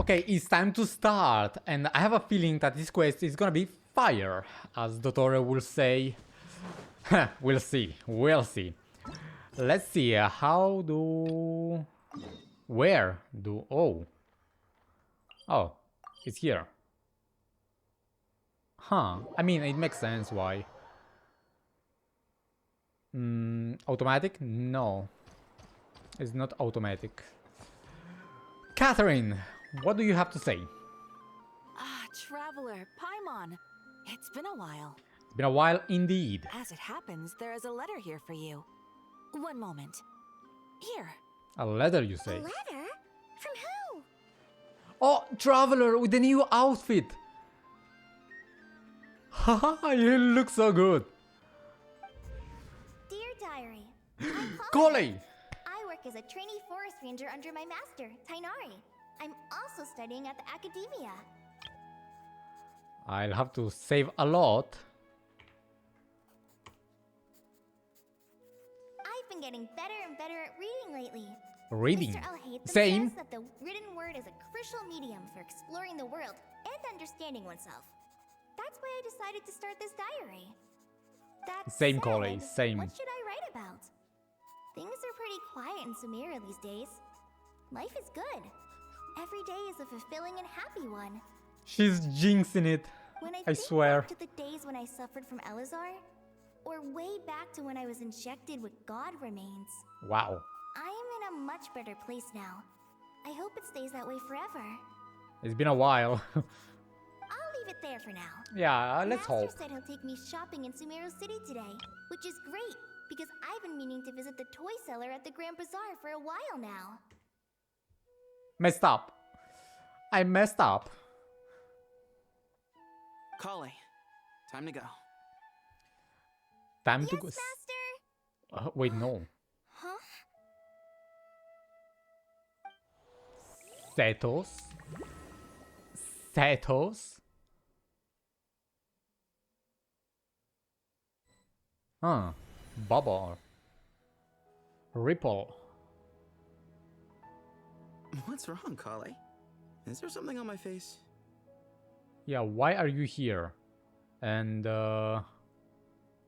Okay, it's time to start, and I have a feeling that this quest is gonna be fire, as Dottore will say. We'll see, we'll see. Let's see, how do... Where do... Oh. Oh, it's here. Huh, I mean, it makes sense why. Automatic? No. It's not automatic. Catherine, what do you have to say? Ah, traveler, Paimon. It's been a while. It's been a while indeed. As it happens, there is a letter here for you. One moment. Here. A letter, you say? A letter? From who? Oh, traveler with the new outfit! Haha, you look so good! Dear Diary, I'm Collei! I work as a trainee forest ranger under my master, Tainari. I'm also studying at the academia. I'll have to save a lot. I've been getting better and better at reading lately. Reading. Mr. Al-Haytham Same. says that the written word is a crucial medium for exploring the world and understanding oneself. That's why I decided to start this diary. That Same, said, Collei, same. What should I write about? Things are pretty quiet in Sumeru these days. Life is good. Every day is a fulfilling and happy one. She's jinxing it. When I I think swear. back to the days when I suffered from Elazar, or way back to when I was injected with God remains, Wow. I am in a much better place now. I hope it stays that way forever. It's been a while. I'll leave it there for now. Yeah, let's Master hope. said he'll take me shopping in Sumeru City today, which is great because I've been meaning to visit the toy seller at the Grand Bazaar for a while now. Messed up. I messed up. Collei, time to go. Time Yes, to go. Master. Wait, no. Huh? Setos. Setos. Huh. Bubble. Ripple. What's wrong, Collei? Is there something on my face? Yeah, why are you here? And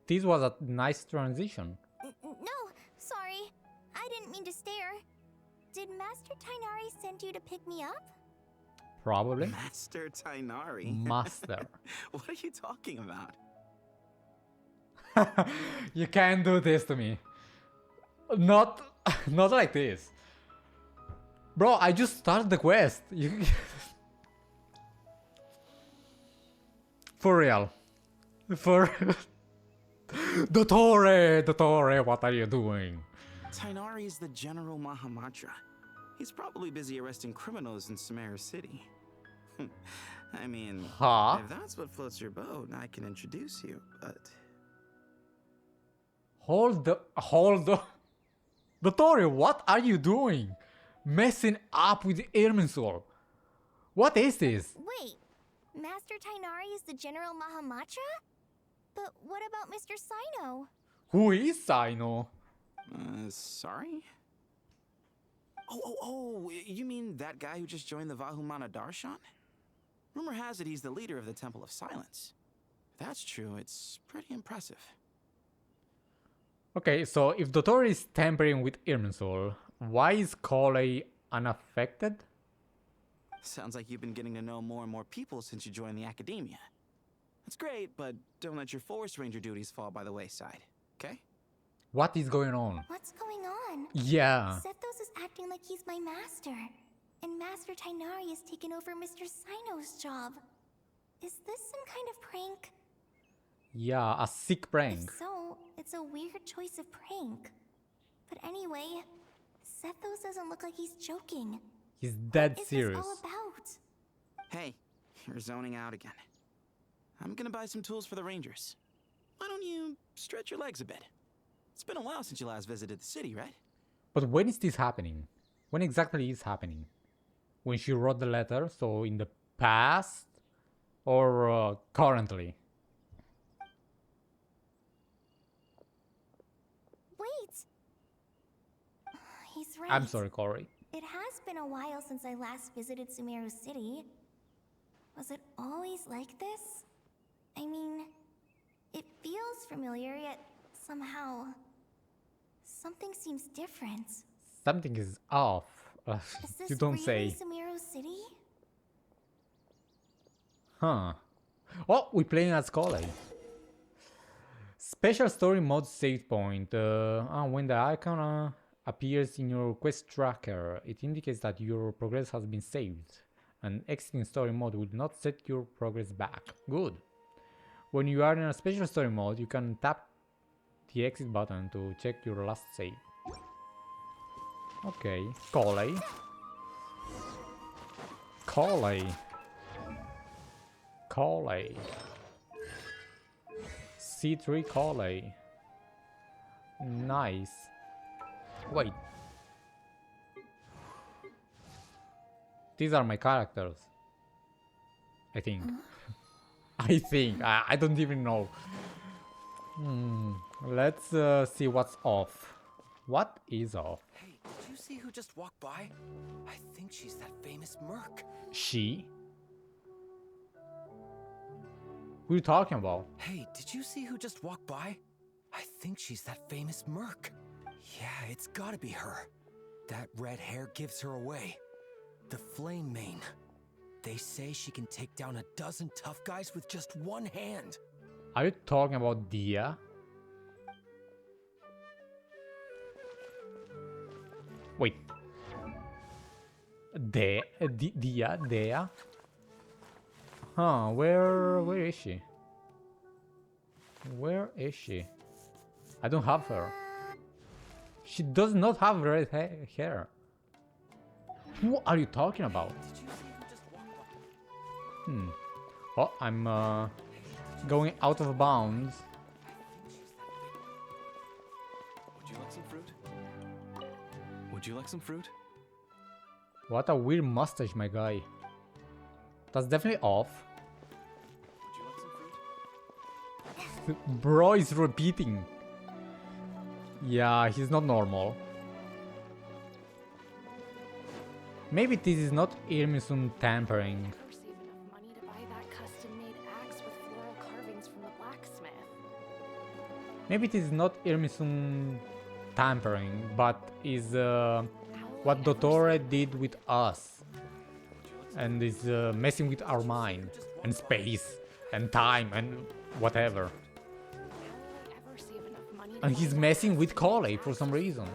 this was a nice transition. No, sorry. I didn't mean to stare. Did Master Tainari send you to pick me up? Probably. Master Tainari? Master. What are you talking about? You can't do this to me. Not like this. Bro, I just started the quest. For real. For... Dottore, what are you doing? Tainari is the General Mahamatra. He's probably busy arresting criminals in Sumeru City. I mean, Huh? if that's what floats your boat, I can introduce you, but... Hold the... Dottore, what are you doing? Messing up with Irminsul. What is this? Wait, Master Tainari is the General Mahamatra? But what about Mr. Sino? Who is Sino? Sorry? Oh, you mean that guy who just joined the Vahumana Darshan? Rumor has it he's the leader of the Temple of Silence. If that's true, it's pretty impressive. Okay, so if Dottore is tampering with Irminsul, why is Collei unaffected? Sounds like you've been getting to know more and more people since you joined the academia. That's great, but don't let your forest ranger duties fall by the wayside, okay? What is going on? What's going on? Yeah. Sethos is acting like he's my master. And Master Tainari has taken over Mr. Sino's job. Is this some kind of prank? Yeah, a sick prank. If so, it's a weird choice of prank. But anyway, Sethos doesn't look like he's joking. He's dead What is serious. this all about? Hey, you're zoning out again. I'm gonna buy some tools for the rangers. Why don't you stretch your legs a bit? It's been a while since you last visited the city, right? But when is this happening? When exactly is happening? When she wrote the letter, so in the past? Or currently? Wait. He's right. I'm sorry, Corey. It has it's been a while since I last visited Sumeru City. Was it always like this? I mean, it feels familiar, yet somehow... something seems different. Something is off. Is this You don't really say. Sumeru City? Huh. Oh, we're playing as Collei. Special story mode save point. When the icon appears in your quest tracker, it indicates that your progress has been saved. And exiting story mode will not set your progress back. Good. When you are in a special story mode, you can tap the exit button to check your last save. Okay, Collei. Collei. Collei. C3 Collei. Nice. Wait. These are my characters. I think. I think. I don't even know. Let's see what's off. What is off? Hey, did you see who just walked by? I think she's that famous merc. She? Who are you talking about? Hey, did you see who just walked by? I think she's that famous merc. Yeah, it's gotta be her. That red hair gives her away. The Flame Mane. They say she can take down 12 tough guys with just one hand. Are you talking about Dia? Wait. Dia? Huh, where is she? Where is she? I don't have her. She does not have red hair. Who are you talking about? Did you see who just walked by? Oh, I'm going out of bounds. Would you like some fruit? Would you like some fruit? What a weird mustache, my guy. That's definitely off. Would you like some fruit? Bro is repeating. Yeah, he's not normal. Maybe this is not Irmisum tampering. Never save enough money to buy that custom-made axe with floral carvings from the blacksmith. Maybe it is not Irmisum tampering, but is what Dottore did with us. And is messing with our mind, and space, and time, and whatever. And he's messing with Collei for some reason.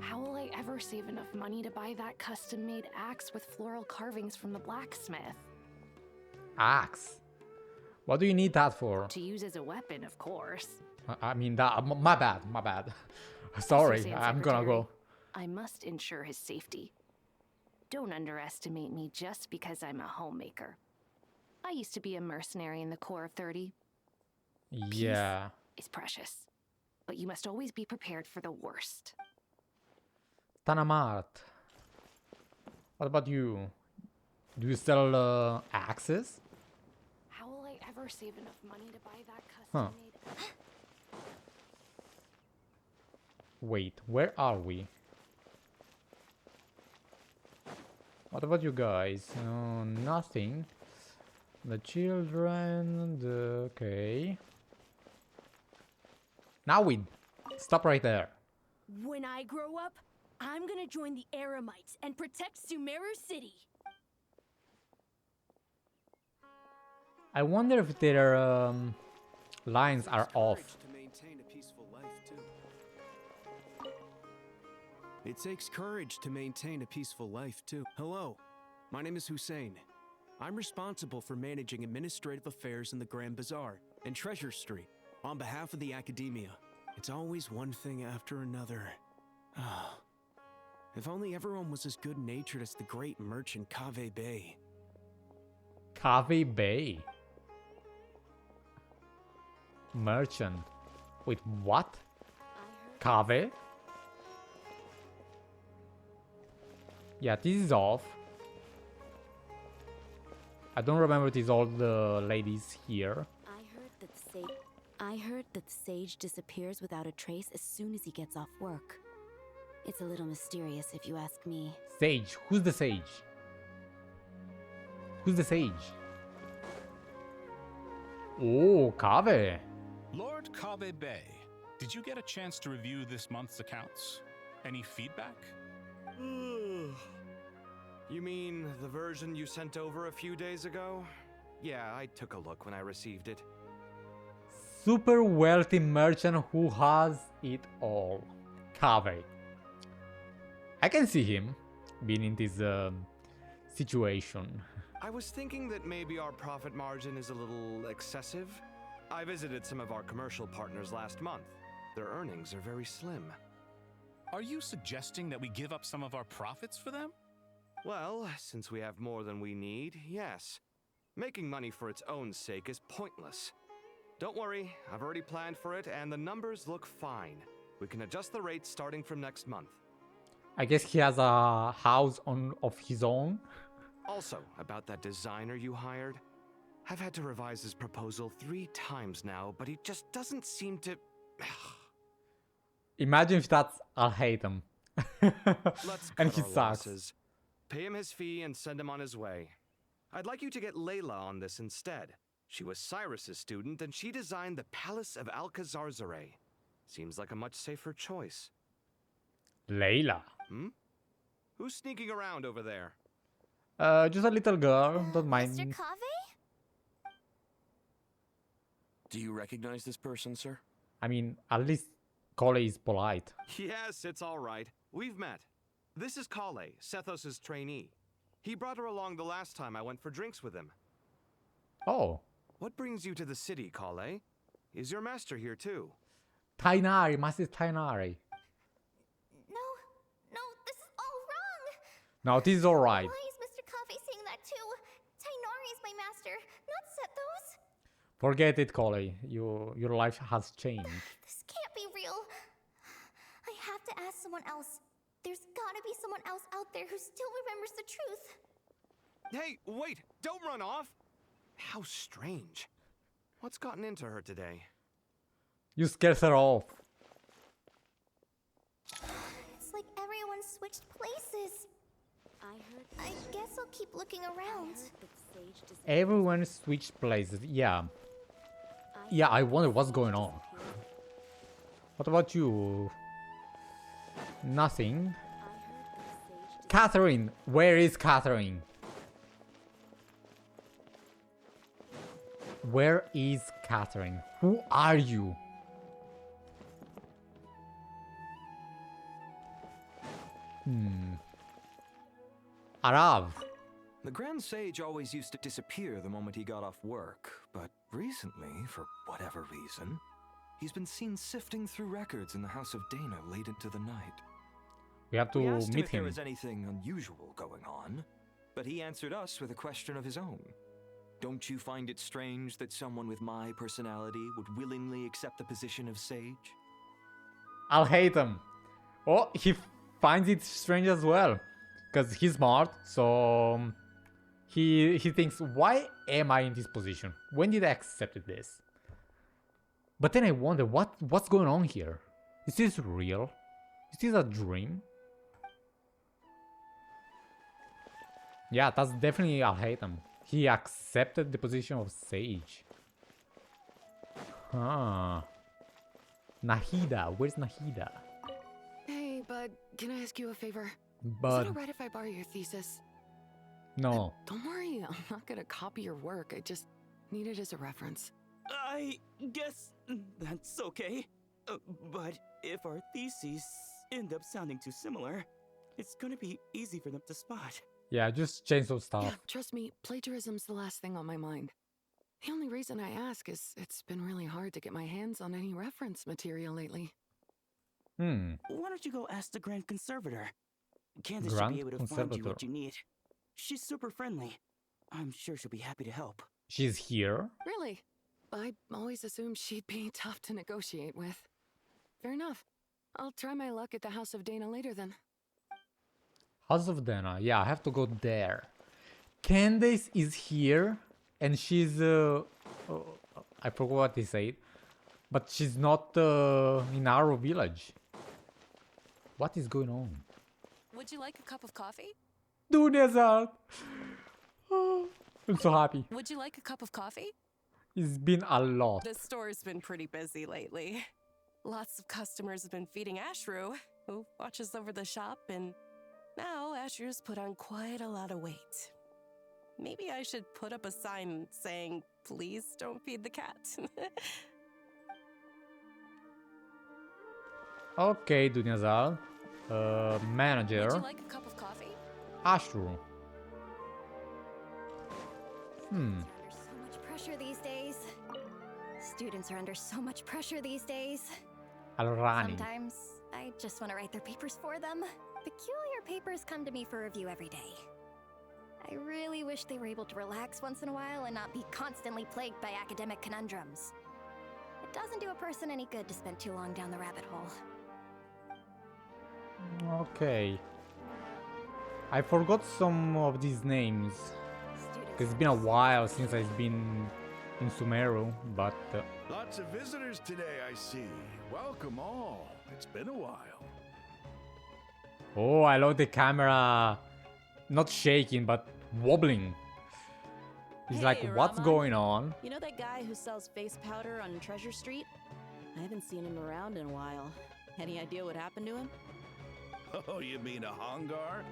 How will I ever save enough money to buy that custom-made axe with floral carvings from the blacksmith? Axe? What do you need that for? To use as a weapon, of course. I mean, that, my bad. Sorry, Sam I'm gonna go. I must ensure his safety. Don't underestimate me just because I'm a homemaker. I used to be a mercenary in the Corps of 30. Yeah. It's precious. But you must always be prepared for the worst. Tanamart. What about you? Do you sell axes? How will I ever save enough money to buy that custom-made... Wait, where are we? What about you guys? Nothing. The children, okay. Now we stop right there. When I grow up, I'm gonna join the Eremites and protect Sumeru City. I wonder if their lines are off. To maintain a peaceful life, too. It takes courage to maintain a peaceful life, too. Hello, my name is Hussein. I'm responsible for managing administrative affairs in the Grand Bazaar and Treasure Street on behalf of the Academia. It's always one thing after another. If only everyone was as good-natured as the great merchant Kave Bay. Kave Bay? Merchant. Wait, what? Kave? Yeah, this is off. I don't remember these old ladies here. I heard that the sage disappears without a trace as soon as he gets off work. It's a little mysterious if you ask me. Sage. Who's the sage? Who's the sage? Oh, Kave. Lord Kave Bay, did you get a chance to review this month's accounts? Any feedback? You mean the version you sent over a few days ago? Yeah, I took a look when I received it. Super wealthy merchant who has it all. Kave. I can see him being in this situation. I was thinking that maybe our profit margin is a little excessive. I visited some of our commercial partners last month. Their earnings are very slim. Are you suggesting that we give up some of our profits for them? Well, since we have more than we need, yes. Making money for its own sake is pointless. Don't worry, I've already planned for it and the numbers look fine. We can adjust the rates starting from next month. I guess he has a house of his own. Also, about that designer you hired, I've had to revise his proposal 3 times now, but he just doesn't seem to... Imagine if that's I'll hate him. Let's And cut he our sucks. losses. Pay him his fee and send him on his way. I'd like you to get Layla on this instead. She was Cyrus's student and she designed the Palace of Alcazarzare. Seems like a much safer choice. Layla. Who's sneaking around over there? Just a little girl, don't mind. Mr. Kave? Do you recognize this person, sir? I mean, at least Collei is polite. Yes, it's all right. We've met. This is Collei, Sethos' trainee. He brought her along the last time I went for drinks with him. Oh, What brings you to the city, Collei? Is your master here too? Tainari, Master Tainari. No, this is all wrong. Now this is alright. Why is Mr. Kave saying that too? Tainari is my master, not Sethos. Forget it, Collei. Your life has changed. This can't be real. I have to ask someone else. There's gotta be someone else out there who still remembers the truth. Hey, wait! Don't run off! How strange. What's gotten into her today? You scared her off. It's like everyone switched places. I guess I'll keep looking around. Everyone switched places. Yeah. Yeah, I wonder what's going on. What about you? Nothing. Catherine! Where is Catherine? Where is Catherine? Who are you? Arav. The Grand Sage always used to disappear the moment he got off work, but recently, for whatever reason, he's been seen sifting through records in the House of Dana late into the night. We have to We asked him meet if there him. was anything unusual going on, but he answered us with a question of his own. Don't you find it strange that someone with my personality would willingly accept the position of sage? I'll hate him. Oh, he finds it strange as well. Because he's smart, so he thinks, why am I in this position? When did I accept this? But then I wonder, what's going on here? Is this real? Is this a dream? Yeah, that's definitely I'll hate him. He accepted the position of sage. Huh. Nahida, where's Nahida? Hey, bud, can I ask you a favor? Is But it alright if I borrow your thesis? no. Don't worry, I'm not gonna copy your work. I just need it as a reference. I guess that's okay. But if our theses end up sounding too similar, it's gonna be easy for them to spot. Yeah, just change some Yeah, stuff. trust me, plagiarism's the last thing on my mind. The only reason I ask is it's been really hard to get my hands on any reference material lately. Why don't you go ask the Grand Conservator? Candace should Grand be able to find you Conservator. what you need. She's super friendly. I'm sure she'll be happy to help. She's here. Really? I always assumed she'd be tough to negotiate with. Fair enough. I'll try my luck at the House of Dana later then. House of Dana. Yeah, I have to go there. Candace is here, and she's I forgot what they said, but she's not in our village. What is going on? Would you like a cup of coffee? Dunia's out. Oh, I'm so happy. Would you like a cup of coffee? It's been a lot. The store's been pretty busy lately. Lots of customers have been feeding Ashru, who watches over the shop, and now Ashru's put on quite a lot of weight. Maybe I should put up a sign saying, please don't feed the cat. Okay, Dunyazal. Manager. Would you like a cup of coffee? Ashru. Under so much pressure these days. Students are under so much pressure these days. Alrani. Sometimes I just want to write their papers for them. Peculiar papers come to me for review every day. I really wish they were able to relax once in a while and not be constantly plagued by academic conundrums. It doesn't do a person any good to spend too long down the rabbit hole. Okay. I forgot some of these names. Because it's been a while since I've been in Sumeru, but... Lots of visitors today, I see. Welcome all. It's been a while. Oh, I love the camera. Not shaking, but wobbling. He's Hey, like, what's Rahman. going on? You know that guy who sells face powder on Treasure Street? I haven't seen him around in a while. Any idea what happened to him? Oh, you mean a Hongar?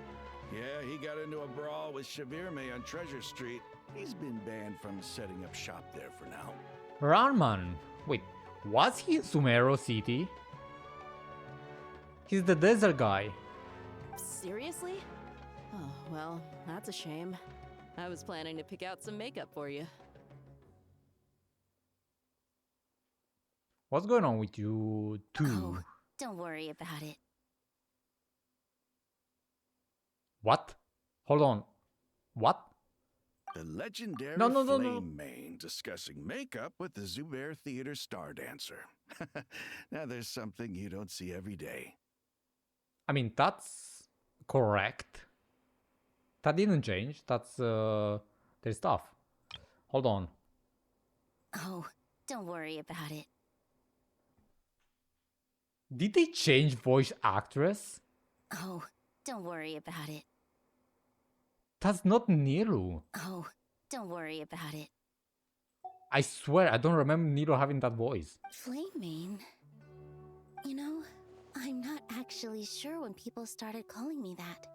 Yeah, he got into a brawl with Shavirme on Treasure Street. He's been banned from setting up shop there for now. Rahman. Wait, was he in Sumeru City? He's the desert guy. Seriously? Oh, well, that's a shame. I was planning to pick out some makeup for you. What's going on with you two? Oh, don't worry about it. What? Hold on. What? The legendary No. Flame Mane discussing makeup with the Zubair Theater star dancer. Now there's something you don't see every day. I mean, that's correct. That didn't change. That's their stuff. Hold on. Oh, don't worry about it. Did they change voice actress? Oh, don't worry about it. That's not Niru. Oh, don't worry about it. I swear I don't remember Niru having that voice. Flame Mane? You know, I'm not actually sure when people started calling me that.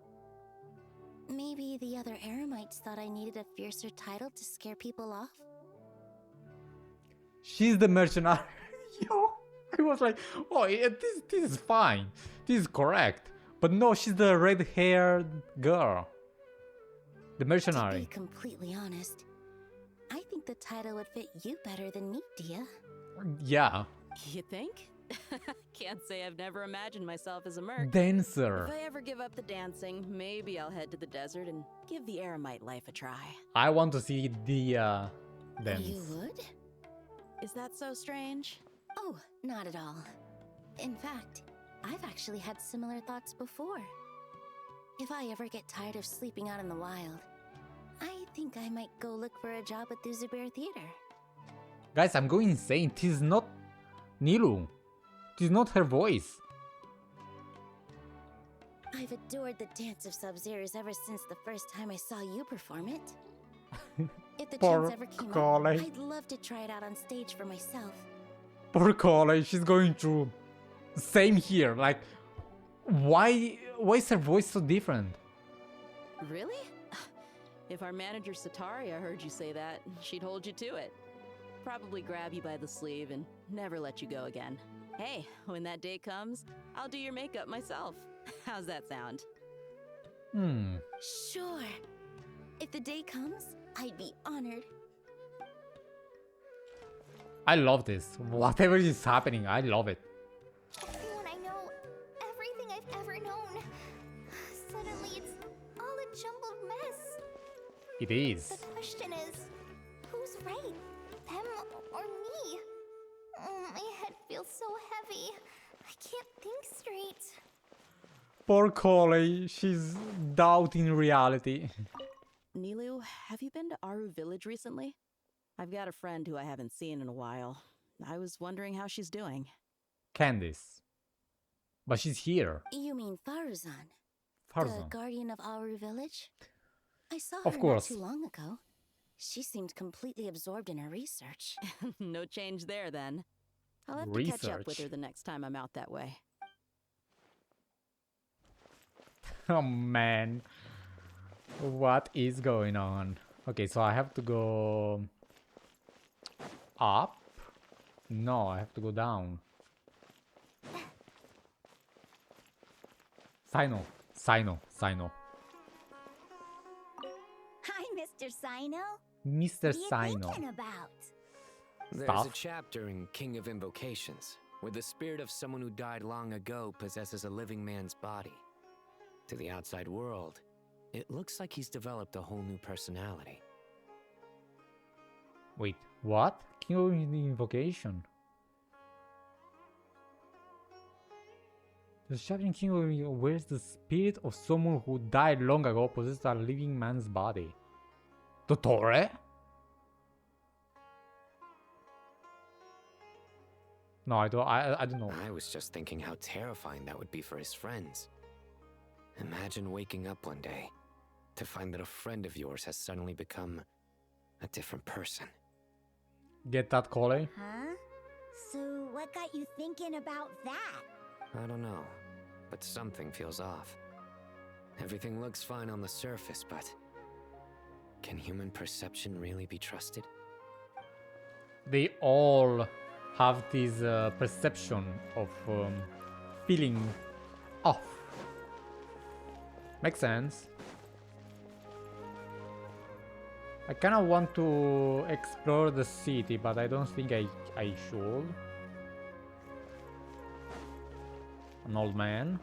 Maybe the other Eremites thought I needed a fiercer title to scare people off? She's the mercenary. Yo, I was like, oh, yeah, this is fine. This is correct. But no, she's the red-haired girl. The To mercenary. be completely honest, I think the title would fit you better than me, Dia. Yeah. You think? Can't say I've never imagined myself as a merc. Dancer. If I ever give up the dancing, maybe I'll head to the desert and give the Eremite life a try. I want to see the dance. You would? Is that so strange? Oh, not at all. In fact, I've actually had similar thoughts before. If I ever get tired of sleeping out in the wild, I think I might go look for a job at the Zubair Theater. Guys, I'm going insane. This is not Niru. This is not her voice. I've adored the dance of Sub-Zeros ever since the first time I saw you perform it. If the Poor chance ever came up, Collei. I'd love to try it out on stage for myself. Poor Collei, she's going through. Same here. Like, why is her voice so different? Really? If our manager Sataria heard you say that, she'd hold you to it. Probably grab you by the sleeve and never let you go again. Hey, when that day comes, I'll do your makeup myself. How's that sound? Sure. If the day comes, I'd be honored. I love this. Whatever is happening, I love it. Everyone I know, everything I've ever known. Suddenly it's all a jumbled mess. It is. The question is, who's right? Them or me? Oh, my head feels so heavy. I can't think straight. Poor Collei, she's doubting reality. Nilu, have you been to Aru Village recently? I've got a friend who I haven't seen in a while. I was wondering how she's doing. Candice. But she's here. You mean Faruzan? The Faruzan. guardian of our village? I saw Of her course. not too long ago. She seemed completely absorbed in her research. No change there, then. I'll have to catch up with Research. her the next time I'm out that way. Oh man. What is going on? Okay, so I have to go up? No, I have to go down. Sino. Hi, Mr. Sino. Mr. What are you Sino. thinking about? There's a Stuff. chapter in King of Invocations where the spirit of someone who died long ago possesses a living man's body. To the outside world, it looks like he's developed a whole new personality. Wait, what? King of the Invocation. The chapter in King of where's the spirit of someone who died long ago possesses a living man's body. Dottore? No, I don't know. I was just thinking how terrifying that would be for his friends. Imagine waking up one day to find that a friend of yours has suddenly become a different person. Get that, Collei? Huh? So, what got you thinking about that? I don't know, but something feels off. Everything looks fine on the surface, but can human perception really be trusted? They all have this perception of feeling off. Makes sense. I kind of want to explore the city, but I don't think I should. An old man.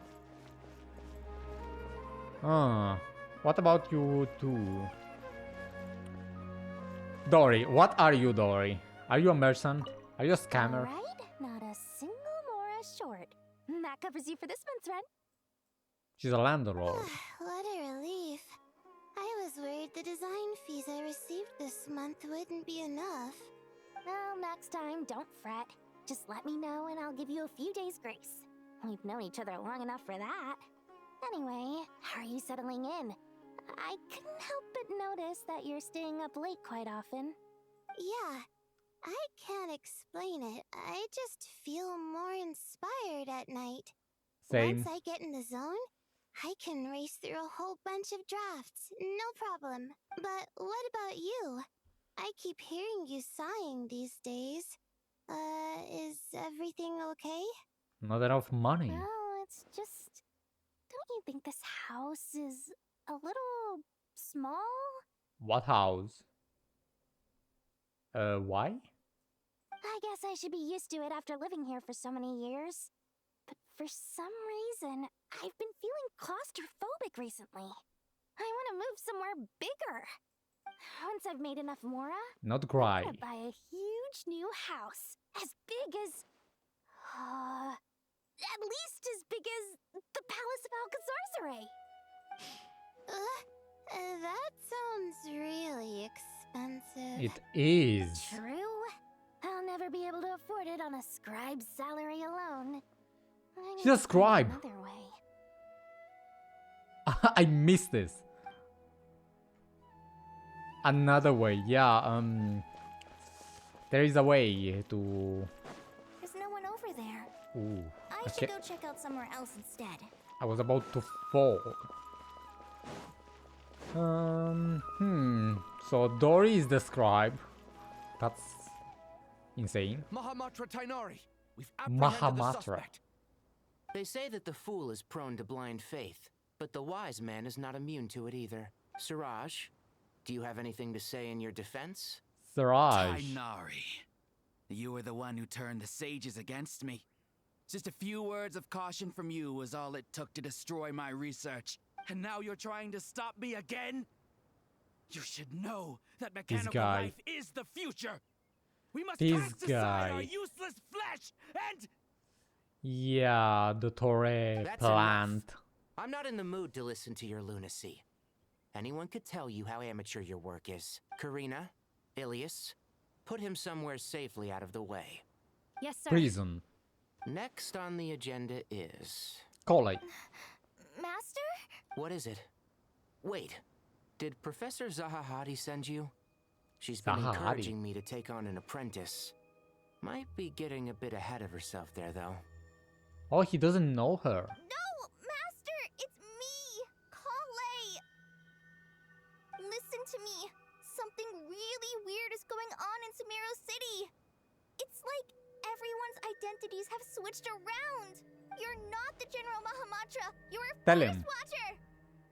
What about you two? Dori, what are you, Dori? Are you a merchant? Are you a scammer? Alright, not a single Mora short. That covers you for this month's rent. She's a landlord. What a relief. I was worried the design fees I received this month wouldn't be enough. Well, next time, don't fret. Just let me know and I'll give you a few days' grace. We've known each other long enough for that. Anyway, how are you settling in? I couldn't help but notice that you're staying up late quite often. Yeah, I can't explain it. I just feel more inspired at night. Same. Once I get in the zone, I can race through a whole bunch of drafts, no problem. But what about you? I keep hearing you sighing these days. Is everything okay? Not enough money. Well, it's just... Don't you think this house is a little small? What house? Why? I guess I should be used to it after living here for so many years. But for some reason, I've been feeling claustrophobic recently. I want to move somewhere bigger. Once I've made enough Mora, Not cry. I'm gonna buy a huge new house. As big as... at least as big as the Palace of Alcazarzaray. That sounds really expensive. It is. True. I'll never be able to afford it on a scribe's salary alone. I She's need a to find scribe. Another way. I missed this. Another way, yeah. There is a way to. There's no one over there. Ooh. I should go check out somewhere else instead. I was about to fall. So Dori is the scribe. That's insane. Mahamatra Tainari, we've apprehended the Mahamatra. suspect. They say that the fool is prone to blind faith, but the wise man is not immune to it either. Siraj, do you have anything to say in your defense? Siraj. Tainari, you were the one who turned the sages against me. Just a few words of caution from you was all it took to destroy my research. And now you're trying to stop me again? You should know that mechanical guy. life is the future. We must This cast aside our guy. useless flesh and... Yeah, the Torre That's plant. enough. I'm not in the mood to listen to your lunacy. Anyone could tell you how amateur your work is. Karina, Ilias, put him somewhere safely out of the way. Yes, sir. Prison. Next on the agenda is... Collei. Master? What is it? Wait, did Professor Zahahati send you? She's been Zahahati? encouraging me to take on an apprentice. Might be getting a bit ahead of herself there, though. Oh, he doesn't know her. No, Master! It's me! Collei! Listen to me. Something really weird is going on in Sumeru City. It's like everyone's identities have switched around. You're not the General Mahamatra. You're a Tell Forest him. Watcher.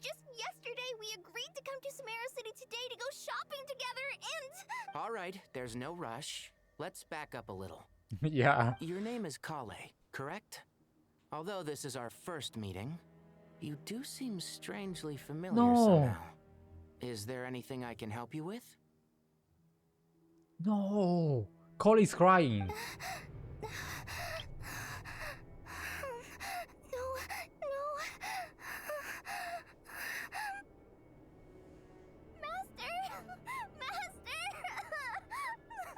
Just yesterday, we agreed to come to Sumeru City today to go shopping together and... All right, there's no rush. Let's back up a little. Yeah. Your name is Collei, correct? Although this is our first meeting, you do seem strangely familiar somehow. Is there anything I can help you with? No. Collei's crying.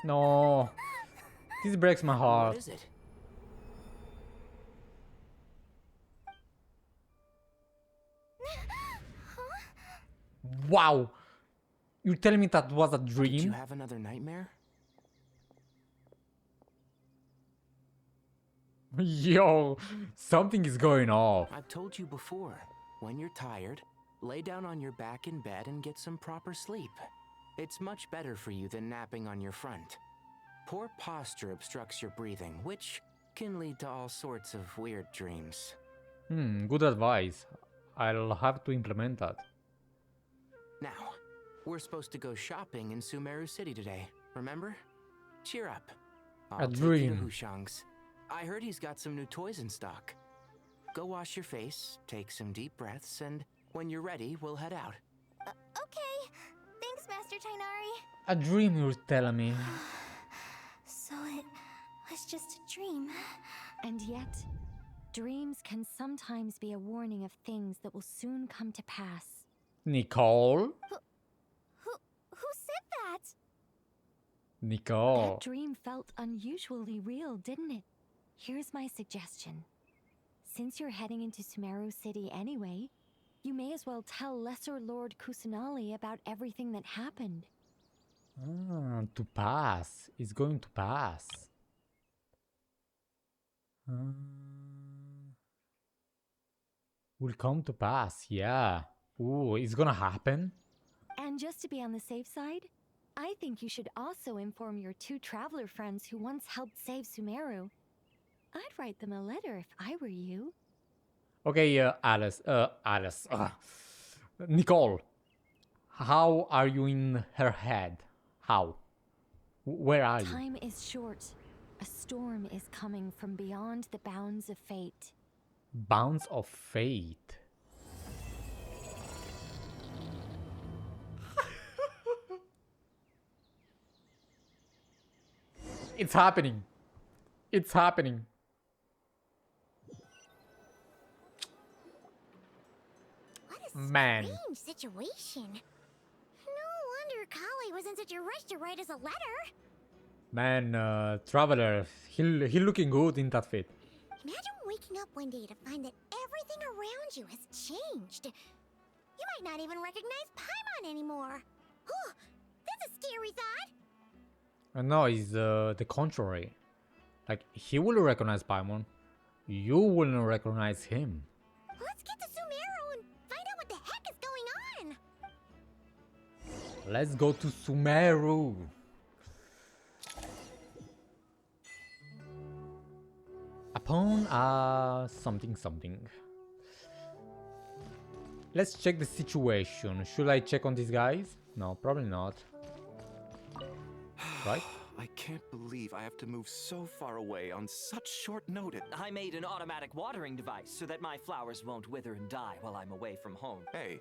No. This breaks my heart. What is it? Wow. You're telling me that was a Did you dream? have another nightmare? Yo, something is going off. I've told you before, when you're tired, lay down on your back in bed and get some proper sleep. It's much better for you than napping on your front. Poor posture obstructs your breathing, which can lead to all sorts of weird dreams. Good advice. I'll have to implement that. Now, we're supposed to go shopping in Sumeru City today, remember? Cheer up. I'll take you dream. to Hushang's. I heard he's got some new toys in stock. Go wash your face, take some deep breaths, and when you're ready, we'll head out. Okay. Thanks, Master Tainari. A dream, you're telling me. So it was just a dream. And yet, dreams can sometimes be a warning of things that will soon come to pass. Nicole? Who said that? Nicole. That dream felt unusually real, didn't it? Here's my suggestion. Since you're heading into Sumeru City anyway, you may as well tell Lesser Lord Kusanali about everything that happened. To pass. It's going to pass. Will come to pass, yeah. Ooh, it's gonna happen? And just to be on the safe side, I think you should also inform your two traveler friends who once helped save Sumeru. I'd write them a letter if I were you. Okay, Alice. Nicole. How are you in her head? How? Where are you? Time is short. A storm is coming from beyond the bounds of fate. Bounds of fate. It's happening. It's happening. What a Man. strange situation. No wonder Collei was in such a rush to write us a letter. Man, Traveler, he looking good in that fit. Imagine waking up one day to find that everything around you has changed. You might not even recognize Paimon anymore. Oh, that's a scary thought. No, it's the contrary. Like, he will recognize Paimon. You wouldn't recognize him. Let's get to Sumeru and find out what the heck is going on. Let's go to Sumeru. Upon something. Let's check the situation. Should I check on these guys? No, probably not. Right? I can't believe I have to move so far away on such short notice. I made an automatic watering device so that my flowers won't wither and die while I'm away from home. Hey,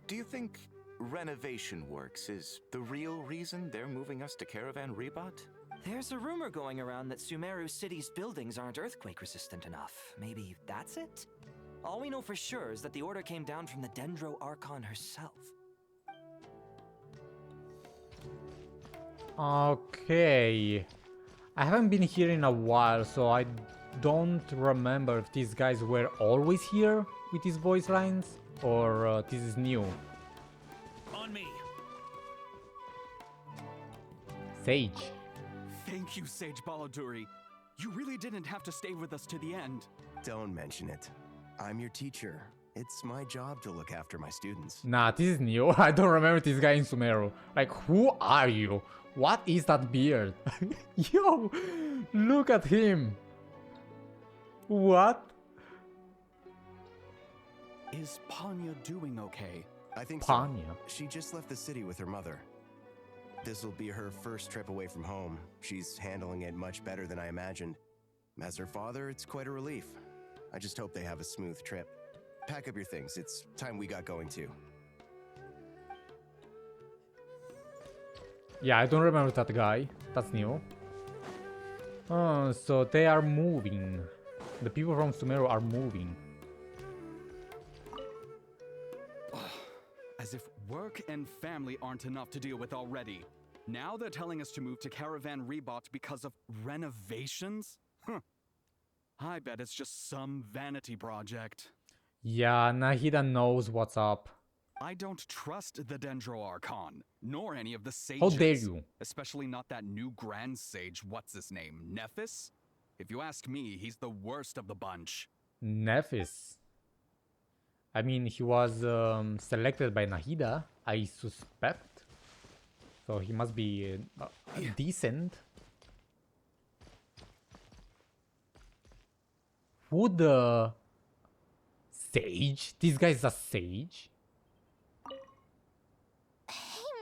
do you think renovation works is the real reason they're moving us to Caravan Rebot? There's a rumor going around that Sumeru City's buildings aren't earthquake resistant enough. Maybe that's it? All we know for sure is that the order came down from the Dendro Archon herself. Okay. I haven't been here in a while, so I don't remember if these guys were always here with these voice lines or this is new. On me. Sage. Thank you, Sage Balladuri. You really didn't have to stay with us to the end. Don't mention it. I'm your teacher. It's my job to look after my students. Nah, this is new. I don't remember this guy in Sumeru. Like, who are you? What is that beard? Yo, look at him. What? Is Panya doing okay? I think Panya. so. She just left the city with her mother. This will be her first trip away from home. She's handling it much better than I imagined. As her father, it's quite a relief. I just hope they have a smooth trip. Pack up your things. It's time we got going too. Yeah, I don't remember that guy. That's new. Oh, so they are moving. The people from Sumeru are moving. As if work and family aren't enough to deal with already. Now they're telling us to move to Caravan Rebot because of renovations? Huh. I bet it's just some vanity project. Yeah, Nahida knows what's up. I don't trust the Dendro Archon, nor any of the sages. How dare you? Especially not that new Grand Sage, what's his name, Neffer? If you ask me, he's the worst of the bunch. Neffer. I mean, he was selected by Nahida, I suspect. So he must be decent. Who the... Sage? This guy's a sage? Hey,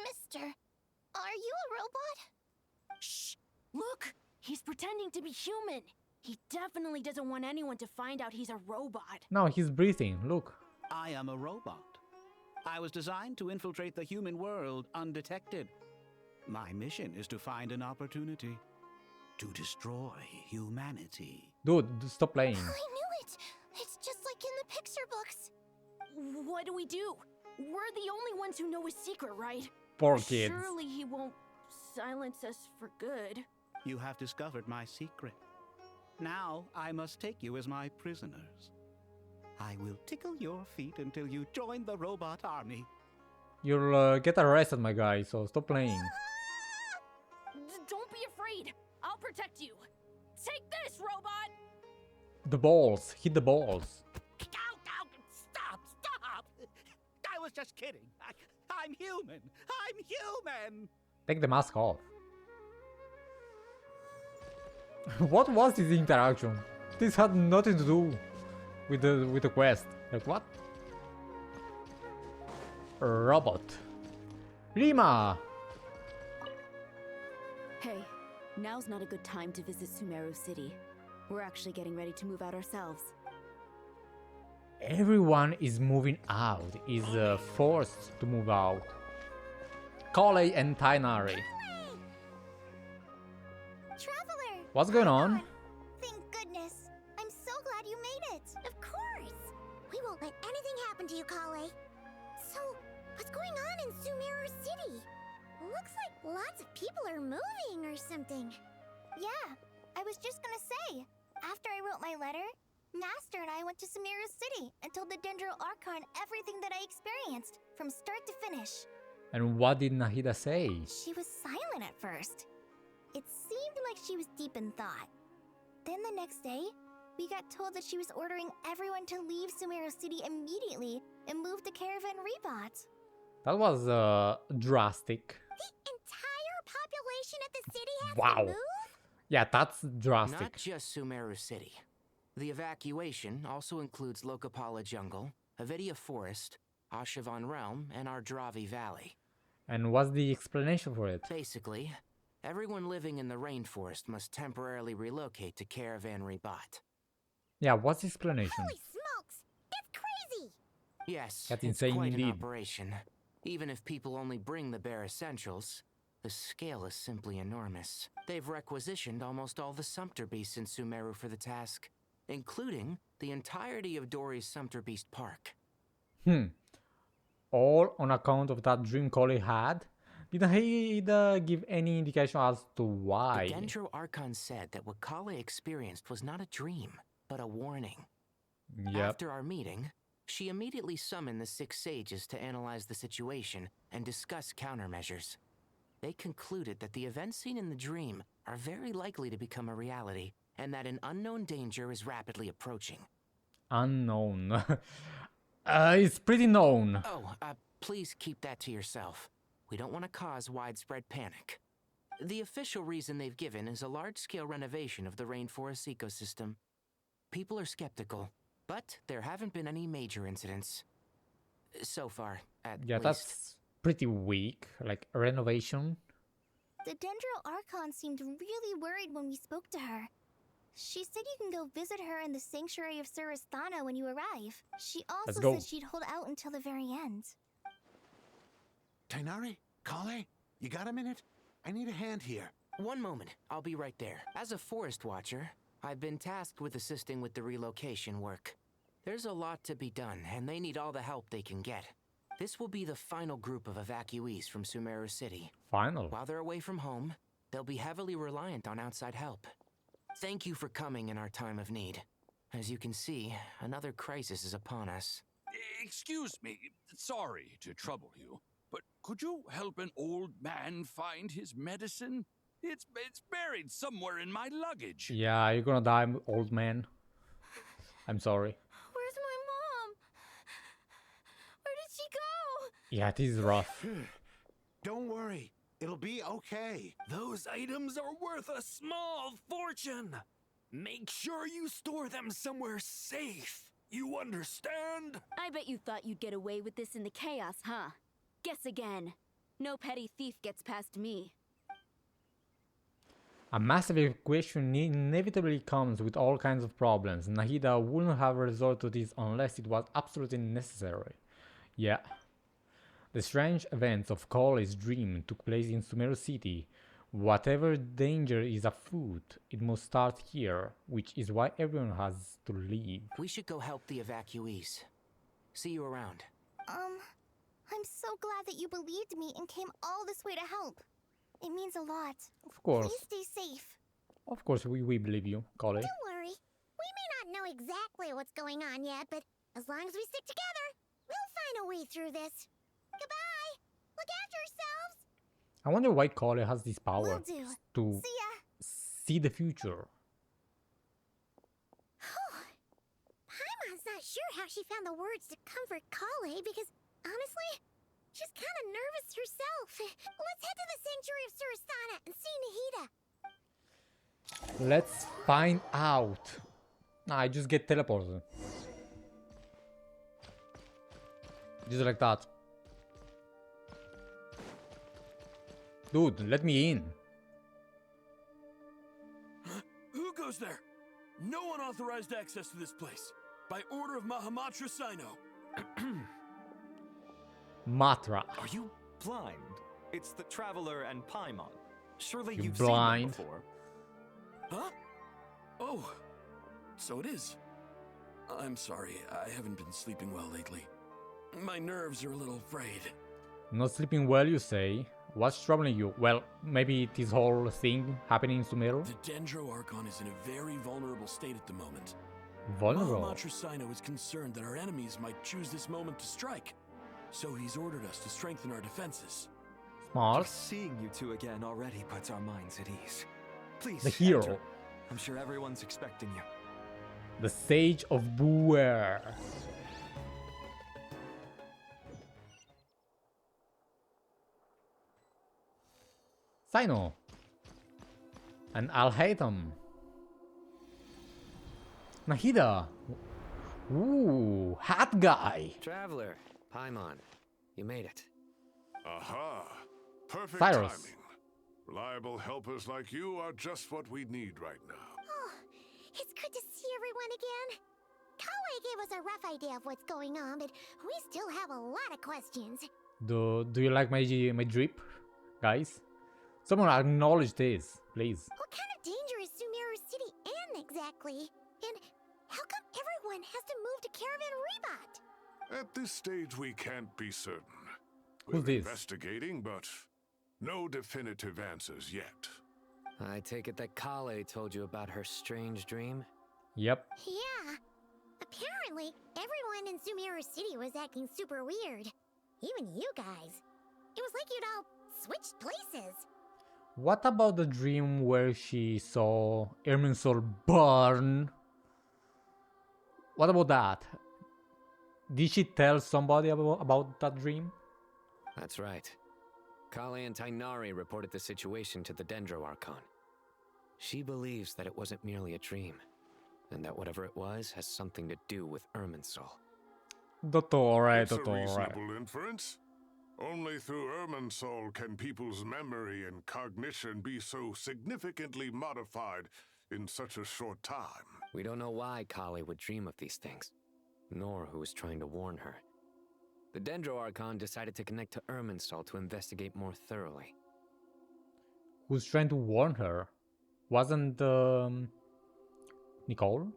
mister. Are you a robot? Shh! Look! He's pretending to be human! He definitely doesn't want anyone to find out he's a robot. No, he's breathing, look. I am a robot. I was designed to infiltrate the human world undetected. My mission is to find an opportunity to destroy humanity. Dude, stop playing. I knew it! It's just like in the picture books. What do we do? We're the only ones who know his secret, right? Poor kids. Surely he won't silence us for good. You have discovered my secret. Now I must take you as my prisoners. I will tickle your feet until you join the robot army. You'll get arrested, my guy, so stop playing. Don't be afraid. I'll protect you. Take this, robot! The balls. Hit the balls. Stop! I was just kidding. I'm human. I'm human. Take the mask off. What was this interaction? This had nothing to do with the quest. Like what? Robot. Rima! Hey, now's not a good time to visit Sumeru City. We're actually getting ready to move out ourselves. Everyone is moving out, is forced to move out. Collei and Tainari. Traveler! What's going on? Thank goodness. I'm so glad you made it. Of course. We won't let anything happen to you, Collei. So, what's going on in Sumeru City? Looks like lots of people are moving or something. Yeah, I was just gonna say. After I wrote my letter, Master and I went to Sumeru City and told the Dendro Archon everything that I experienced, from start to finish. And what did Nahida say? She was silent at first. It seemed like she was deep in thought. Then the next day, we got told that she was ordering everyone to leave Sumeru City immediately and move to Caravan Rebot. That was drastic. The entire population of the city has Wow. to move? Yeah, that's drastic. Not just Sumeru City. The evacuation also includes Lokapala Jungle, Avidia Forest, Ashavan Realm, and Ardravi Valley. And what's the explanation for it? Basically, everyone living in the rainforest must temporarily relocate to Caravan Rebot. Yeah, what's the explanation? Holy smokes! It's crazy! Yes, That's it's insane quite an indeed. operation. Even if people only bring the bare essentials, the scale is simply enormous. They've requisitioned almost all the Sumpter Beasts in Sumeru for the task, including the entirety of Dori's Sumpter Beast Park. All on account of that dream Collei had? Did Nahida give any indication as to why? The Dendro Archon said that what Collei experienced was not a dream, but a warning. Yep. After our meeting, she immediately summoned the 6 sages to analyze the situation and discuss countermeasures. They concluded that the events seen in the dream are very likely to become a reality, and that an unknown danger is rapidly approaching. Unknown. It's pretty known. Oh, please keep that to yourself. We don't want to cause widespread panic. The official reason they've given is a large-scale renovation of the rainforest ecosystem. People are skeptical, but there haven't been any major incidents. So far, at least. That's pretty weak. Like, renovation. The Dendro Archon seemed really worried when we spoke to her. She said you can go visit her in the Sanctuary of Surasthana when you arrive. She also said she'd hold out until the very end. Tighnari? Collei? You got a minute? I need a hand here. One moment, I'll be right there. As a forest watcher, I've been tasked with assisting with the relocation work. There's a lot to be done, and they need all the help they can get. This will be the final group of evacuees from Sumeru City. Final? While they're away from home, they'll be heavily reliant on outside help. Thank you for coming in our time of need. As you can see, another crisis is upon us. Excuse me, sorry to trouble you, but could you help an old man find his medicine? It's buried somewhere in my luggage. Yeah, you're gonna die, old man. I'm sorry. Where's my mom? Where did she go? Yeah, this is rough. Don't worry. It'll be okay. Those items are worth a small fortune. Make sure you store them somewhere safe. You understand? I bet you thought you'd get away with this in the chaos, huh? Guess again. No petty thief gets past me. A massive evacuation inevitably comes with all kinds of problems. Nahida wouldn't have resorted to this unless it was absolutely necessary. Yeah. The strange events of Collei's dream took place in Sumeru City. Whatever danger is afoot, it must start here, which is why everyone has to leave. We should go help the evacuees. See you around. I'm so glad that you believed me and came all this way to help. It means a lot. Of course. Please stay safe. Of course, we believe you, Collei. Don't worry. We may not know exactly what's going on yet, but as long as we stick together, we'll find a way through this. Goodbye. Look after yourselves. I wonder why Collei has this power Will do. to See ya. see the future. Paimon's not sure how she found the words to comfort Collei because, honestly, she's kind of nervous herself. Let's head to the Sanctuary of Surasthana and see Nahida. Let's find out. I just get teleported. Just like that. Dude, let me in. Who goes there? No unauthorized access to this place. By order of Mahamatra Sino. Matra. Are you blind? It's the Traveler and Paimon. Surely You you've blind? seen them before. Huh? Oh, so it is. I'm sorry, I haven't been sleeping well lately. My nerves are a little frayed. Not sleeping well, you say? What's troubling you? Well, maybe this whole thing happening in Sumeru? The Dendro Archon is in a very vulnerable state at the moment. Vulnerable? Mahamatra Sino is concerned that our enemies might choose this moment to strike. So he's ordered us to strengthen our defenses. Smart. Just seeing you two again already puts our minds at ease. Please, The hero. enter. I'm sure everyone's expecting you. The Sage of Buer. Sino. And Al-Haytham. Nahida. Ooh, hat guy. Traveler, Paimon, you made it. Aha! Perfect Cyrus. timing. Reliable helpers like you are just what we need right now. Oh, it's good to see everyone again. Collei gave us a rough idea of what's going on, but we still have a lot of questions. Do you like my drip, guys? Someone acknowledge this, please. What kind of danger is Sumeru City in exactly? And how come everyone has to move to Caravan Rebot? At this stage, we can't be certain. Who's We're this? investigating, but No definitive answers yet. I take it that Collei told you about her strange dream? Yep. Yeah. Apparently, everyone in Sumeru City was acting super weird. Even you guys. It was like you'd all switched places. What about the dream where she saw Irminsul burn? What about that? Did she tell somebody about that dream? That's right. Collei and Tighnari reported the situation to the Dendro Archon. She believes that it wasn't merely a dream, and that whatever it was has something to do with Irminsul. Dottore, It's a Dottore. reasonable inference. Only through Irminsul can people's memory and cognition be so significantly modified in such a short time. We don't know why Collei would dream of these things, nor who was trying to warn her. The Dendro Archon decided to connect to Irminsul to investigate more thoroughly. Who's trying to warn her? Wasn't Nicole?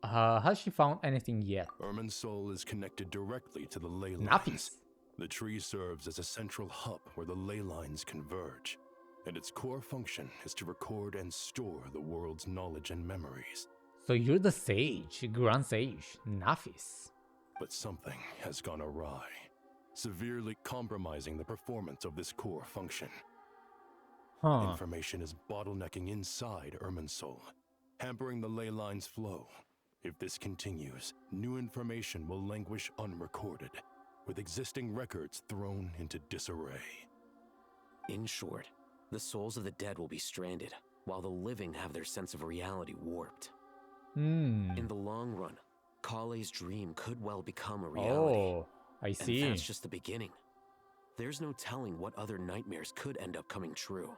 Has she found anything yet? Irminsul is connected directly to the ley lines. Nafis. The tree serves as a central hub where the ley lines converge, and its core function is to record and store the world's knowledge and memories. So you're the sage, Grand Sage, Nafis. But something has gone awry, severely compromising the performance of this core function. Information is bottlenecking inside Irminsul, hampering the ley line's flow. If this continues, new information will languish unrecorded, with existing records thrown into disarray. In short, the souls of the dead will be stranded, while the living have their sense of reality warped. In the long run, Collei's dream could well become a reality. Oh, I see. And that's just the beginning. There's no telling what other nightmares could end up coming true.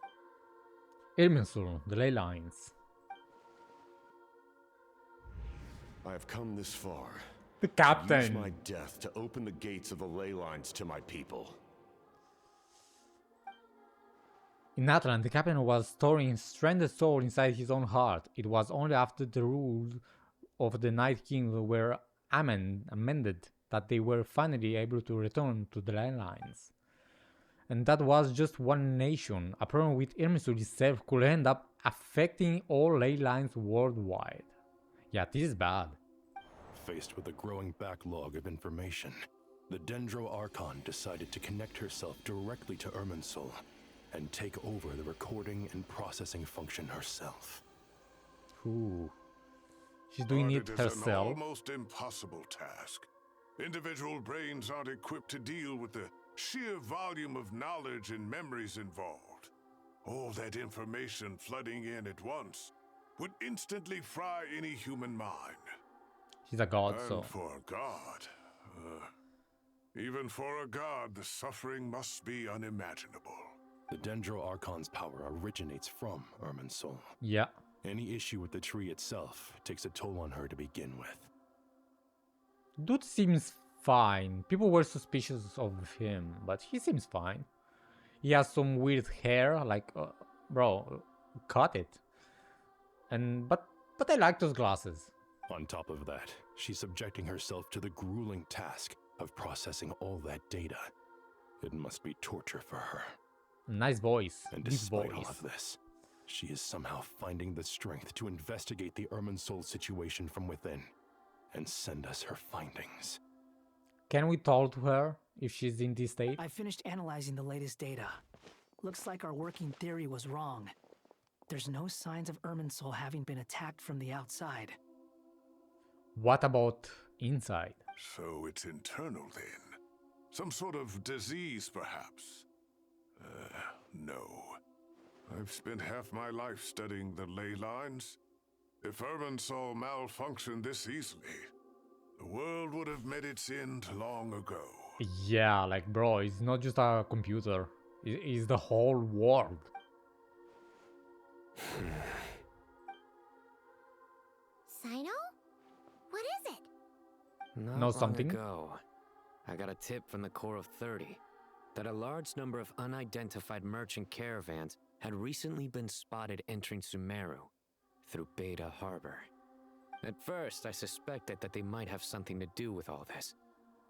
Irminsul, the ley lines. I have come this far. The captain. Use my death to open the gates of the ley lines to my people. In Atlant, the captain was storing stranded soul inside his own heart. It was only after the rules of the Night King were amended that they were finally able to return to the ley lines. And that was just one nation. A problem with Irminsul itself could end up affecting all ley lines worldwide. Yeah, this is bad. Faced with a growing backlog of information, the Dendro Archon decided to connect herself directly to Irminsul and take over the recording and processing function herself. Ooh. She's doing it It is an herself. almost impossible task. Individual brains aren't equipped to deal with the sheer volume of knowledge and memories involved. All that information flooding in at once would instantly fry any human mind. She's a god, And so. for a god, even for a god, the suffering must be unimaginable. The Dendro Archon's power originates from Irminsul. Yeah. Any issue with the tree itself takes a toll on her to begin with. Dude seems fine. People were suspicious of him, but he seems fine. He has some weird hair, like, bro, cut it. But I like those glasses. On top of that, she's subjecting herself to the grueling task of processing all that data. It must be torture for her. Nice voice. And Deep despite voice. all of this, she is somehow finding the strength to investigate the Irminsul situation from within and send us her findings. Can we talk to her if she's in this state? I finished analyzing the latest data. Looks like our working theory was wrong. There's no signs of Irminsul having been attacked from the outside. What about inside? So it's internal then? Some sort of disease, perhaps? No. I've spent half my life studying the ley lines. If Irminsul malfunctioned this easily, the world would have met its end long ago. Yeah, like, bro, it's not just a computer. It's the whole world. Sino? What is it? Not Know long something? ago, I got a tip from the Core of 30 that a large number of unidentified merchant caravans had recently been spotted entering Sumeru through Beta Harbor. At first, I suspected that they might have something to do with all this,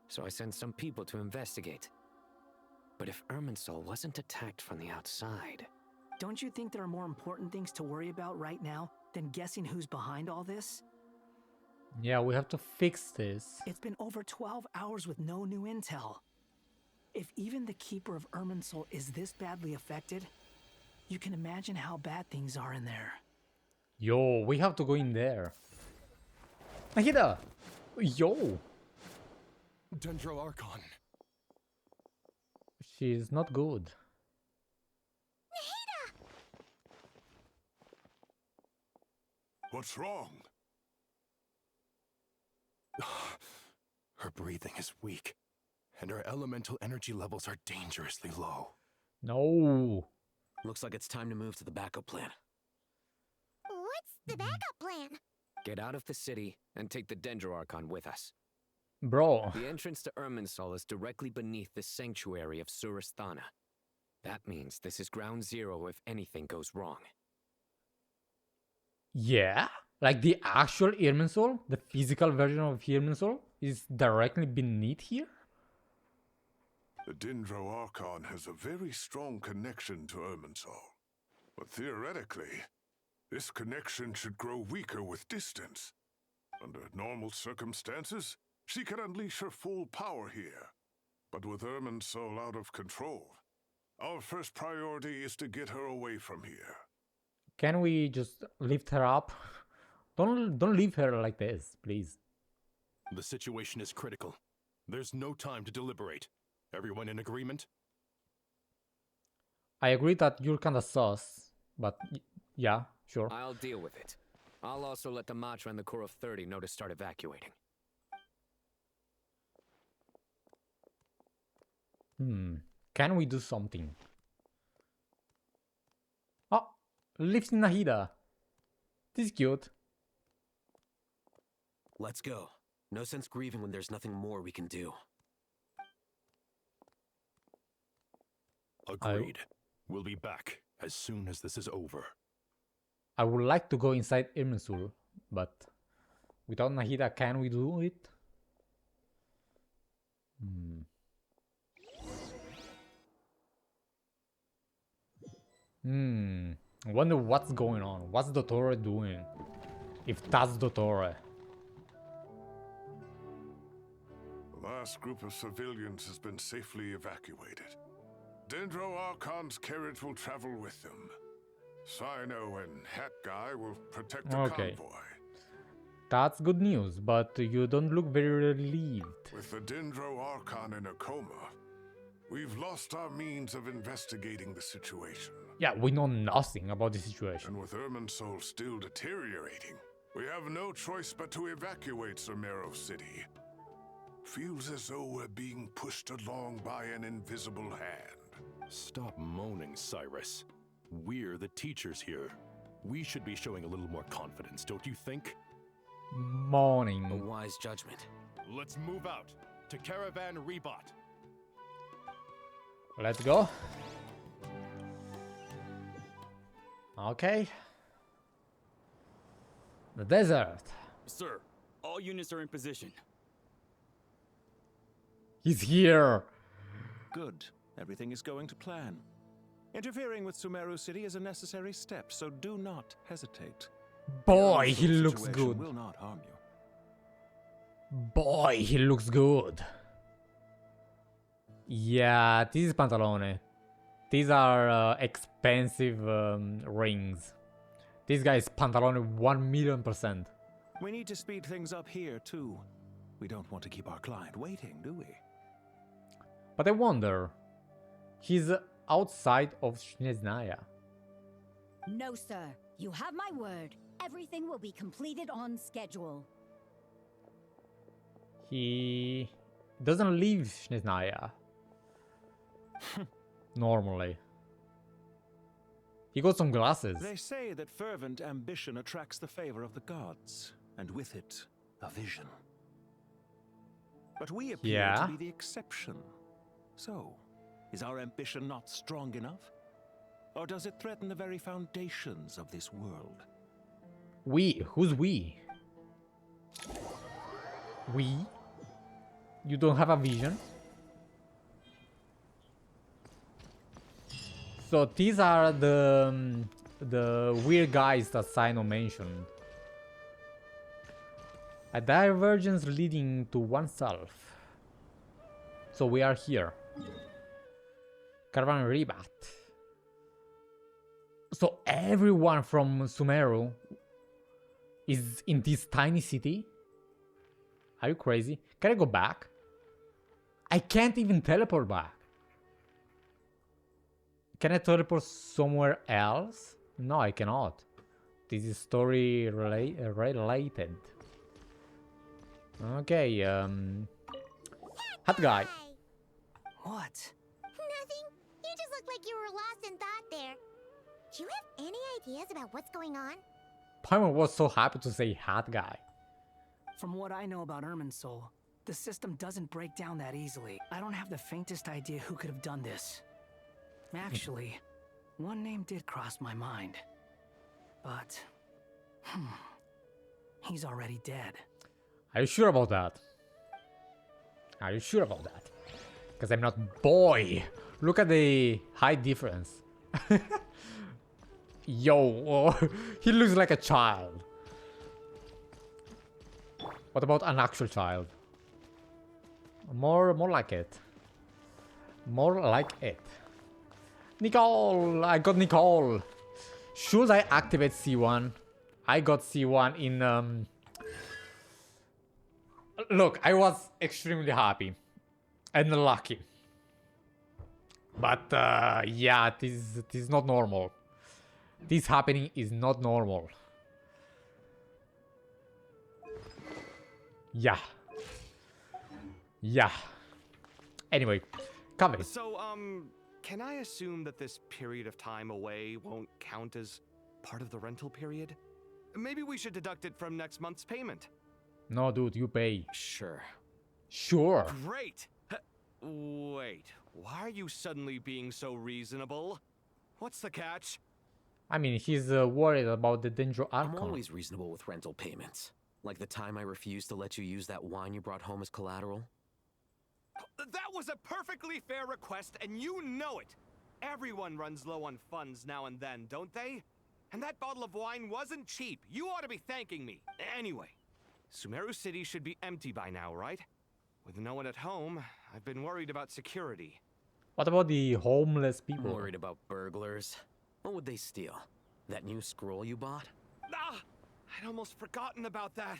so I sent some people to investigate. But if Irminsul wasn't attacked from the outside... Don't you think there are more important things to worry about right now than guessing who's behind all this? Yeah, we have to fix this. It's been over 12 hours with no new intel. If even the Keeper of Irminsul is this badly affected, you can imagine how bad things are in there. Yo, we have to go in there. Nahida! Yo! Dendro Archon. She's not good. What's wrong? Her breathing is weak, and her elemental energy levels are dangerously low. No. Looks like it's time to move to the backup plan. What's the backup plan? Get out of the city and take the Dendro Archon with us. Bro. The entrance to Irminsul is directly beneath the sanctuary of Surasthana. That means this is ground zero if anything goes wrong. Yeah? Like the actual Irminsul? The physical version of Irminsul is directly beneath here? The Dendro Archon has a very strong connection to Irminsul. But theoretically, this connection should grow weaker with distance. Under normal circumstances, she can unleash her full power here. But with Irminsul out of control, our first priority is to get her away from here. Can we just lift her up? Don't leave her like this, please. The situation is critical. There's no time to deliberate. Everyone in agreement? I agree that you're kinda sus, but yeah, sure. I'll deal with it. I'll also let the Matra and the Core of 30 know to start evacuating. Can we do something? Oh, lifting Nahida. This is cute. Let's go. No sense grieving when there's nothing more we can do. Agreed. We'll be back as soon as this is over. I would like to go inside Irminsul, but without Nahida, can we do it? I wonder what's going on. What's Dottore doing? If that's Dottore. The last group of civilians has been safely evacuated. Dendro Archon's carriage will travel with them. Sino and Hat Guy will protect the convoy. That's good news, but you don't look very relieved. With the Dendro Archon in a coma, we've lost our means of investigating the situation. Yeah, we know nothing about the situation. And with Irminsul still deteriorating, we have no choice but to evacuate Sumeru City. Feels as though we're being pushed along by an invisible hand. Stop moaning, Cyrus. We're the teachers here. We should be showing a little more confidence, don't you think? Moaning. A wise judgment. Let's move out to Caravan Rebot. Let's go. Okay. The desert. Sir, all units are in position. He's here. Good. Everything is going to plan. Interfering with Sumeru City is a necessary step, so do not hesitate. Boy, he looks Situation good. will not harm you. Boy, he looks good. Yeah, this is Pantalone. These are expensive rings. This guy is Pantalone 1,000,000%. We need to speed things up here, too. We don't want to keep our client waiting, do we? But I wonder, he's outside of Snezhnaya. No, sir. You have my word. Everything will be completed on schedule. He doesn't leave Snezhnaya. Normally. He got some glasses. They say that fervent ambition attracts the favor of the gods, and with it, a vision. But we appear to be the exception. So, is our ambition not strong enough? Or does it threaten the very foundations of this world? We? Who's we? We? You don't have a vision? So these are the weird guys that Sino mentioned. A divergence leading to oneself. So we are here. Caravan Ribat. So everyone from Sumeru is in this tiny city? Are you crazy? Can I go back? I can't even teleport back. Can I teleport somewhere else? No, I cannot. This is story related. Okay, hot guy. What? Nothing. You just look like you were lost in thought there. Do you have any ideas about what's going on? Paimon was so happy to say hot guy. From what I know about Irminsul, the system doesn't break down that easily. I don't have the faintest idea who could have done this. Actually, one name did cross my mind. But, he's already dead. Are you sure about that? Are you sure about that? Because I'm not boy. Look at the height difference. Yo, oh, he looks like a child. What about an actual child? More like it. More like it. Nicole! I got Nicole! Should I activate C1? I got C1 in... Look, I was extremely happy. And lucky. But, yeah, this is not normal. This happening is not normal. Yeah. Yeah. Anyway, cover. So, can I assume that this period of time away won't count as part of the rental period? Maybe we should deduct it from next month's payment. No, dude, you pay. Sure. Sure. Great. Wait, why are you suddenly being so reasonable? What's the catch? I mean, he's worried about the danger I'm Archon. always reasonable with rental payments. Like the time I refused to let you use that wine you brought home as collateral. That was a perfectly fair request, and you know it. Everyone runs low on funds now and then, don't they? And that bottle of wine wasn't cheap. You ought to be thanking me. Anyway, Sumeru City should be empty by now, right? With no one at home, I've been worried about security. What about the homeless people? I'm worried about burglars. What would they steal? That new scroll you bought? Ah! I'd almost forgotten about that.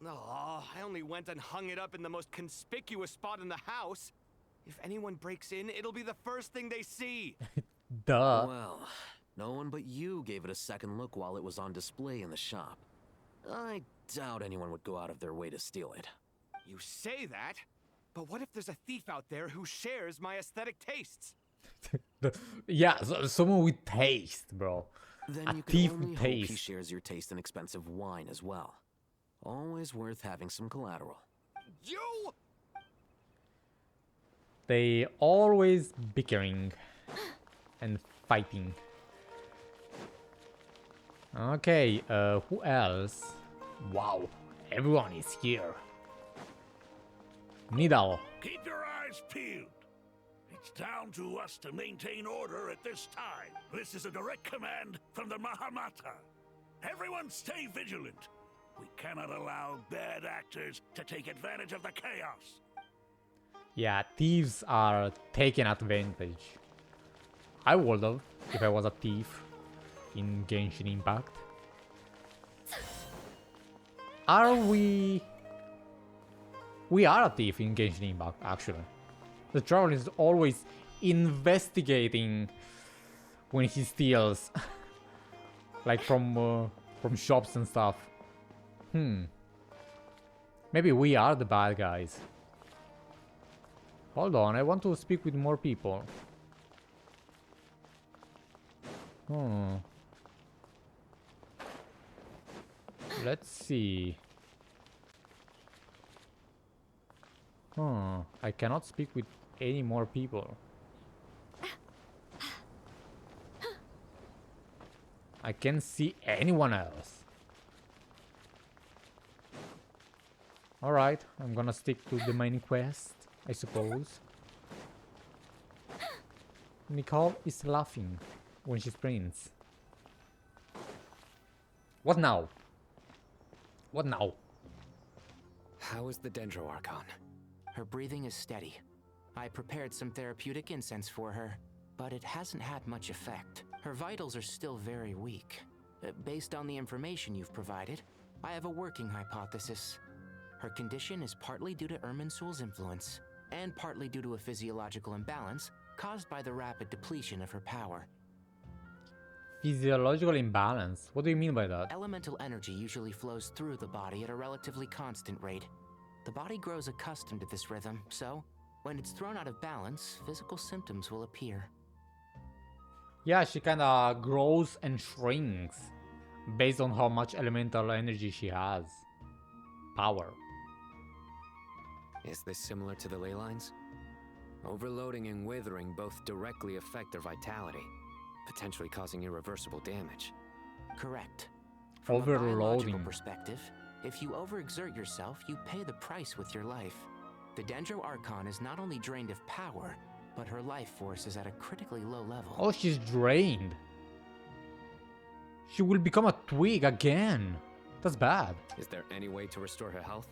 Oh, I only went and hung it up in the most conspicuous spot in the house. If anyone breaks in, it'll be the first thing they see. Duh. Well, no one but you gave it a second look while it was on display in the shop. I doubt anyone would go out of their way to steal it. You say that, but what if there's a thief out there who shares my aesthetic tastes? Yeah, so, someone with taste, bro. Then a you thief can only with hope taste. he shares your taste in expensive wine as well. Always worth having some collateral. You! They always bickering and fighting. Okay, who else? Wow, everyone is here. Nidal. Keep your eyes peeled. It's down to us to maintain order at this time. This is a direct command from the Mahamata. Everyone stay vigilant. We cannot allow bad actors to take advantage of the chaos. Yeah, thieves are taking advantage. I would have if I was a thief in Genshin Impact. Are we... We are a thief in Genshin Impact, actually. The traveler is always investigating when he steals. Like from shops and stuff. Maybe we are the bad guys. Hold on, I want to speak with more people. Let's see. I cannot speak with any more people. I can't see anyone else. Alright, I'm gonna stick to the main quest, I suppose. Nicole is laughing when she sprints. What now? What now? How is the Dendro Archon? Her breathing is steady. I prepared some therapeutic incense for her, but it hasn't had much effect. Her vitals are still very weak. Based on the information you've provided, I have a working hypothesis. Her condition is partly due to Irminsul's influence, and partly due to a physiological imbalance caused by the rapid depletion of her power. Physiological imbalance? What do you mean by that? Elemental energy usually flows through the body at a relatively constant rate. The body grows accustomed to this rhythm, so when it's thrown out of balance, physical symptoms will appear. Yeah, she kinda grows and shrinks based on how much elemental energy she has. Power. Is this similar to the ley lines? Overloading and withering both directly affect their vitality, potentially causing irreversible damage. Correct. From a Overloading. biological perspective, if you overexert yourself, you pay the price with your life. The Dendro Archon is not only drained of power, but her life force is at a critically low level. Oh, she's drained. She will become a twig again. That's bad. Is there any way to restore her health?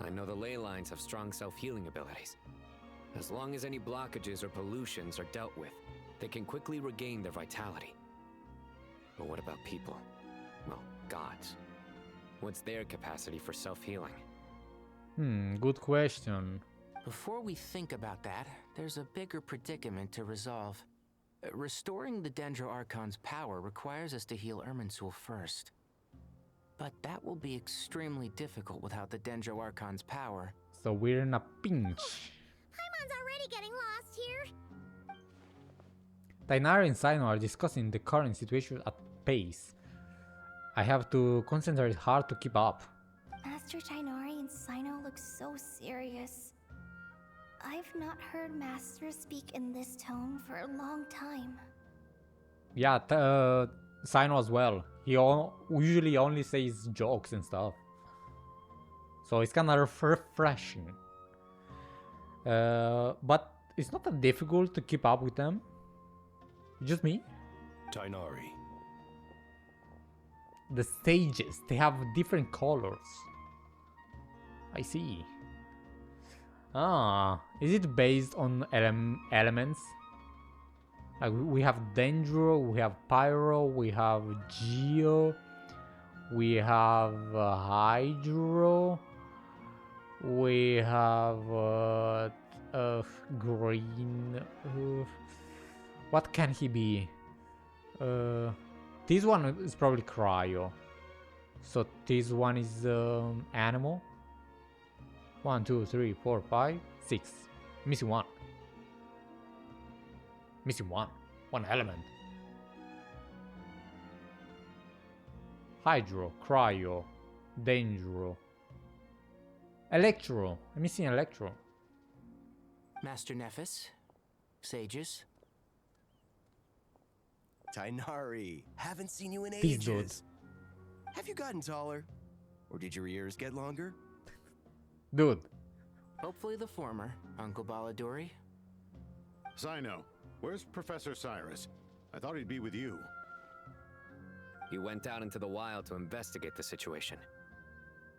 I know the ley lines have strong self-healing abilities. As long as any blockages or pollutions are dealt with, they can quickly regain their vitality. But what about people? Well, gods. What's their capacity for self-healing? Good question. Before we think about that, there's a bigger predicament to resolve. Restoring the Dendro Archon's power requires us to heal Irminsul first. But that will be extremely difficult without the Dendro Archon's power. So we're in a pinch. Paimon's already getting lost here. Tighnari and Sino are discussing the current situation at pace. I have to concentrate hard to keep up. Master Tighnari and Sino look so serious. I've not heard Master speak in this tone for a long time. Yeah, Sino as well. He usually only says jokes and stuff. So it's kind of refreshing. But it's not that difficult to keep up with them. Just me. Tighnari. The stages, they have different colors. I see. Ah, is it based on elements? Like we have Dendro, we have Pyro, we have Geo, we have Hydro, we have Green. What can he be? This one is probably Cryo. So this one is Animal. 1, 2, 3, 4, 5, 6. Missing one. Missing one. One element. Hydro, Cryo, Dendro. Electro. I'm missing Electro. Master Neffer, sages. Tighnari, haven't seen you in Peace, dude. ages. Have you gotten taller? Or did your ears get longer? Dude. Hopefully the former, Uncle Baladori. Sino, where's Professor Cyrus? I thought he'd be with you. He went out into the wild to investigate the situation.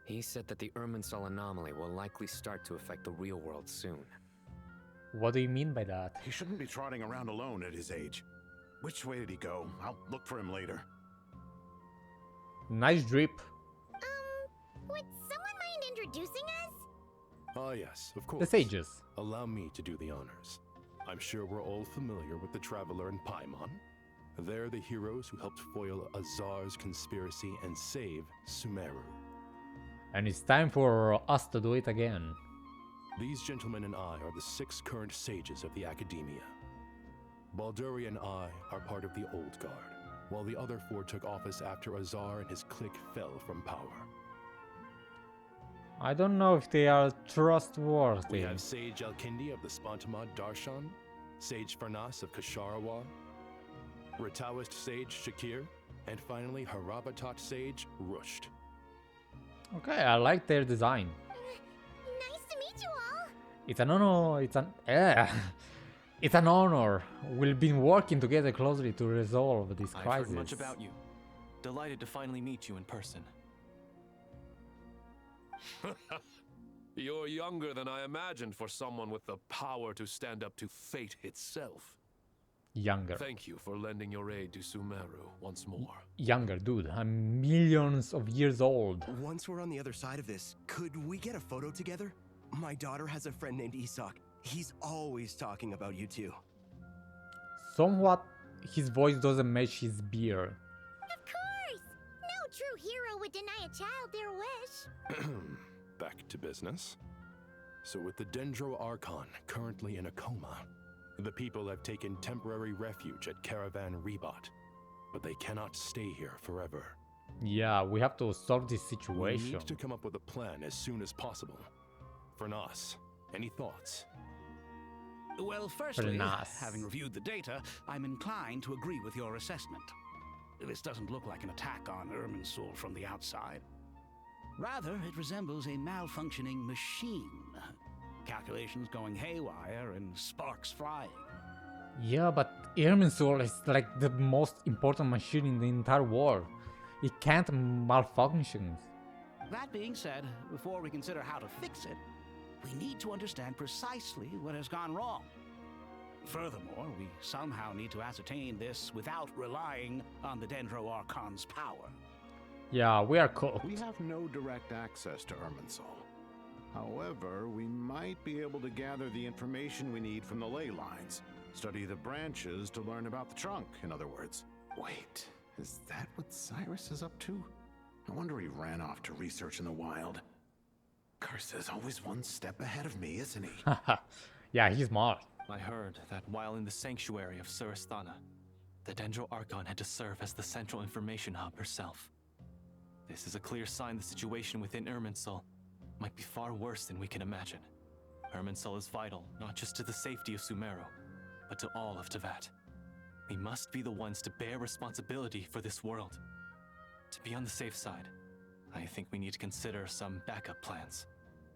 He said that the Irminsul anomaly will likely start to affect the real world soon. What do you mean by that? He shouldn't be trotting around alone at his age. Which way did he go? I'll look for him later. Nice drip. Would someone mind introducing us? Ah, yes, of course. The sages. Allow me to do the honors. I'm sure we're all familiar with the Traveler and Paimon. They're the heroes who helped foil Azar's conspiracy and save Sumeru. And it's time for us to do it again. These gentlemen and I are the 6 current sages of the Academia. Balduri and I are part of the Old Guard, while the other 4 took office after Azar and his clique fell from power. I don't know if they are trustworthy. We have Sage Alkindi of the Spontamod Darshan, Sage Farnas of Kasharawar, Rataoist Sage Shakir, and finally Harabatot Sage Rusht. Okay, I like their design. Nice to meet you all. It's an It's an honor. We've been working together closely to resolve this I've crisis. heard much about you. Delighted to finally meet you in person. You're younger than I imagined for someone with the power to stand up to fate itself. Younger. Thank you for lending your aid to Sumeru once more. Younger, dude. I'm millions of years old. Once we're on the other side of this, could we get a photo together? My daughter has a friend named Isak. He's always talking about you two. Somewhat, his voice doesn't match his beard. Of course! No true hero would deny a child their wish. Back to business. So with the Dendro Archon currently in a coma, the people have taken temporary refuge at Caravan Rebot, but they cannot stay here forever. Yeah, we have to solve this situation. We need to come up with a plan as soon as possible. For Nas, any thoughts? Well, firstly, having reviewed the data, I'm inclined to agree with your assessment. This doesn't look like an attack on Irminsul from the outside. Rather, it resembles a malfunctioning machine. Calculations going haywire and sparks flying. Yeah, but Irminsul is like the most important machine in the entire world. It can't malfunction. That being said, before we consider how to fix it, we need to understand precisely what has gone wrong. Furthermore, we somehow need to ascertain this without relying on the Dendro Archon's power. Yeah, we are cooked. We have no direct access to Irminsul. However, we might be able to gather the information we need from the ley lines. Study the branches to learn about the trunk, in other words. Wait, is that what Cyrus is up to? No wonder he ran off to research in the wild. Curse's always one step ahead of me, isn't he? Yeah, he's smart. I heard that while in the sanctuary of Surasthana, the Dendro Archon had to serve as the central information hub herself. This is a clear sign the situation within Irminsul might be far worse than we can imagine. Irminsul is vital, not just to the safety of Sumeru, but to all of Teyvat. We must be the ones to bear responsibility for this world. To be on the safe side, I think we need to consider some backup plans.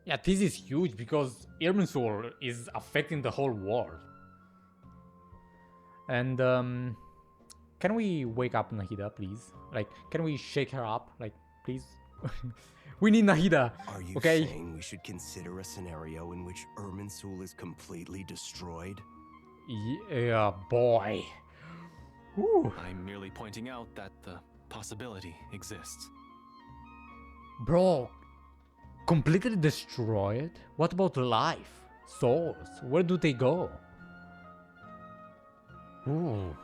Yeah, this is huge because Irminsul is affecting the whole world. And can we wake up Nahida, please? Like, can we shake her up? Like, please? We need Nahida. Are you okay? saying we should consider a scenario in which Irminsul is completely destroyed? Yeah, boy. Whew. I'm merely pointing out that the possibility exists. Bro, completely destroyed? What about life? Souls? Where do they go? Ooh.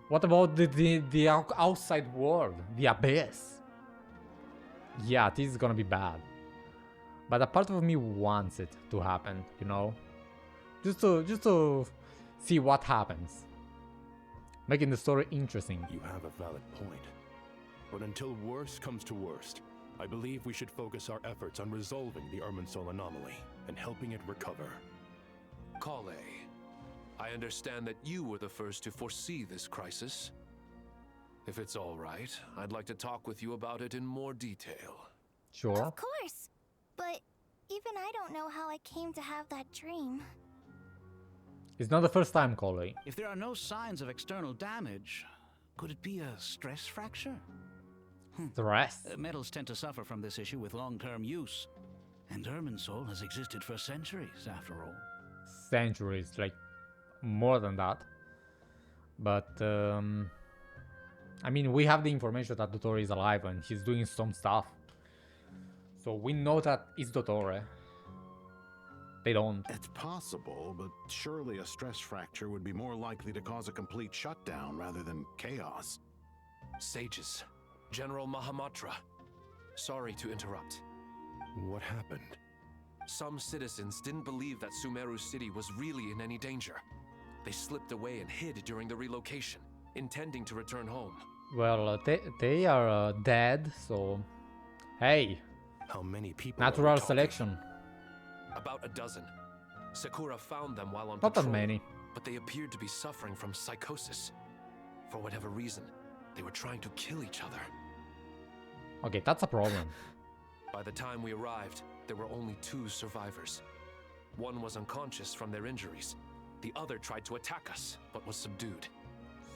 What about the outside world? The abyss? Yeah, this is gonna be bad. But a part of me wants it to happen, you know? Just to see what happens. Making the story interesting. You have a valid point. But until worst comes to worst, I believe we should focus our efforts on resolving the Irminsul anomaly and helping it recover. Collei, I understand that you were the first to foresee this crisis. If it's all right, I'd like to talk with you about it in more detail. Sure. Of course. But even I don't know how I came to have that dream. It's not the first time, Collei. If there are no signs of external damage, could it be a stress fracture? Stress? Metals tend to suffer from this issue with long-term use. And Irminsul has existed for centuries, after all. Centuries, like more than that. But, I mean, we have the information that Dottore is alive and he's doing some stuff. So we know that it's Dottore. They don't. It's possible, but surely a stress fracture would be more likely to cause a complete shutdown rather than chaos. Sages. General Mahamatra. Sorry to interrupt. What happened? Some citizens didn't believe that Sumeru City was really in any danger. They slipped away and hid during the relocation, intending to return home. Well, they are dead, so... Hey! How many people? Natural selection. About a dozen. Sakura found them while on Not patrol, that many. but they appeared to be suffering from psychosis. For whatever reason, they were trying to kill each other. Okay, that's a problem. By the time we arrived, there were only 2 survivors. One was unconscious from their injuries, The other tried to attack us, but was subdued.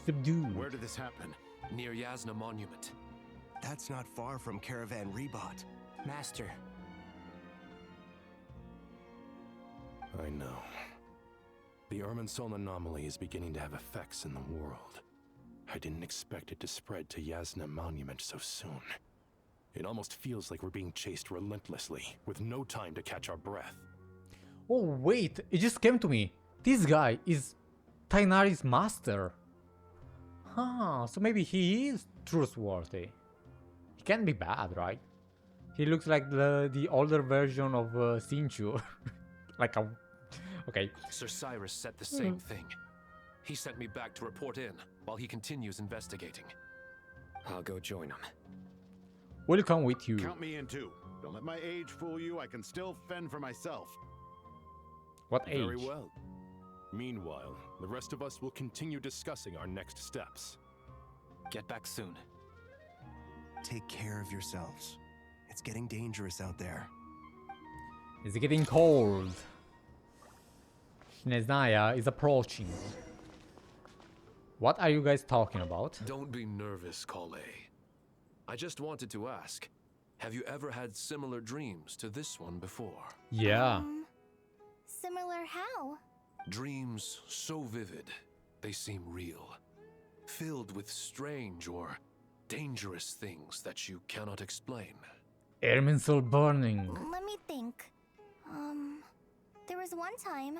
Subdued? Where did this happen? Near Yasna Monument. That's not far from Caravan Rebot. Master. I know. The Irminsul anomaly is beginning to have effects in the world. I didn't expect it to spread to Yasna Monument so soon. It almost feels like we're being chased relentlessly, with no time to catch our breath. Oh wait, it just came to me. This guy is Tighnari's master. Huh, so maybe he is trustworthy. He can't be bad, right? He looks like the older version of Sinchu. Like a... Okay. Sir Cyrus said the same thing. He sent me back to report in, while he continues investigating. I'll go join him. We'll come with you. Count me in too. Don't let my age fool you. I can still fend for myself. What age? Very well. Meanwhile, the rest of us will continue discussing our next steps. Get back soon. Take care of yourselves. It's getting dangerous out there. It's getting cold. Neznaya is approaching. What are you guys talking about? Don't be nervous, Collei. I just wanted to ask, have you ever had similar dreams to this one before? Yeah. Similar how? Dreams so vivid, they seem real. Filled with strange or dangerous things that you cannot explain. Irminsul burning. Let me think. There was one time,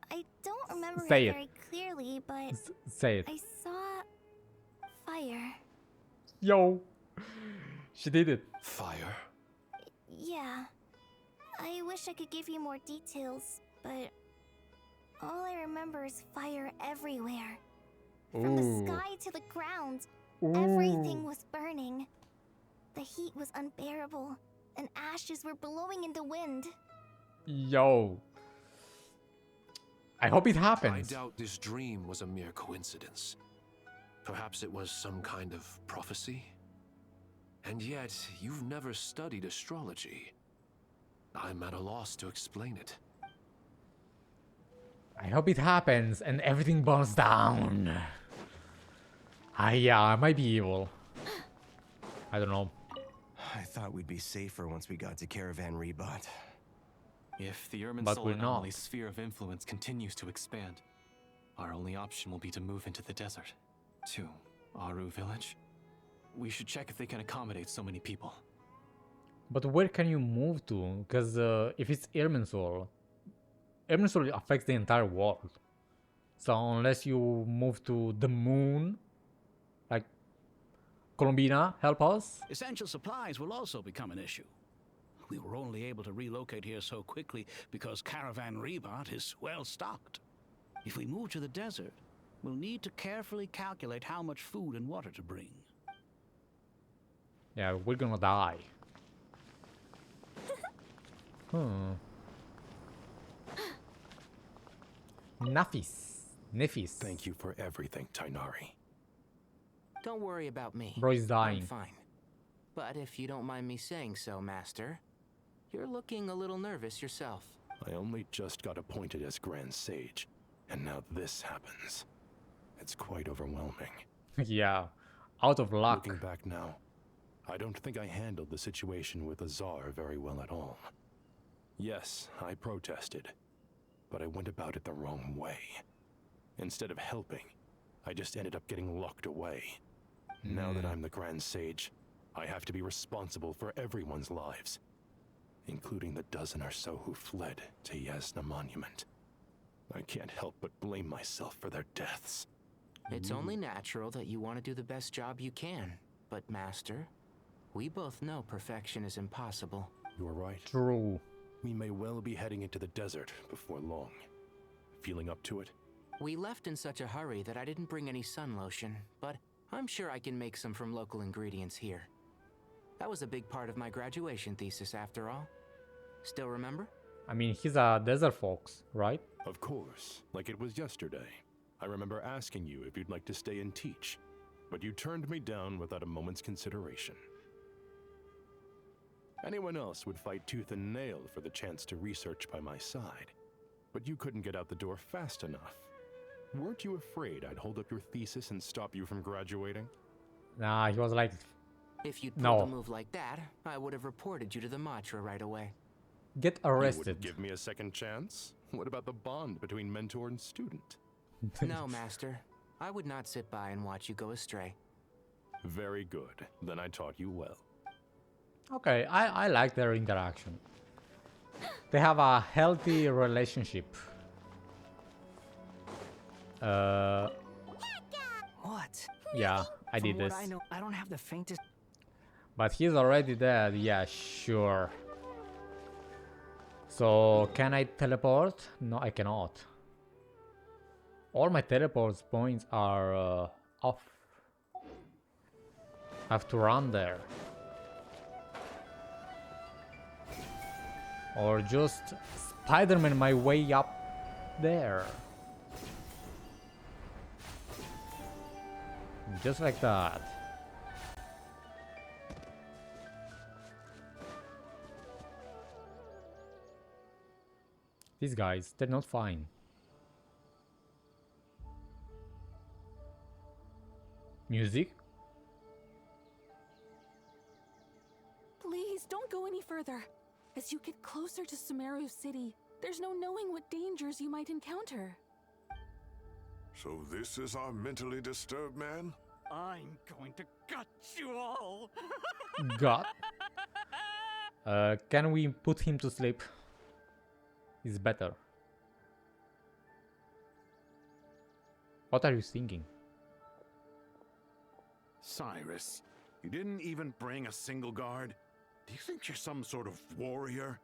I don't remember it very clearly, but say it. I saw fire. Yo, she did it. Fire? Yeah. I wish I could give you more details, but all I remember is fire everywhere. From the sky to the ground, everything was burning. The heat was unbearable, and ashes were blowing in the wind. Yo. I hope it happens. I doubt this dream was a mere coincidence. Perhaps it was some kind of prophecy? And yet, you've never studied astrology. I'm at a loss to explain it. I hope it happens and everything burns down. Yeah, I might be evil. I don't know. I thought we'd be safer once we got to Caravan Rebot. If the Irminsul anomaly's sphere of influence continues to expand, our only option will be to move into the desert. To Aru village. We should check if they can accommodate so many people. But where can you move to? Because if it's Irminsul affects the entire world. So unless you move to the moon, like Colombina, help us. Essential supplies will also become an issue. We were only able to relocate here so quickly because Caravan Rebot is well stocked. If we move to the desert, we'll need to carefully calculate how much food and water to bring. Yeah, we're gonna die. Nefis. Thank you for everything, Tighnari. Don't worry about me. Bro is dying. I'm fine. But if you don't mind me saying so, Master, you're looking a little nervous yourself. I only just got appointed as Grand Sage, and now this happens. It's quite overwhelming. Yeah, out of luck. Looking back now, I don't think I handled the situation with Azar very well at all. Yes, I protested, but I went about it the wrong way. Instead of helping, I just ended up getting locked away. Now that I'm the Grand Sage, I have to be responsible for everyone's lives, including the dozen or so who fled to Yasna Monument. I can't help but blame myself for their deaths. It's only natural that you want to do the best job you can. But Master, we both know perfection is impossible. You're right. True. We may well be heading into the desert before long. Feeling up to it? We left in such a hurry that I didn't bring any sun lotion, but I'm sure I can make some from local ingredients here. That was a big part of my graduation thesis after all. Still remember? I mean, he's a desert fox, right? Of course, like it was yesterday. I remember asking you if you'd like to stay and teach, but you turned me down without a moment's consideration. Anyone else would fight tooth and nail for the chance to research by my side. but you couldn't get out the door fast enough. Weren't you afraid I'd hold up your thesis and stop you from graduating? Nah, he was like, If you'd no. pulled a move like that, I would have reported you to the Matra right away. Get You arrested. wouldn't give me a second chance? What about the bond between mentor and student? No, Master. I would not sit by and watch you go astray. Very good. Then I taught you well. Okay, I like their interaction. They have a healthy relationship. What? Yeah, I did From this. what I know, I don't have the faintest. But he's already dead. Yeah, sure. So, can I teleport? No, I cannot. All my teleport points are off. I have to run there. Or just Spider-Man my way up there. Just like that. These guys, they're not fine. Music? Please don't go any further. As you get closer to Sumeru City, there's no knowing what dangers you might encounter. So this is our mentally disturbed man? I'm going to gut you all. God. Can we put him to sleep? It's better. What are you thinking? Cyrus, you didn't even bring a single guard? Do you think you're some sort of warrior?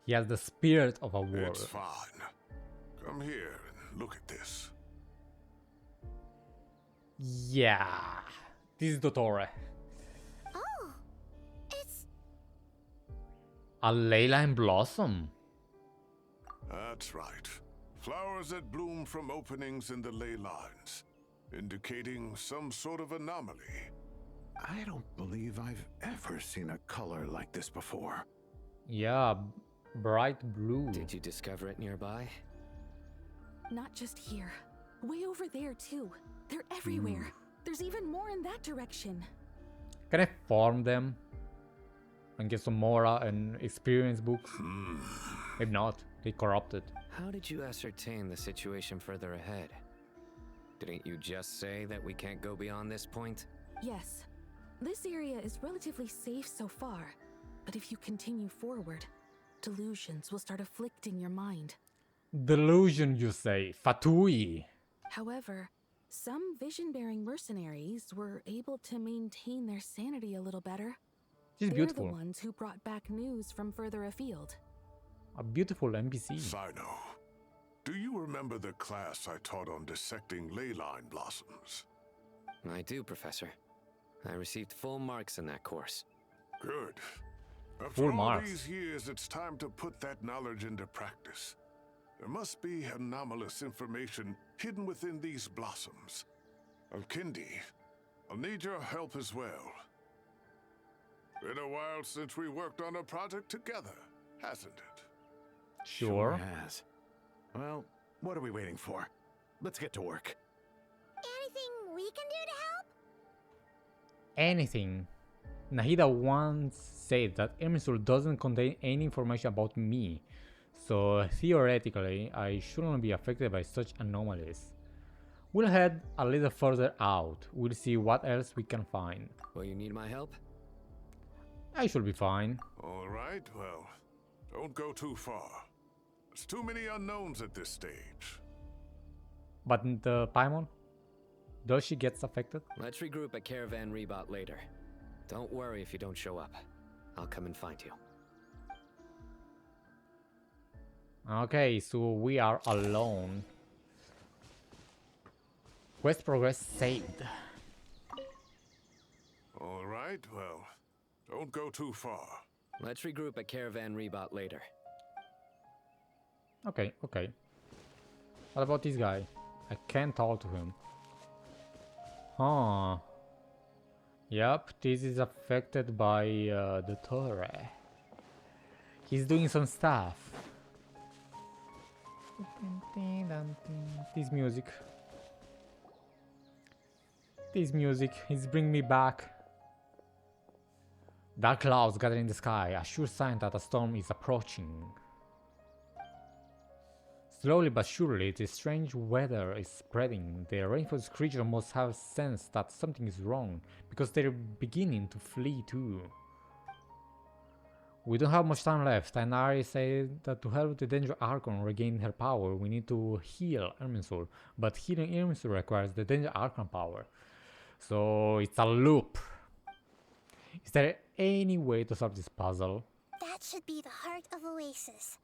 He has the spirit of a warrior. It's fine. Come here and look at this. Yeah. This is Dottore. Oh, it's... A leyline blossom. That's right. Flowers that bloom from openings in the ley lines, indicating some sort of anomaly. I don't believe I've ever seen a color like this before. Yeah, bright blue. Did you discover it nearby? Not just here. Way over there, too. They're everywhere. There's even more in that direction. Can I farm them? And get some more and experience books? Maybe not. They corrupted. How did you ascertain the situation further ahead? Didn't you just say that we can't go beyond this point? Yes. This area is relatively safe so far. But if you continue forward, delusions will start afflicting your mind. Delusion, you say? Fatui. However, some vision-bearing mercenaries were able to maintain their sanity a little better. She's They're beautiful. the ones who brought back news from further afield. A beautiful NPC. Sino, do you remember the class I taught on dissecting leyline blossoms? I do, Professor. I received full marks in that course. Good. After Full all marks. these years, it's time to put that knowledge into practice. There must be anomalous information hidden within these blossoms. Alkindi, I'll need your help as well. Been a while since we worked on a project together, hasn't it? Sure. Has. Well, what are we waiting for? Let's get to work. Anything we can do to help? Anything. Nahida once said that Irminsul doesn't contain any information about me, so theoretically I shouldn't be affected by such anomalies. We'll head a little further out. We'll see what else we can find. Will you need my help? I should be fine. All right, well, don't go too far. There's too many unknowns at this stage. But the Paimon? Does she get affected? Let's regroup at Caravan Rebot later. Don't worry if you don't show up. I'll come and find you. Okay, so we are alone. Quest progress saved. All right, well, don't go too far. Let's regroup at Caravan Rebot later. Okay, okay. What about this guy? I can't talk to him. Huh. Yep, this is affected by the Torre. He's doing some stuff. This music. This music is bringing me back. Dark clouds gather in the sky, a sure sign that a storm is approaching. Slowly but surely, this strange weather is spreading. The rainforest creatures must have sensed that something is wrong, because they're beginning to flee too. We don't have much time left, and Ari said that to help the Danger Archon regain her power, we need to heal Irminsul. But healing Irminsul requires the Danger Archon power. So it's a loop. Is there any way to solve this puzzle? That should be the heart of Oasis.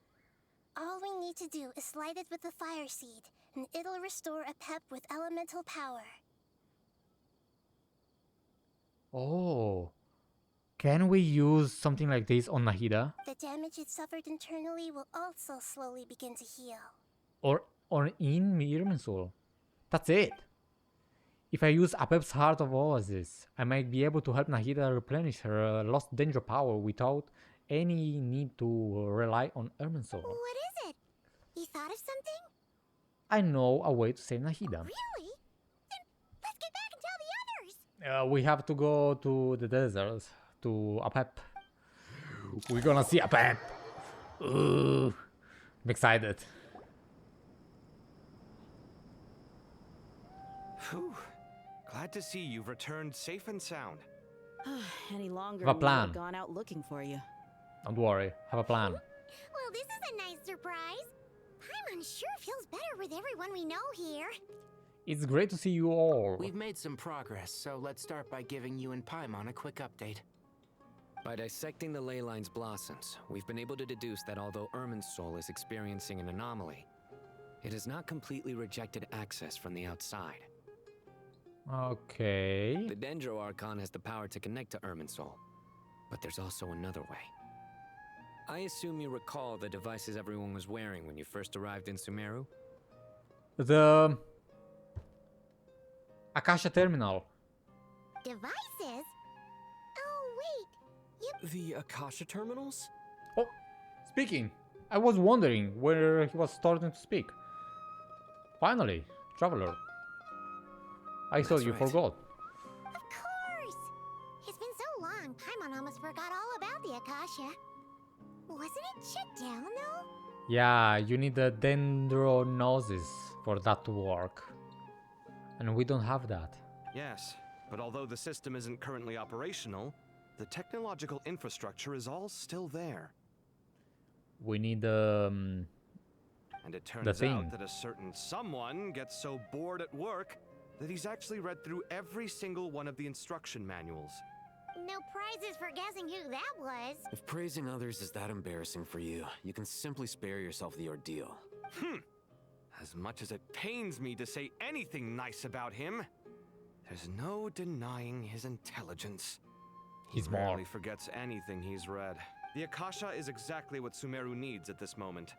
All we need to do is light it with the fire seed, and it'll restore APEP with elemental power. Oh. Can we use something like this on Nahida? The damage it suffered internally will also slowly begin to heal. Or in Irminsul? That's it. If I use APEP's Heart of Oasis, I might be able to help Nahida replenish her lost danger power without any need to rely on Irminsul. What is it? You thought of something? I know a way to save Nahida. Really? Then let's get back and tell the others! We have to go to the desert, to APEP. We're gonna see APEP! I'm excited. Phew. Glad to see you've returned safe and sound. Any longer, Have a we plan. would have gone out looking for you. Don't worry, have a plan. Well, this is a nice surprise. Paimon sure feels better with everyone we know here. It's great to see you all. We've made some progress, so let's start by giving you and Paimon a quick update. By dissecting the ley line's blossoms, we've been able to deduce that although Irminsul is experiencing an anomaly, it has not completely rejected access from the outside. Okay. The Dendro Archon has the power to connect to Irminsul, but there's also another way. I assume you recall the devices everyone was wearing when you first arrived in Sumeru? The Akasha Terminal. Devices? Oh, wait. The Akasha terminals? Oh, speaking. I was wondering where he was starting to speak. Finally, traveler. I thought you forgot. Of course! It's been so long, Paimon almost forgot all about the Akasha. Wasn't it shut down, though? Yeah, you need the dendronosis for that to work. And we don't have that. Yes, but although the system isn't currently operational, the technological infrastructure is all still there. We need And it the turns thing. out that a certain someone gets so bored at work that he's actually read through every single one of the instruction manuals. No prizes for guessing who that was. If praising others is that embarrassing for you, you can simply spare yourself the ordeal. As much as it pains me to say anything nice about him, there's no denying his intelligence. He's He rarely forgets anything he's read. The Akasha is exactly what Sumeru needs at this moment.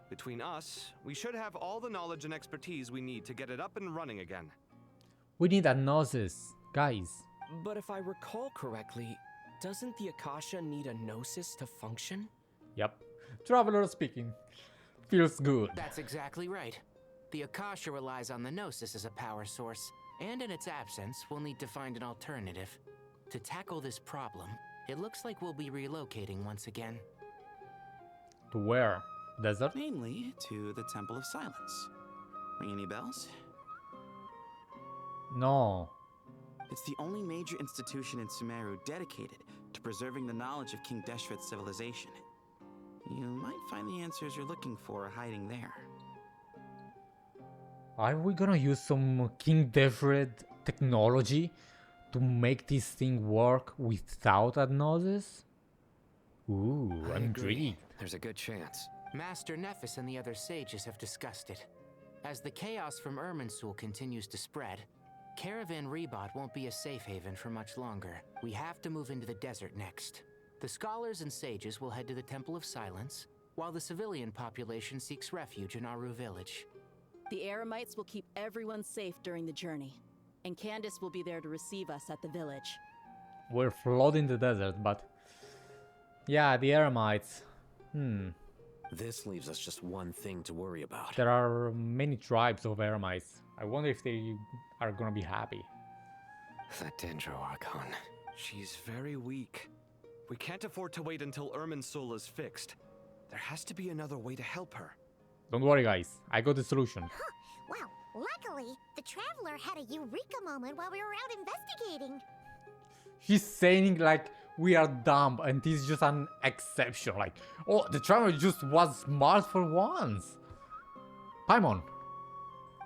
Between us, we should have all the knowledge and expertise we need to get it up and running again. We need a gnosis, guys. But if I recall correctly, doesn't the Akasha need a gnosis to function? Yep. Traveler speaking. Feels good. That's exactly right. The Akasha relies on the Gnosis as a power source, and in its absence, we'll need to find an alternative. To tackle this problem, it looks like we'll be relocating once again. To where? Desert? Mainly to the Temple of Silence. Ring any bells? No. It's the only major institution in Sumeru dedicated to preserving the knowledge of King Deshret's civilization. You might find the answers you're looking for hiding there. Are we gonna use some King Deshret technology to make this thing work without a gnosis? Ooh, I I'm agree. intrigued. There's a good chance. Master Neffer and the other sages have discussed it. As the chaos from Irminsul continues to spread, Caravan Rebot won't be a safe haven for much longer. We have to move into the desert next. The scholars and sages will head to the Temple of Silence, while the civilian population seeks refuge in Aru village. The Eremites will keep everyone safe during the journey, and Candace will be there to receive us at the village. We're flooding the desert, but... Yeah, the Eremites. This leaves us just one thing to worry about. There are many tribes of Eremites. I wonder if they are gonna be happy. That Dendro Archon. She's very weak. We can't afford to wait until Irminsul is fixed. There has to be another way to help her. Don't worry, guys. I got the solution. Wow, luckily, the Traveler had a eureka moment while we were out investigating. She's saying like we are dumb and this is just an exception. Like, oh, the Traveler just was smart for once. Paimon.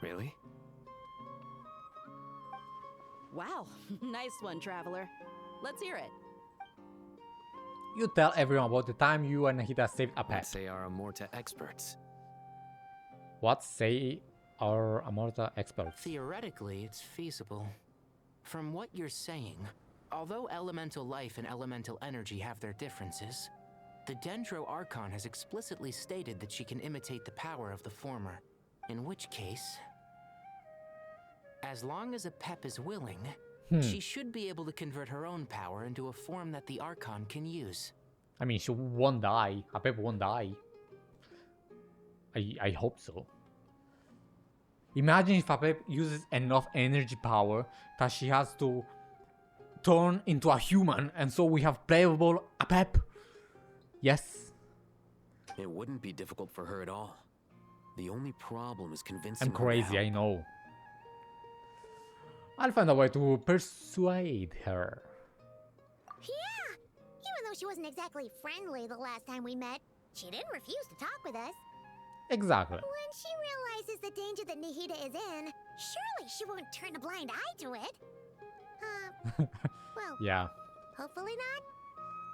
Really? Wow, nice one, Traveler. Let's hear it. You tell everyone about the time you and Nahida saved APEP. Let's say our Amorta experts. What say our Amorta experts? Theoretically, it's feasible. From what you're saying, although elemental life and elemental energy have their differences, the Dendro Archon has explicitly stated that she can imitate the power of the former. In which case, as long as APEP is willing, she should be able to convert her own power into a form that the Archon can use. I mean, she won't die. APEP won't die. I hope so. Imagine if APEP uses enough energy power that she has to turn into a human, and so we have playable APEP. Yes. It wouldn't be difficult for her at all. The only problem is convincing I'm crazy, I know. I'll find a way to persuade her. Yeah! Even though she wasn't exactly friendly the last time we met, she didn't refuse to talk with us. Exactly. When she realizes the danger that Nahida is in, surely she won't turn a blind eye to it. Well, yeah. Hopefully not.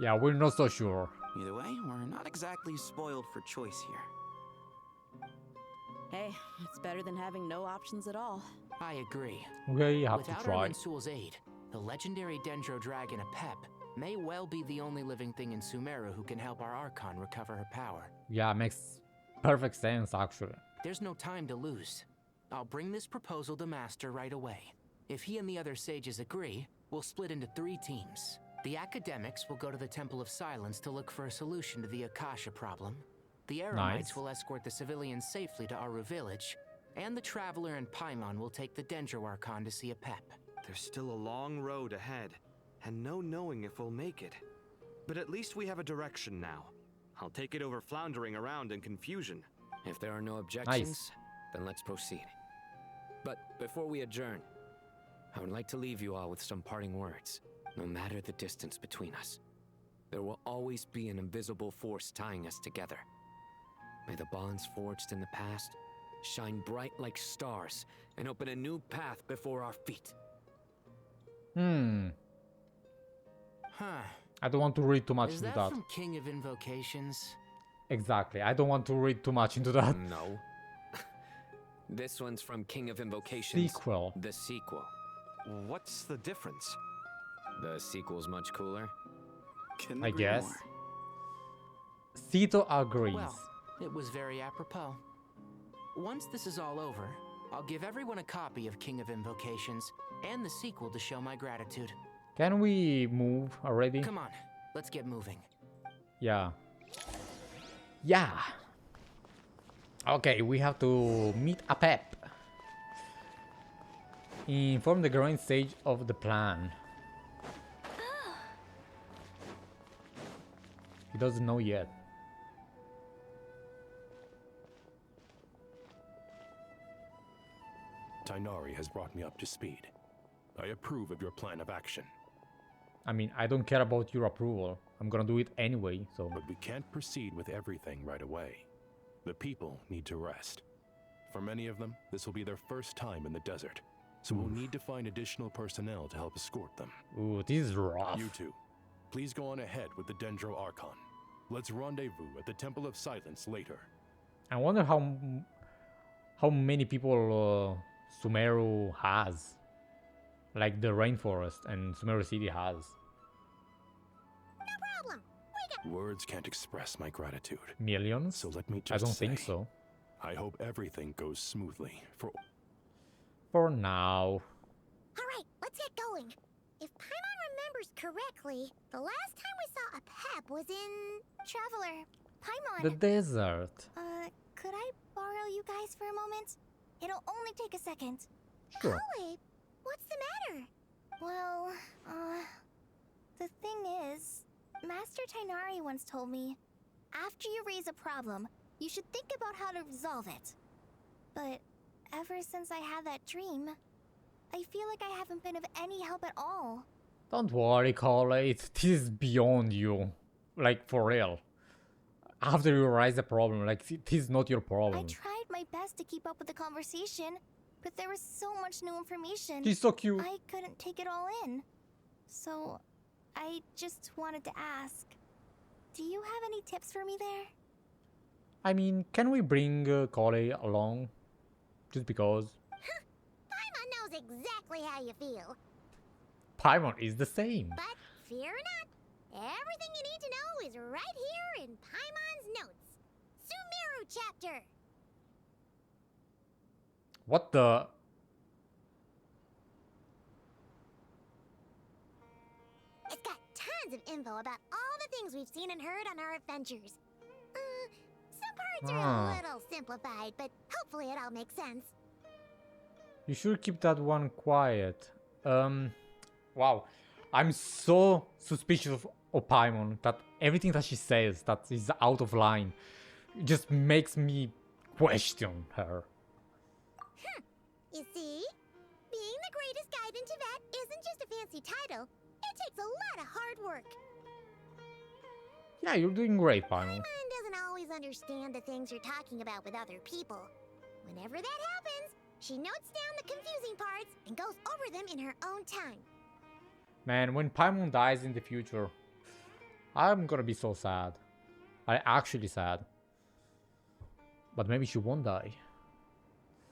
Yeah, we're not so sure. Either way, we're not exactly spoiled for choice here. Hey, it's better than having no options at all. I agree. We have Without to try. Irminsul's aid, the legendary Dendro Dragon APEP may well be the only living thing in Sumeru who can help our Archon recover her power. Yeah, makes perfect sense, actually. There's no time to lose. I'll bring this proposal to Master right away. If he and the other sages agree, we'll split into 3 teams. The academics will go to the Temple of Silence to look for a solution to the Akasha problem. The Eremites will escort the civilians safely to Aru village, and the Traveler and Paimon will take the Dendro Archon to see APEP. There's still a long road ahead, and no knowing if we'll make it. But at least we have a direction now. I'll take it over floundering around in confusion. If there are no objections, then let's proceed. But before we adjourn, I would like to leave you all with some parting words. No matter the distance between us, there will always be an invisible force tying us together. May the bonds forged in the past shine bright like stars and open a new path before our feet. I don't want to read too much Is into that that. from King of Invocations? Exactly. I don't want to read too much into that. No. This one's from King of Invocations. Sequel. The sequel. What's the difference? The sequel's much cooler. I guess. Cito agrees. Well, it was very apropos. Once this is all over, I'll give everyone a copy of King of Invocations and the sequel to show my gratitude. Can we move already? Come on, let's get moving. Yeah. Yeah. Okay, we have to meet APEP. Inform the growing stage of the plan. He doesn't know yet. Tighnari has brought me up to speed. I approve of your plan of action. I mean, I don't care about your approval. I'm gonna do it anyway, so... But we can't proceed with everything right away. The people need to rest. For many of them, this will be their first time in the desert. So we'll need to find additional personnel to help escort them. Ooh, this is rough. You two, please go on ahead with the Dendro Archon. Let's rendezvous at the Temple of Silence later. I wonder how many people Sumeru has. Like the rainforest and Sumeru City has. No problem. Words can't express my gratitude. Millions? So let me just I don't say, think so. I hope everything goes smoothly for now. Alright, let's get going. If Paimon remembers correctly, the last time we saw APEP was in... Traveler, Paimon! The desert. Could I borrow you guys for a moment? It'll only take a second. Sure. Collei, what's the matter? Well, the thing is, Master Tighnari once told me, after you raise a problem, you should think about how to resolve it. But ever since I had that dream, I feel like I haven't been of any help at all. Don't worry, Collei. This is beyond you. Like, for real. After you raise the problem, like, this is not your problem. I tried my best to keep up with the conversation, but there was so much new information. She's so cute. I couldn't take it all in. So, I just wanted to ask, do you have any tips for me there? I mean, can we bring Collei along? Just because? Paimon knows exactly how you feel. Paimon is the same. But fear not, everything you need to know is right here in Paimon's notes. Sumeru chapter. What the? It's got tons of info about all the things we've seen and heard on our adventures. Some parts are a little simplified, but hopefully it all makes sense. You should keep that one quiet. Wow. I'm so suspicious of Paimon that everything that she says that is out of line just makes me question her. You see? Being the greatest guide in Tibet isn't just a fancy title. It takes a lot of hard work. Yeah, you're doing great, Paimon. Paimon doesn't always understand the things you're talking about with other people. Whenever that happens, she notes down the confusing parts and goes over them in her own time. Man, when Paimon dies in the future, I'm gonna be so sad. I'm actually sad. But maybe she won't die.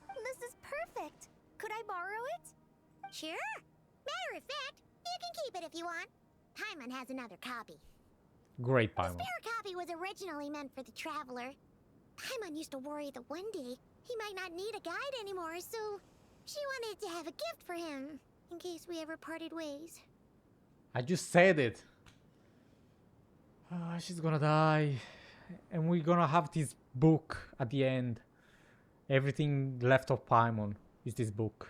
This is perfect. Could I borrow it? Sure. Matter of fact, you can keep it if you want. Paimon has another copy. Great, The Paimon. spare copy was originally meant for the traveler. Paimon used to worry that one day he might not need a guide anymore, so she wanted to have a gift for him in case we ever parted ways. I just said it. She's gonna die. And we're gonna have this book at the end. Everything left of Paimon is this book.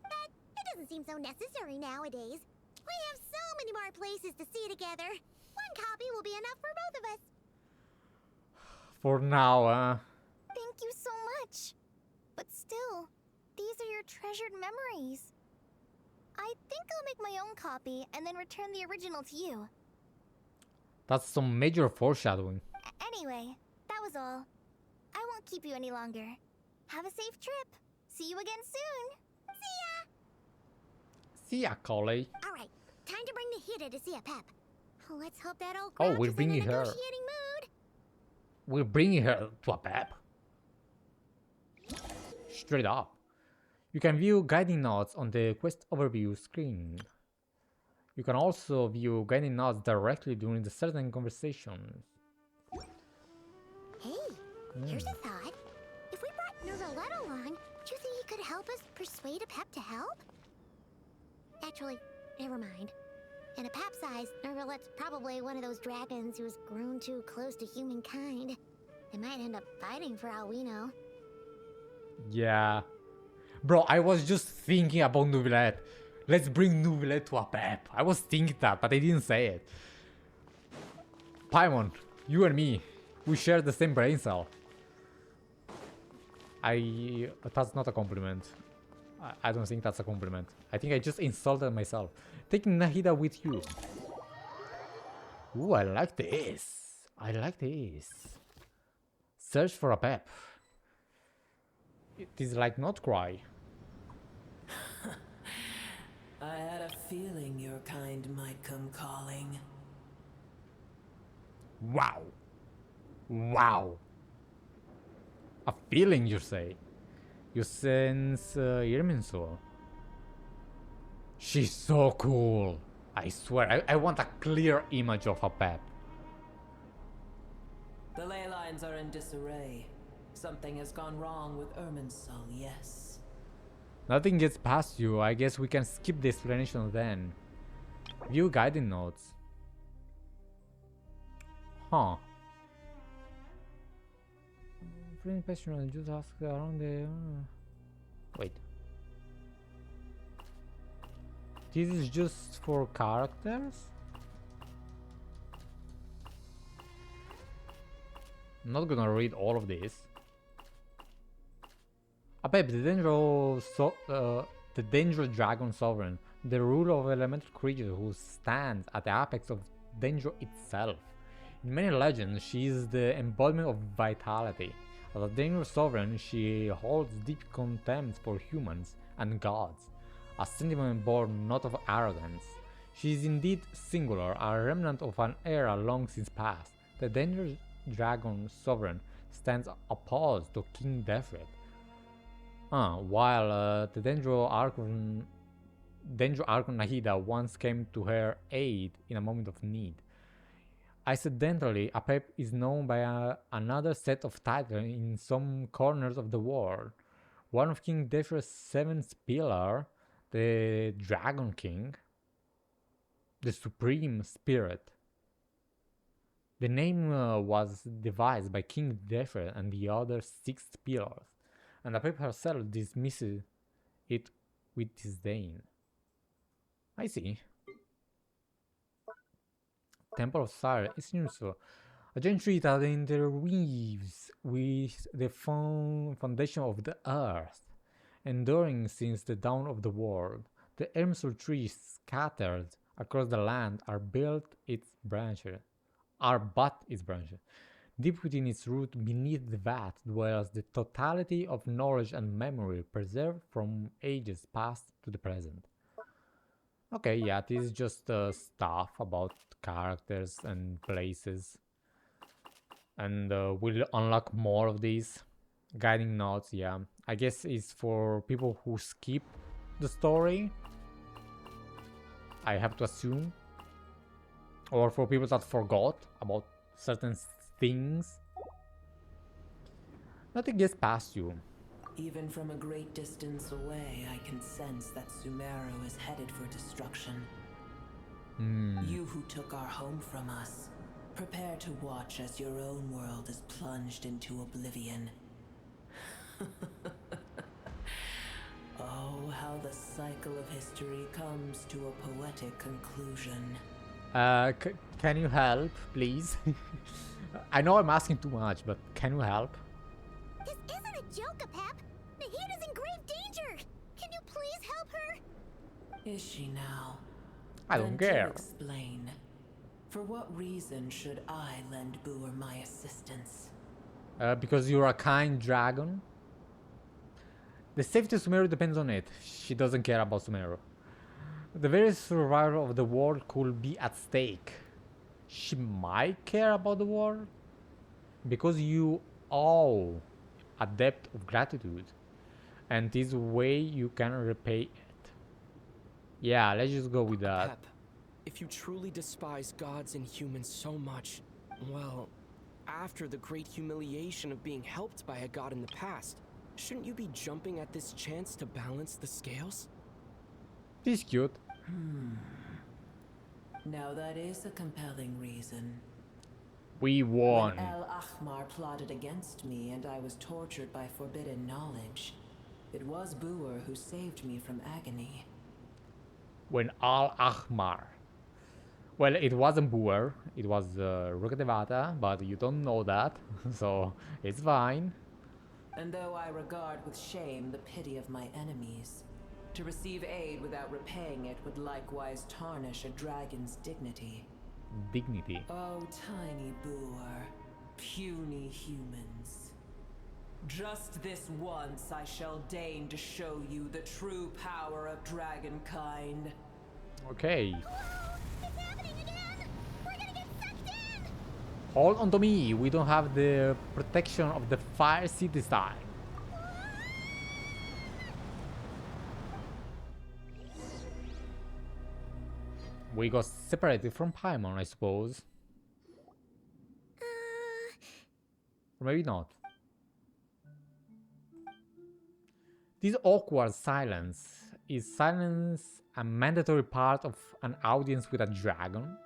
But it doesn't seem so necessary nowadays. We have so many more places to see together. One copy will be enough for both of us. For now, Thank you so much. But still, these are your treasured memories. I think I'll make my own copy and then return the original to you. That's some major foreshadowing. Anyway, that was all. I won't keep you any longer. Have a safe trip. See you again soon. See ya! See ya, Collei. All right, time to bring Nahida to see APEP. Let's hope that old Oh, grouch we're is in a bringing her. negotiating mood. We're bringing her to APEP. Straight up. You can view guiding notes on the quest overview screen. You can also view guiding notes directly during the certain conversations. Hey, here's a thought. If we brought Nervalet along, do you think he could help us persuade APEP to help? Actually, never mind. In APEP's eyes, Nervalet's probably one of those dragons who's grown too close to humankind. They might end up fighting for all we know. Yeah. Bro, I was just thinking about Neuvillette. Let's bring Neuvillette to APEP. I was thinking that, but I didn't say it. Paimon, you and me, we share the same brain cell. That's not a compliment. I don't think that's a compliment. I think I just insulted myself. Taking Nahida with you. Ooh, I like this. I like this. Search for APEP. It is like not cry. I had a feeling your kind might come calling. Wow. Wow. A feeling, you say? You sense Irminsul. She's so cool. I swear, I want a clear image of APEP. The ley lines are in disarray. Something has gone wrong with Irminsul, yes. Nothing gets past you. I guess we can skip the explanation then. View guiding notes. Huh. Friendly passion, just ask around the... Wait. This is just for characters? I'm not gonna read all of this. APEP, the dangerous dragon sovereign, the ruler of elemental creatures who stands at the apex of danger itself. In many legends, she is the embodiment of vitality. As a dangerous sovereign, she holds deep contempt for humans and gods, a sentiment born not of arrogance. She is indeed singular, a remnant of an era long since past. The dangerous dragon sovereign stands opposed to King Defred. While the Danger Archon Nahida once came to her aid in a moment of need. Incidentally, APEP is known by another set of titles in some corners of the world. One of King Defred's seventh pillar, the Dragon King, the Supreme Spirit. The name was devised by King Defred and the other 6 pillars, and APEP herself dismisses it with disdain. I see. Temple of Sire is universal. A giant tree that interweaves with the foundation of the earth, enduring since the dawn of the world. The Irminsul trees scattered across the land are but its branches. Deep within its root, beneath the vat, dwells the totality of knowledge and memory preserved from ages past to the present. Okay, yeah, this is just stuff about characters and places. And we'll unlock more of these. Guiding notes, yeah. I guess it's for people who skip the story, I have to assume. Or for people that forgot about certain things. Nothing gets past you. Even from a great distance away, I can sense that Sumeru is headed for destruction. You who took our home from us, prepare to watch as your own world is plunged into oblivion. Oh, how the cycle of history comes to a poetic conclusion. Can you help, please? I know I'm asking too much, but can you help? This isn't a joke, APEP. Nahida's in grave danger. Can you please help her? Is she now? I don't care. Explain. For what reason should I lend Boer my assistance? Because you're a kind dragon. The safety of Sumeru depends on it. She doesn't care about Sumeru. The very survival of the world could be at stake. She might care about the world because you owe a debt of gratitude, and this way you can repay it. Yeah, let's just go with that. APEP, if you truly despise gods and humans so much, well, after the great humiliation of being helped by a god in the past, shouldn't you be jumping at this chance to balance the scales? This is cute. Now that is a compelling reason. We won. When El Ahmar plotted against me and I was tortured by forbidden knowledge, it was Boer who saved me from agony. When Al Ahmar. Well, it wasn't Boer, it was Rukadevata, but you don't know that, so it's fine. And though I regard with shame the pity of my enemies, to receive aid without repaying it would likewise tarnish a dragon's dignity. Dignity. Oh, tiny Boer, puny humans. Just this once I shall deign to show you the true power of dragonkind. Okay. It's happening again! We're gonna get sucked in! Hold on to me, we don't have the protection of the fire seed this time. We got separated from Paimon, I suppose. Or maybe not. This awkward silence. Is silence a mandatory part of an audience with a dragon?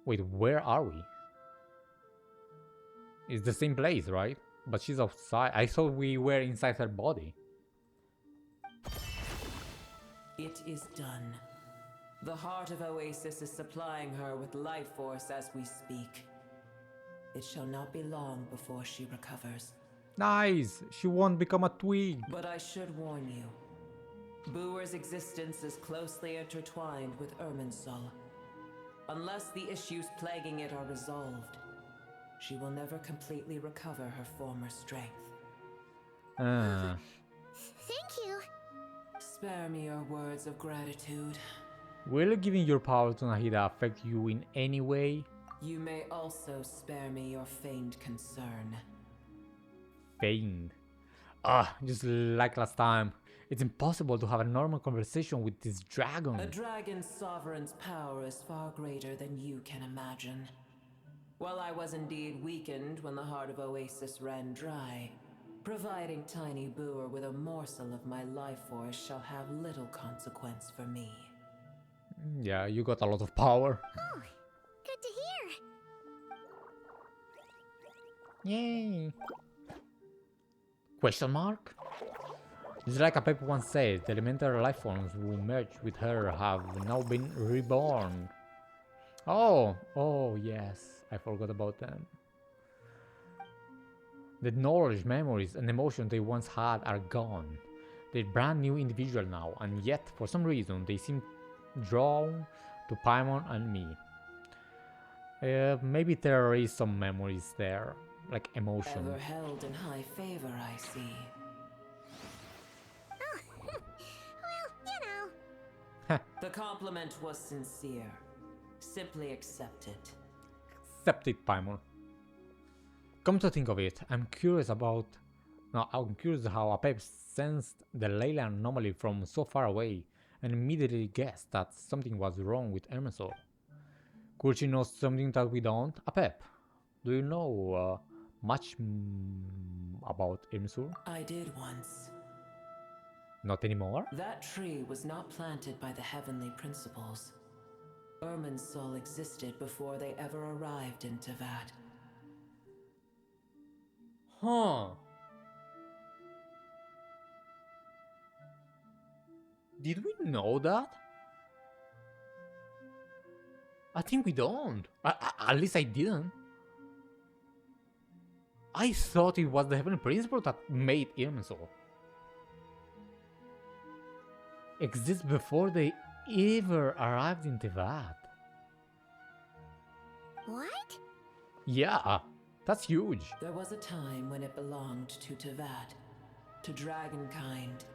Wait, where are we? It's the same place, right? But she's outside. I thought we were inside her body. It is done. The heart of Oasis is supplying her with life force as we speak. It shall not be long before she recovers. Nice! She won't become a twig. But I should warn you. Booer's existence is closely intertwined with Irminsul. Unless the issues plaguing it are resolved, she will never completely recover her former strength. Thank you. Spare me your words of gratitude. Will giving your power to Nahida affect you in any way? You may also spare me your feigned concern. Feigned? Just like last time. It's impossible to have a normal conversation with this dragon. A dragon's sovereign's power is far greater than you can imagine. While I was indeed weakened when the heart of Oasis ran dry, providing Tiny Booer with a morsel of my life force shall have little consequence for me. Yeah, you got a lot of power. Oh, good to hear. Yay! Question mark? It's like APEP once said, the elemental life forms who merged with her have now been reborn. Oh yes, I forgot about them. The knowledge, memories and emotions they once had are gone. They're brand new individual now, and yet for some reason they seem drawn to Paimon and me. Maybe there is some memories there, like emotion. Ever held in high favor, I see. Oh, well, you know. The compliment was sincere. Simply accept it. Accept it, Paimon. Come to think of it, I'm curious how APEP sensed the Leyland anomaly from so far away and immediately guessed that something was wrong with Irminsul. Could she know something that we don't? APEP, do you know much about Irminsul? I did once. Not anymore? That tree was not planted by the heavenly principles. Irminsul existed before they ever arrived in Tevat. Huh. Did we know that? I think we don't. At least I didn't. I thought it was the heavenly principle that made Irminsul exist before they ever arrived in Tevat. What? Yeah, that's huge. There was a time when it belonged to Tevat, to Dragonkind.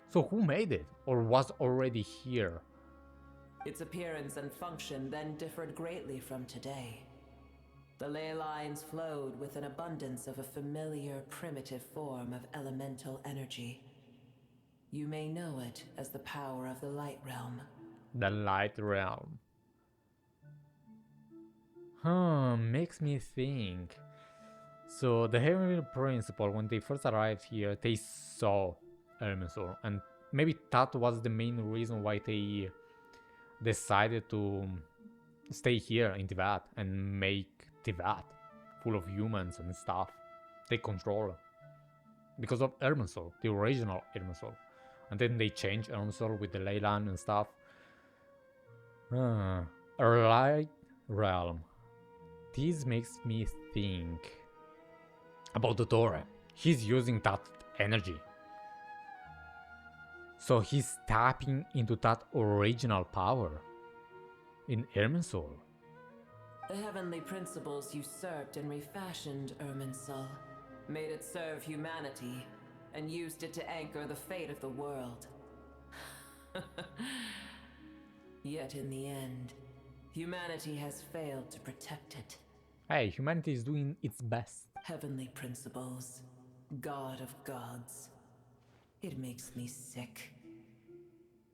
So who made it, or was already here? Its appearance and function then differed greatly from today. The ley lines flowed with an abundance of a familiar, primitive form of elemental energy. You may know it as the power of the Light Realm. The Light Realm. Makes me think. So the heavenly principle, when they first arrived here, they saw Irminsul, and maybe that was the main reason why they decided to stay here in Tevat and make Tevat full of humans and stuff they control because of Irminsul, the original Irminsul. And then they changed Irminsul with the Leyland and stuff. A Light Realm. This makes me think about the Dori. He's using that energy. So he's tapping into that original power in Irminsul. The heavenly principles usurped and refashioned Irminsul, made it serve humanity, and used it to anchor the fate of the world. Yet in the end, humanity has failed to protect it. Hey, humanity is doing its best. Heavenly principles, God of gods. It makes me sick.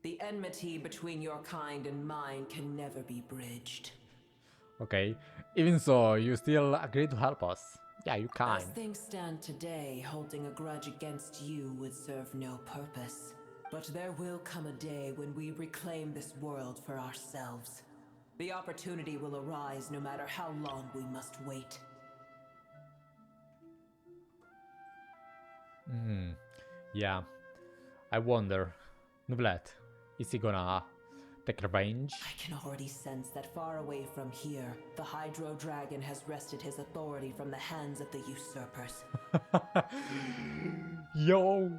The enmity between your kind and mine can never be bridged. Okay, even so, you still agree to help us. Yeah, you can. As things stand today, holding a grudge against you would serve no purpose. But there will come a day when we reclaim this world for ourselves. The opportunity will arise no matter how long we must wait. Yeah. I wonder, Novelette, is he gonna take revenge? I can already sense that far away from here, the Hydro Dragon has wrested his authority from the hands of the usurpers. Yo!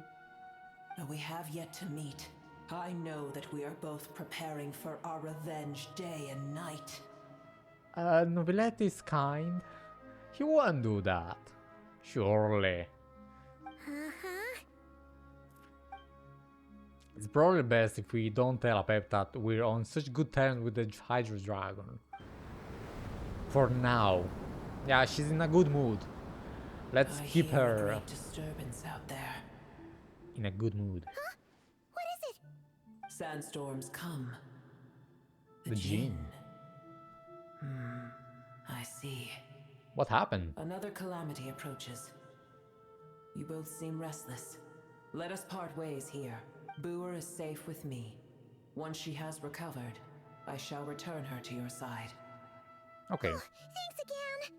Though we have yet to meet, I know that we are both preparing for our revenge day and night. Novelette is kind. He won't do that. Surely. It's probably best if we don't tell APEP that we're on such good terms with the Hydro Dragon. For now. Yeah, she's in a good mood. Let's keep her great disturbance out there. in a good mood. Huh? What is it? Sandstorms come. The Jinn. I see. What happened? Another calamity approaches. You both seem restless. Let us part ways here. Booer is safe with me. Once she has recovered, I shall return her to your side. Okay. Thanks again.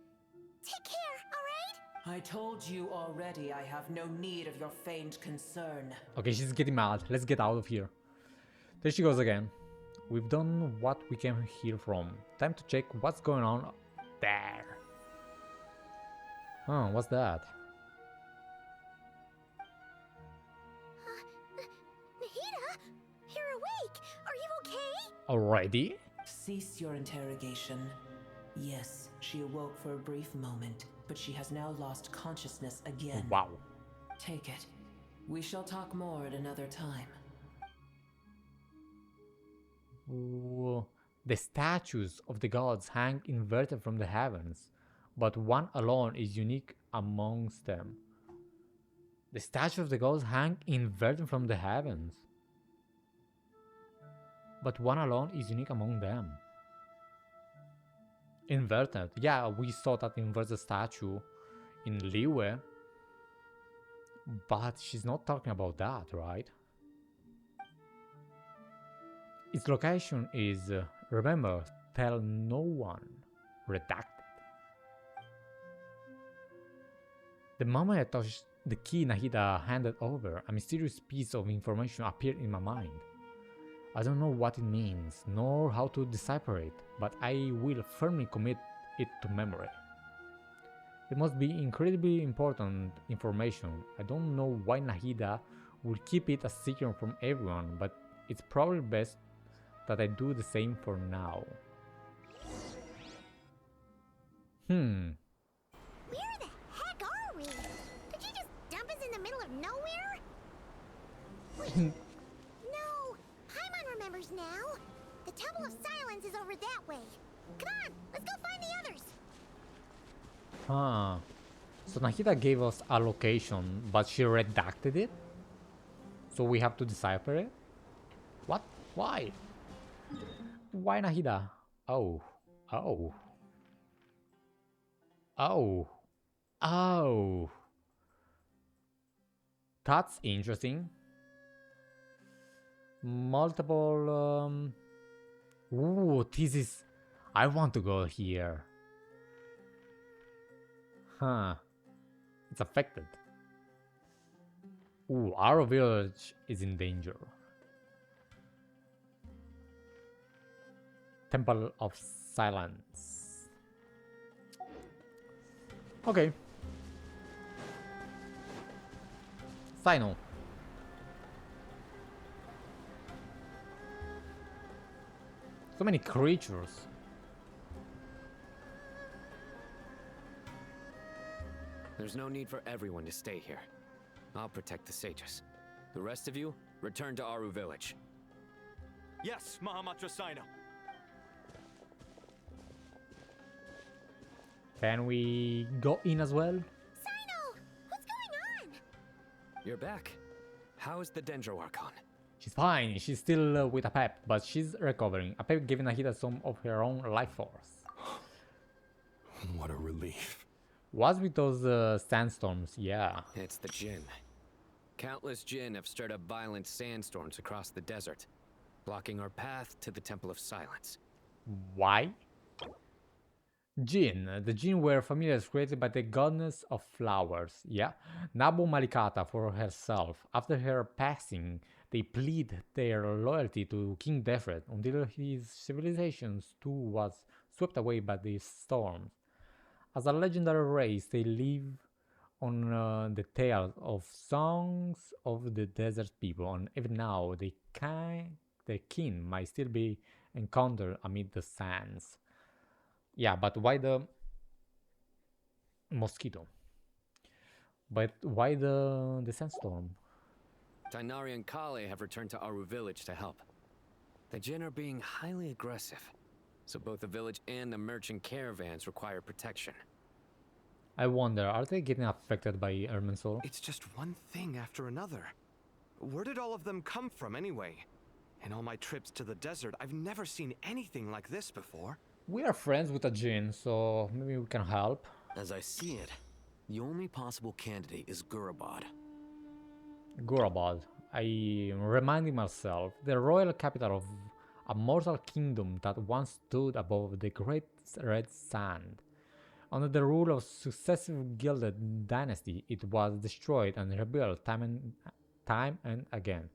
Take care, alright? I told you already I have no need of your feigned concern. Okay, she's getting mad. Let's get out of here. There she goes again. We've done what we came here from. Time to check what's going on there. Oh, what's that? Nahida, you're awake. Are you okay? Already? Cease your interrogation. Yes, she awoke for a brief moment, but she has now lost consciousness again. Wow. Take it. We shall talk more at another time. Ooh, the statues of the gods hang inverted from the heavens, but one alone is unique amongst them. The statues of the gods hang inverted from the heavens, but one alone is unique among them. Inverted. Yeah, we saw that inverted statue in Liyue, but she's not talking about that, right? Its location is, remember, tell no one, redacted. The moment I touched the key Nahida handed over, a mysterious piece of information appeared in my mind. I don't know what it means, nor how to decipher it, but I will firmly commit it to memory. It must be incredibly important information. I don't know why Nahida will keep it a secret from everyone, but it's probably best that I do the same for now. Where the heck are we? Did you just dump us in the middle of nowhere? Wait. No, Paimon remembers now. The Temple of Silence is over that way. Come on, let's go find the others. Huh. So Nahida gave us a location, but she redacted it? So we have to decipher it? What? Why? Why Nahida? Oh. Oh. Oh. Oh. That's interesting. Multiple, Ooh, this is... I want to go here. Huh. It's affected. Ooh, our village is in danger. Temple of Silence. Okay. Final. So many creatures. There's no need for everyone to stay here. I'll protect the sages. The rest of you, return to Aru village. Yes, Mahamatra Sino. Can we go in as well? Sino, what's going on? You're back. How is the Dendro Archon? She's fine. She's still with APEP, but she's recovering. APEP giving Nahida some of her own life force. What a relief. What's with those sandstorms? Yeah. It's the Jinn. Countless Jinn have stirred up violent sandstorms across the desert, blocking our path to the Temple of Silence. Why? Jinn. The Jinn were familiars created by the goddess of flowers, yeah? Nabu Malikata for herself. After her passing, they plead their loyalty to King Defred until his civilization too was swept away by the storms. As a legendary race, they live on the tales of songs of the desert people, and even now, their kin might still be encountered amid the sands. Yeah, but why the mosquito? But why the sandstorm? Tainari and Collei have returned to Aru village to help. The Jinn are being highly aggressive, so both the village and the merchant caravans require protection. I wonder, are they getting affected by Irminsul? It's just one thing after another. Where did all of them come from anyway? In all my trips to the desert, I've never seen anything like this before. We are friends with a Jinn, so maybe we can help. As I see it, the only possible candidate is Gurabad. Gurabad. I am reminding myself, the royal capital of a mortal kingdom that once stood above the great red sand. Under the rule of successive gilded dynasty, it was destroyed and rebuilt time and again,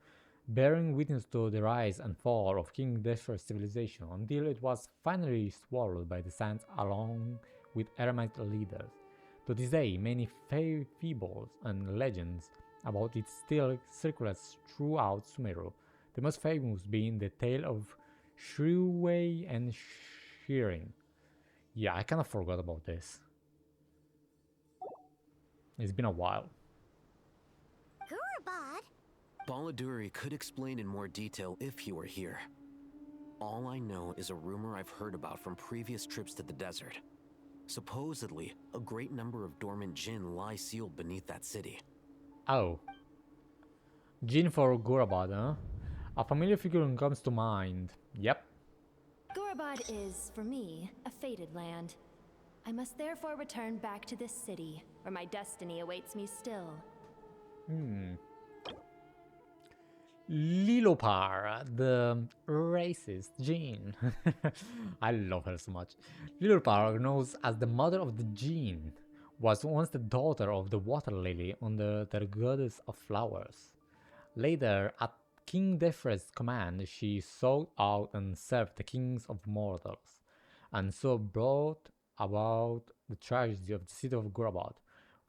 bearing witness to the rise and fall of King Neffer's civilization until it was finally swallowed by the sands along with Eremite leaders. To this day, many fables and legends about it still circulate throughout Sumeru, the most famous being the tale of Shriway and Shearing. Yeah, I kind of forgot about this. It's been a while. Gurabad? Baladuri could explain in more detail if he were here. All I know is a rumor I've heard about from previous trips to the desert. Supposedly, a great number of dormant Jinn lie sealed beneath that city. Oh. Jinn for Gurabad, huh? A familiar figure comes to mind. Yep. Gurabad is, for me, a fated land. I must therefore return back to this city, where my destiny awaits me still. Liloupar, the racist Jinn. I love her so much. Liloupar, known as the mother of the Jinn, was once the daughter of the water lily under the goddess of flowers. Later, at King Defred's command, she sought out and served the kings of mortals, and so brought about the tragedy of the city of Gurabad.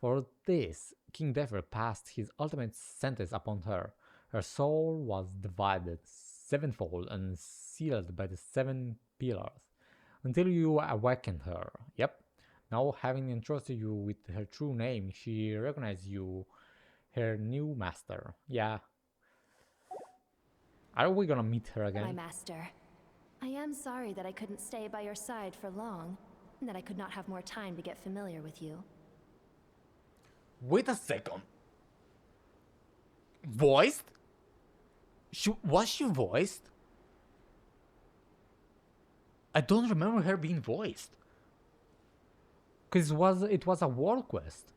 For this, King Defred passed his ultimate sentence upon her. Her soul was divided sevenfold and sealed by the 7 pillars, until you awakened her. Yep. Now, having entrusted you with her true name, she recognized you, her new master. Yeah. Are we gonna meet her again? My master, I am sorry that I couldn't stay by your side for long, and that I could not have more time to get familiar with you. Wait a second. Voiced? Was she voiced? I don't remember her being voiced. Because it was a world quest.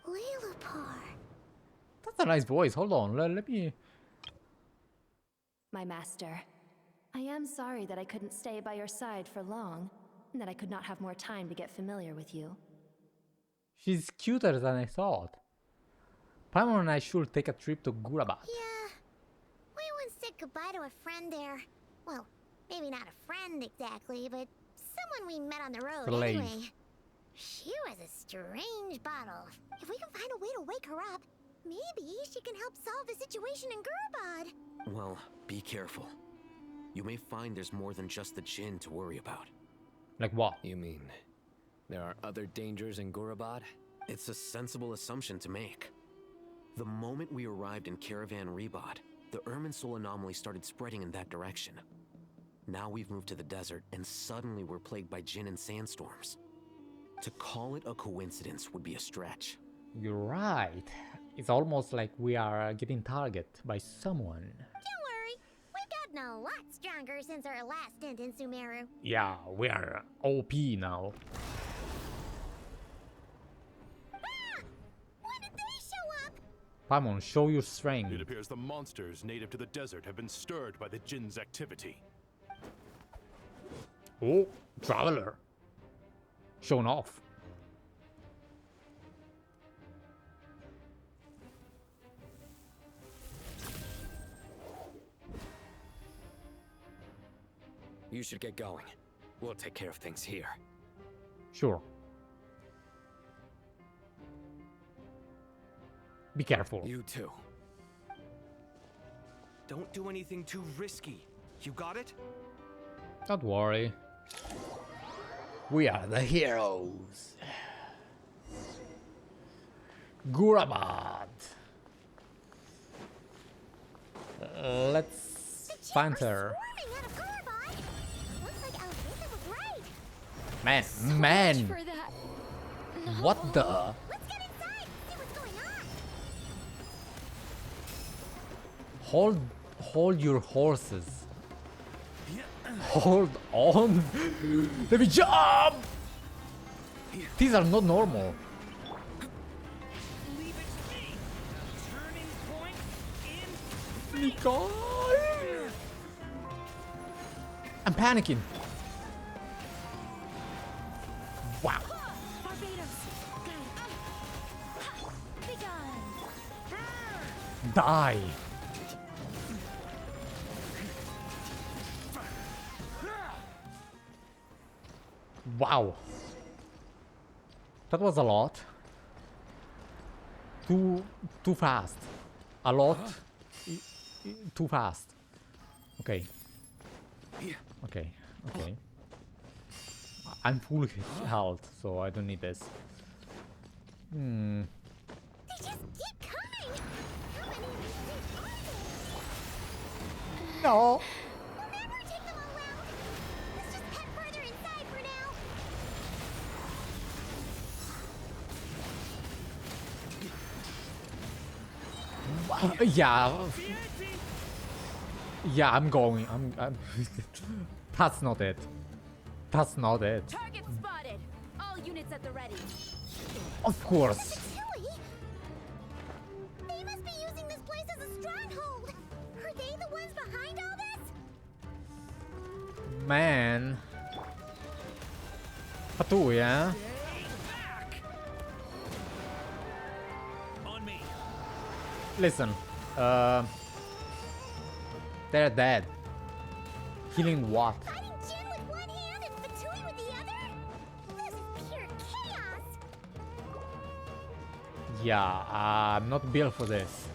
Liloupar. That's a nice voice. Hold on, let me... My master, I am sorry that I couldn't stay by your side for long, and that I could not have more time to get familiar with you. She's cuter than I thought. Paimon and I should take a trip to Gurabad. Yeah. We once said goodbye to a friend there. Well, maybe not a friend exactly, but someone we met on the road Slave. anyway. She was a strange bottle. If we can find a way to wake her up, maybe she can help solve the situation in Gurabad. Well, be careful. You may find there's more than just the Jinn to worry about. Like what? You mean there are other dangers in Gurabad? It's a sensible assumption to make. The moment we arrived in Caravan Rebod, the Irminsul anomaly started spreading in that direction. Now we've moved to the desert, and suddenly we're plagued by Jinn and sandstorms. To call it a coincidence would be a stretch. You're right. It's almost like we are getting targeted by someone. Don't worry, we've gotten a lot stronger since our last stint in Sumeru. Yeah, we are OP now. Ah! When did they show up? Paimon, show your strength. It appears the monsters native to the desert have been stirred by the Jinn's activity. Oh, traveler. Shown off. You should get going. We'll take care of things here. Sure. Be careful. You too. Don't do anything too risky. You got it? Don't worry. We are the heroes. Gurabad. Let's find her. Man, man. What the? Hold your horses. Hold on. Let me jump. These are not normal. Nicole. I'm panicking. Wow. Die. Wow. That was a lot. Too fast. A lot. Too fast. Okay. Okay. Okay. I'm full health, so I don't need this. They just keep coming. How many of these things are there? No. We'll never take them all out. Let's just head further inside for now. Yeah. Yeah, I'm going. I'm That's not it. That's not it. Target spotted. All units at the ready. Of course. They must be using this place as a stronghold. Are they the ones behind all this? Man. Fatui, yeah? On me. Listen. They're dead. Healing what? Fighting Jinn with one hand and Fatui with the other? This is pure chaos. Yeah, I'm not built for this.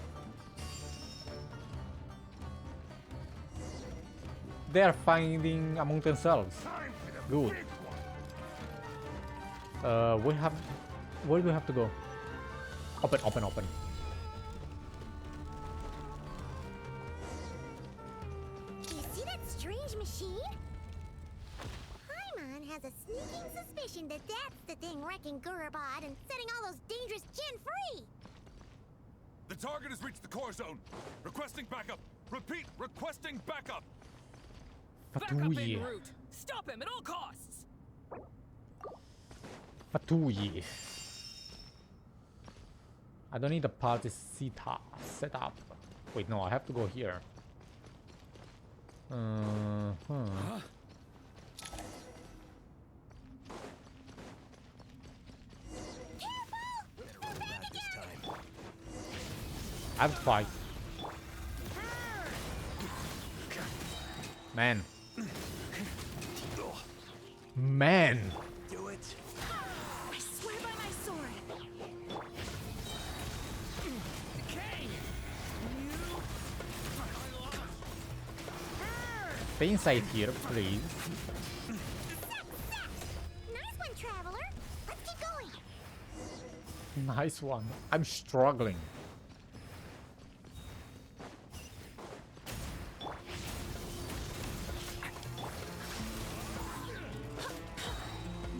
They're fighting among themselves. Good. We have... Where do we have to go? Open, open, open. Paimon has a sneaking suspicion that that's the thing wrecking Gurabad and setting all those dangerous Jinn free. The target has reached the core zone. Requesting backup. Repeat, requesting backup. Fatui. Backup en route. Stop him at all costs. Fatui. I don't need a party set up. Wait, no, I have to go here. I have to fight. Man. Man. Do it. I swear by my sword. Stay inside here, please. Nice one, traveler. Let's keep going. Nice one. I'm struggling.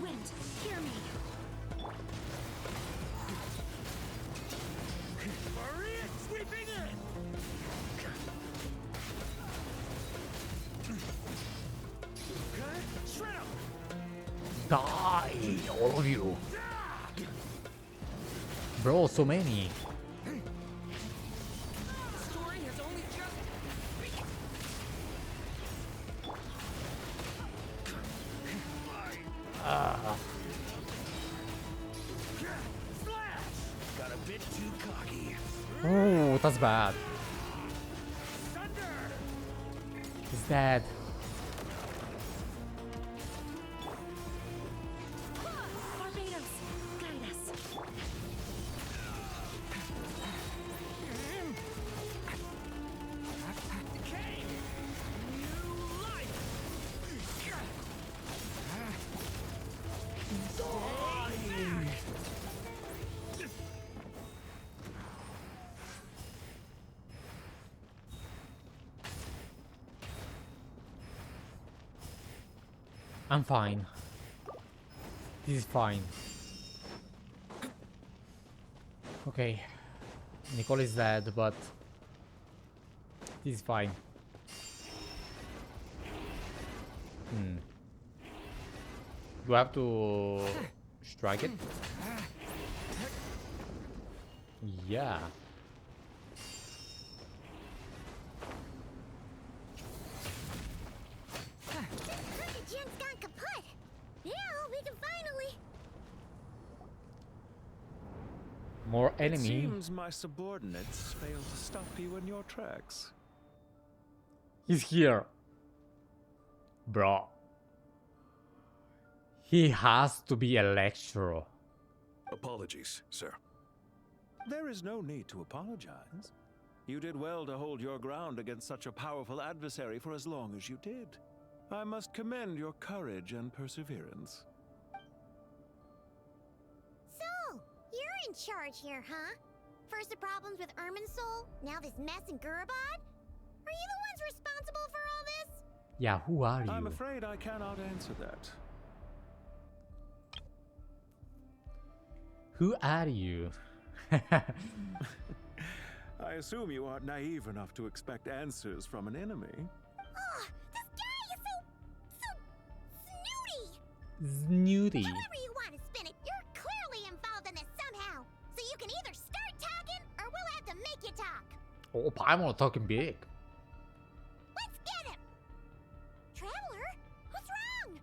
Wind, hear me. Maria sweeping in. Shred 'em. Die, all of you. Bro, so many. bit too cocky. Oh, that's bad. He's dead. Barbados, guide us. I'm fine. This is fine. Okay. Nicole is dead, but this is fine. Do I have to strike it? Yeah. Jinn's gone kaput. Yeah, we can finally. More enemy. Seems my subordinates failed to stop you in your tracks. He's here. Bro. He has to be a lecturer. Apologies, sir. There is no need to apologize. You did well to hold your ground against such a powerful adversary for as long as you did. I must commend your courage and perseverance. So, you're in charge here, huh? First the problems with Irminsul, now this mess in Gurabad? Are you the ones responsible for all this? Yeah, who are you? I'm afraid I cannot answer that. Who are you? I assume you aren't naive enough to expect answers from an enemy. Oh, this guy is so snooty! Snooty. However you want to spin it, you're clearly involved in this somehow. So you can either start talking, or we'll have to make you talk. Oh, Paimon talking big. Let's get him! Traveler, what's wrong?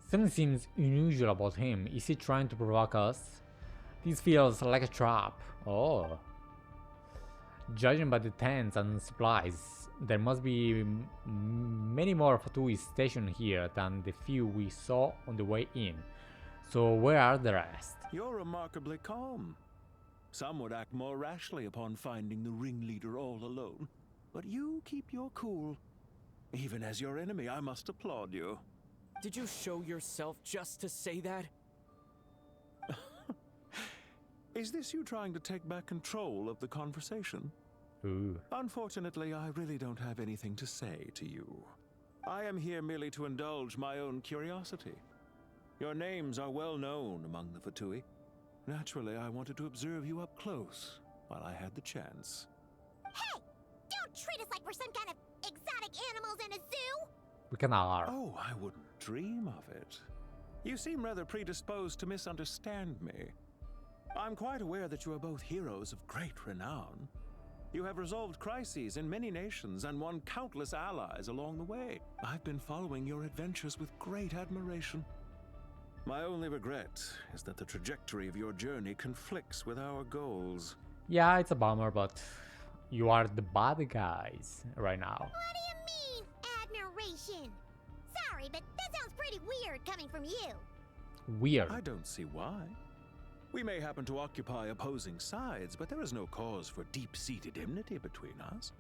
Something seems unusual about him. Is he trying to provoke us? This feels like a trap. Oh. Judging by the tents and supplies, there must be many more Fatui stationed here than the few we saw on the way in. So where are the rest? You're remarkably calm. Some would act more rashly upon finding the ringleader all alone. But you keep your cool. Even as your enemy, I must applaud you. Did you show yourself just to say that? Is this you trying to take back control of the conversation? Ooh. Unfortunately, I really don't have anything to say to you. I am here merely to indulge my own curiosity. Your names are well known among the Fatui. Naturally, I wanted to observe you up close while I had the chance. Hey! Don't treat us like we're some kind of exotic animals in a zoo! We can are. Oh, I wouldn't dream of it. You seem rather predisposed to misunderstand me. I'm quite aware that you are both heroes of great renown. You have resolved crises in many nations and won countless allies along the way. I've been following your adventures with great admiration. My only regret is that the trajectory of your journey conflicts with our goals. Yeah, it's a bummer, but you are the bad guys right now. What do you mean, admiration? Sorry, but that sounds pretty weird coming from you. Weird. I don't see why. We may happen to occupy opposing sides, but there is no cause for deep-seated enmity between us.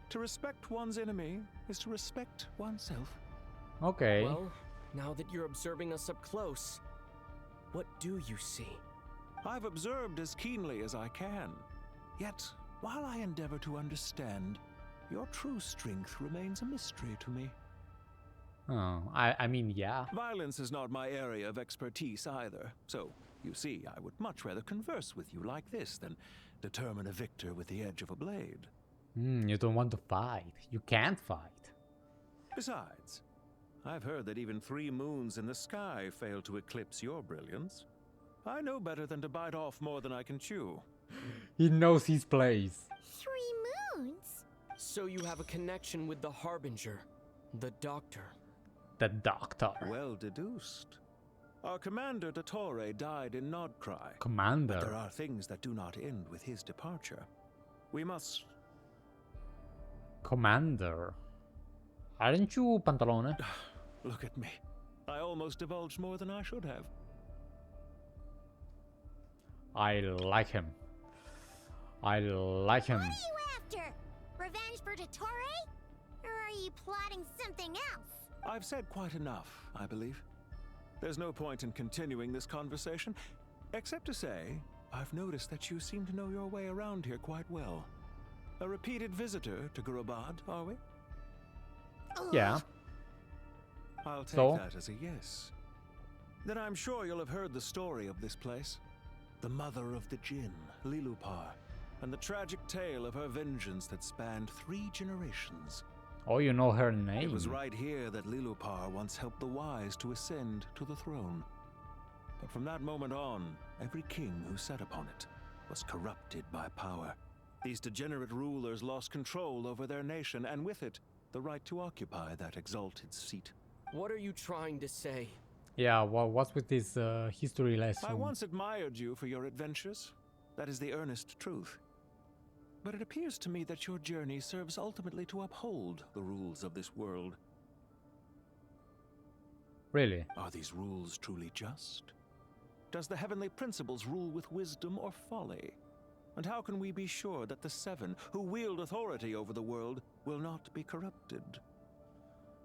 To respect one's enemy is to respect oneself. Okay. Well, now that you're observing us up close, what do you see? I've observed as keenly as I can. Yet, while I endeavor to understand, your true strength remains a mystery to me. Oh, I mean, yeah. Violence is not my area of expertise either, so you see, I would much rather converse with you like this than determine a victor with the edge of a blade. You don't want to fight. You can't fight. Besides, I've heard that even 3 moons in the sky fail to eclipse your brilliance. I know better than to bite off more than I can chew. He knows his place. 3 moons? So you have a connection with the Harbinger, the Doctor. The Doctor. Well deduced. Our commander, Dotore, died in Nodcry. Commander? But there are things that do not end with his departure. We must... Commander? Aren't you Pantalone? Look at me. I almost divulged more than I should have. I like him. I like him. What are you after? Revenge for Dotore? Or are you plotting something else? I've said quite enough, I believe. There's no point in continuing this conversation, except to say, I've noticed that you seem to know your way around here quite well. A repeated visitor to Gurabad, are we? Yeah. I'll take that as a yes. Then I'm sure you'll have heard the story of this place. The mother of the Jinn, Liloupar, and the tragic tale of her vengeance that spanned 3 generations. Oh, you know her name. It was right here that Liloupar once helped the wise to ascend to the throne. But from that moment on, every king who sat upon it was corrupted by power. These degenerate rulers lost control over their nation, and with it, the right to occupy that exalted seat. What are you trying to say? Yeah, well, what's with this history lesson? I once admired you for your adventures. That is the earnest truth. But it appears to me that your journey serves ultimately to uphold the rules of this world. Really? Are these rules truly just? Does the heavenly principles rule with wisdom or folly? And how can we be sure that the 7 who wield authority over the world will not be corrupted?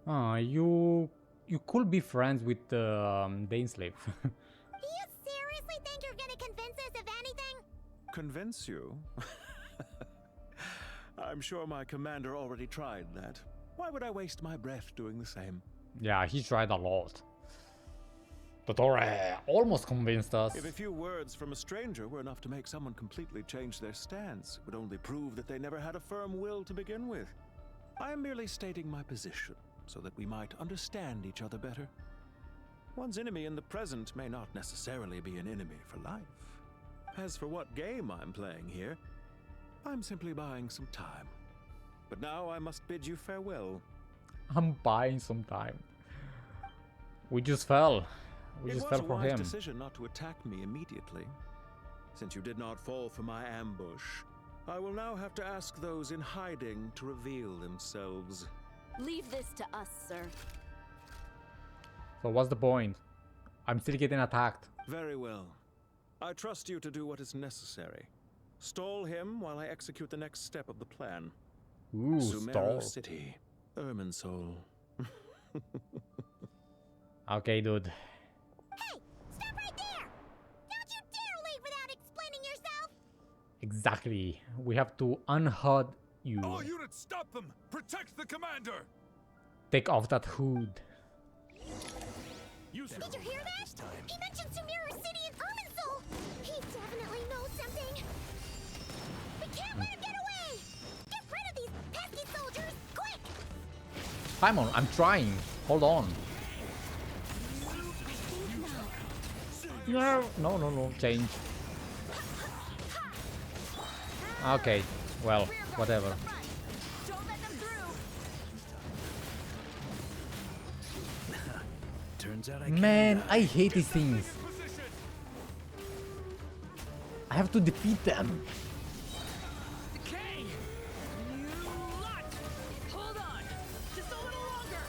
You could be friends with Dainsleif. Do you seriously think you're gonna convince us of anything? Convince you? I'm sure my commander already tried that. Why would I waste my breath doing the same? Yeah, he tried a lot. Dotore almost convinced us. If a few words from a stranger were enough to make someone completely change their stance, it would only prove that they never had a firm will to begin with. I am merely stating my position, so that we might understand each other better. One's enemy in the present may not necessarily be an enemy for life. As for what game I'm playing here, I'm simply buying some time. But now I must bid you farewell. I'm buying some time. We just fell. We just fell for him. It was a wise decision not to attack me immediately. Since you did not fall for my ambush, I will now have to ask those in hiding to reveal themselves. Leave this to us, sir. So what's the point? I'm still getting attacked. Very well. I trust you to do what is necessary. Stall him while I execute the next step of the plan. Ooh, Sumeru stall. City, Irminsul. Okay, dude. Hey, stop right there! Don't you dare leave without explaining yourself! Exactly. We have to unhood you. All units, stop them! Protect the commander! Take off that hood. Did you hear that? He mentioned Sumeru City and Irminsul! He definitely knows something! We can't let him get away! Get rid of these pesky soldiers, quick! Paimon, I'm trying. Hold on. No, no, change. Okay, well, whatever. Turns out Man, I hate these things. I have to defeat them. Hold on! Just a little longer!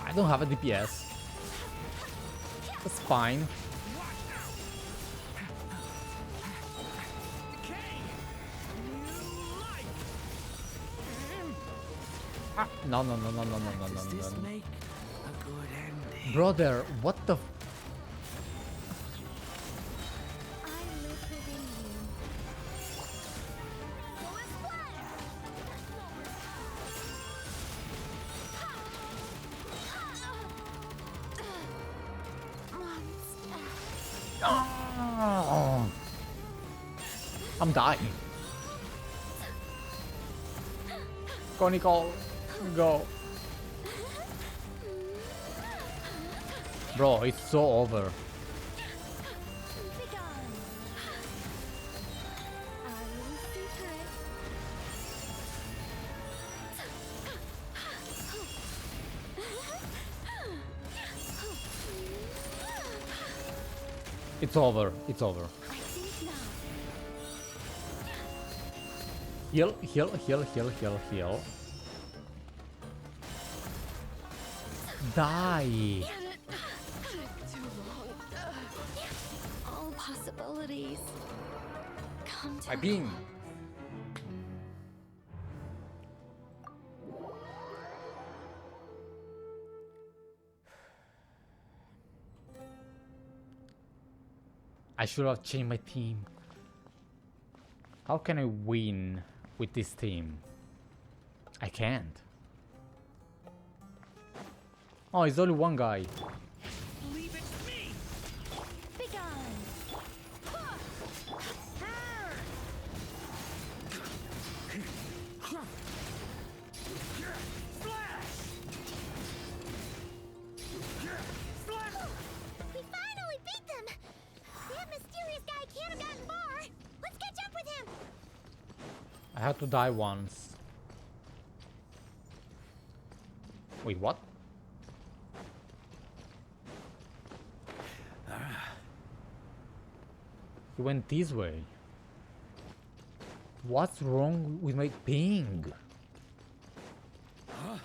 I don't have a DPS. That's fine. Ah, no. Does this make a good ending? Brother, what the Oh. I'm dying. Go, Nicole. Go. Bro, it's so over. It's over. It's over. Heal, heal, heal, heal, heal, heal. Die. Too long. All possibilities come to My beam. I should have changed my team. How can I win with this team? I can't. Oh, it's only one guy. Leave it to me. be gone. We finally beat them! That mysterious guy can't have gotten far! Let's catch up with him! I had to die once. Wait, what? He went this way. What's wrong with my ping? Huh?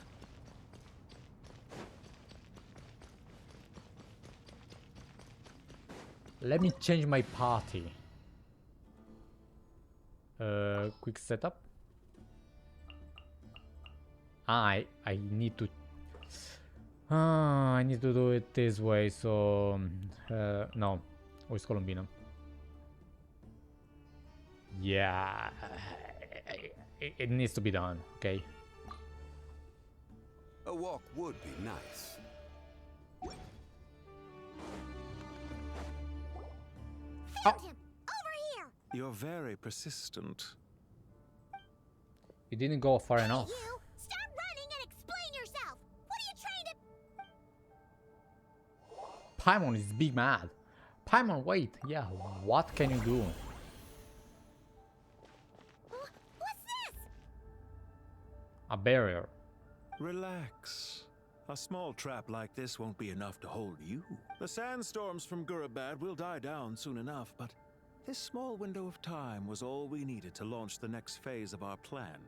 Let me change my party. Quick setup. I need to. I need to do it this way. So no, where's Colombina? Yeah, it needs to be done. Okay. A walk would be nice. Found him! Over here! You're very persistent. You didn't go far enough. You! Stop running and explain yourself! What are you trying to... Paimon is big mad. Paimon, wait. Yeah, what can you do? What's this? A barrier. Relax. A small trap like this won't be enough to hold you. The sandstorms from Gurabad will die down soon enough, but this small window of time was all we needed to launch the next phase of our plan.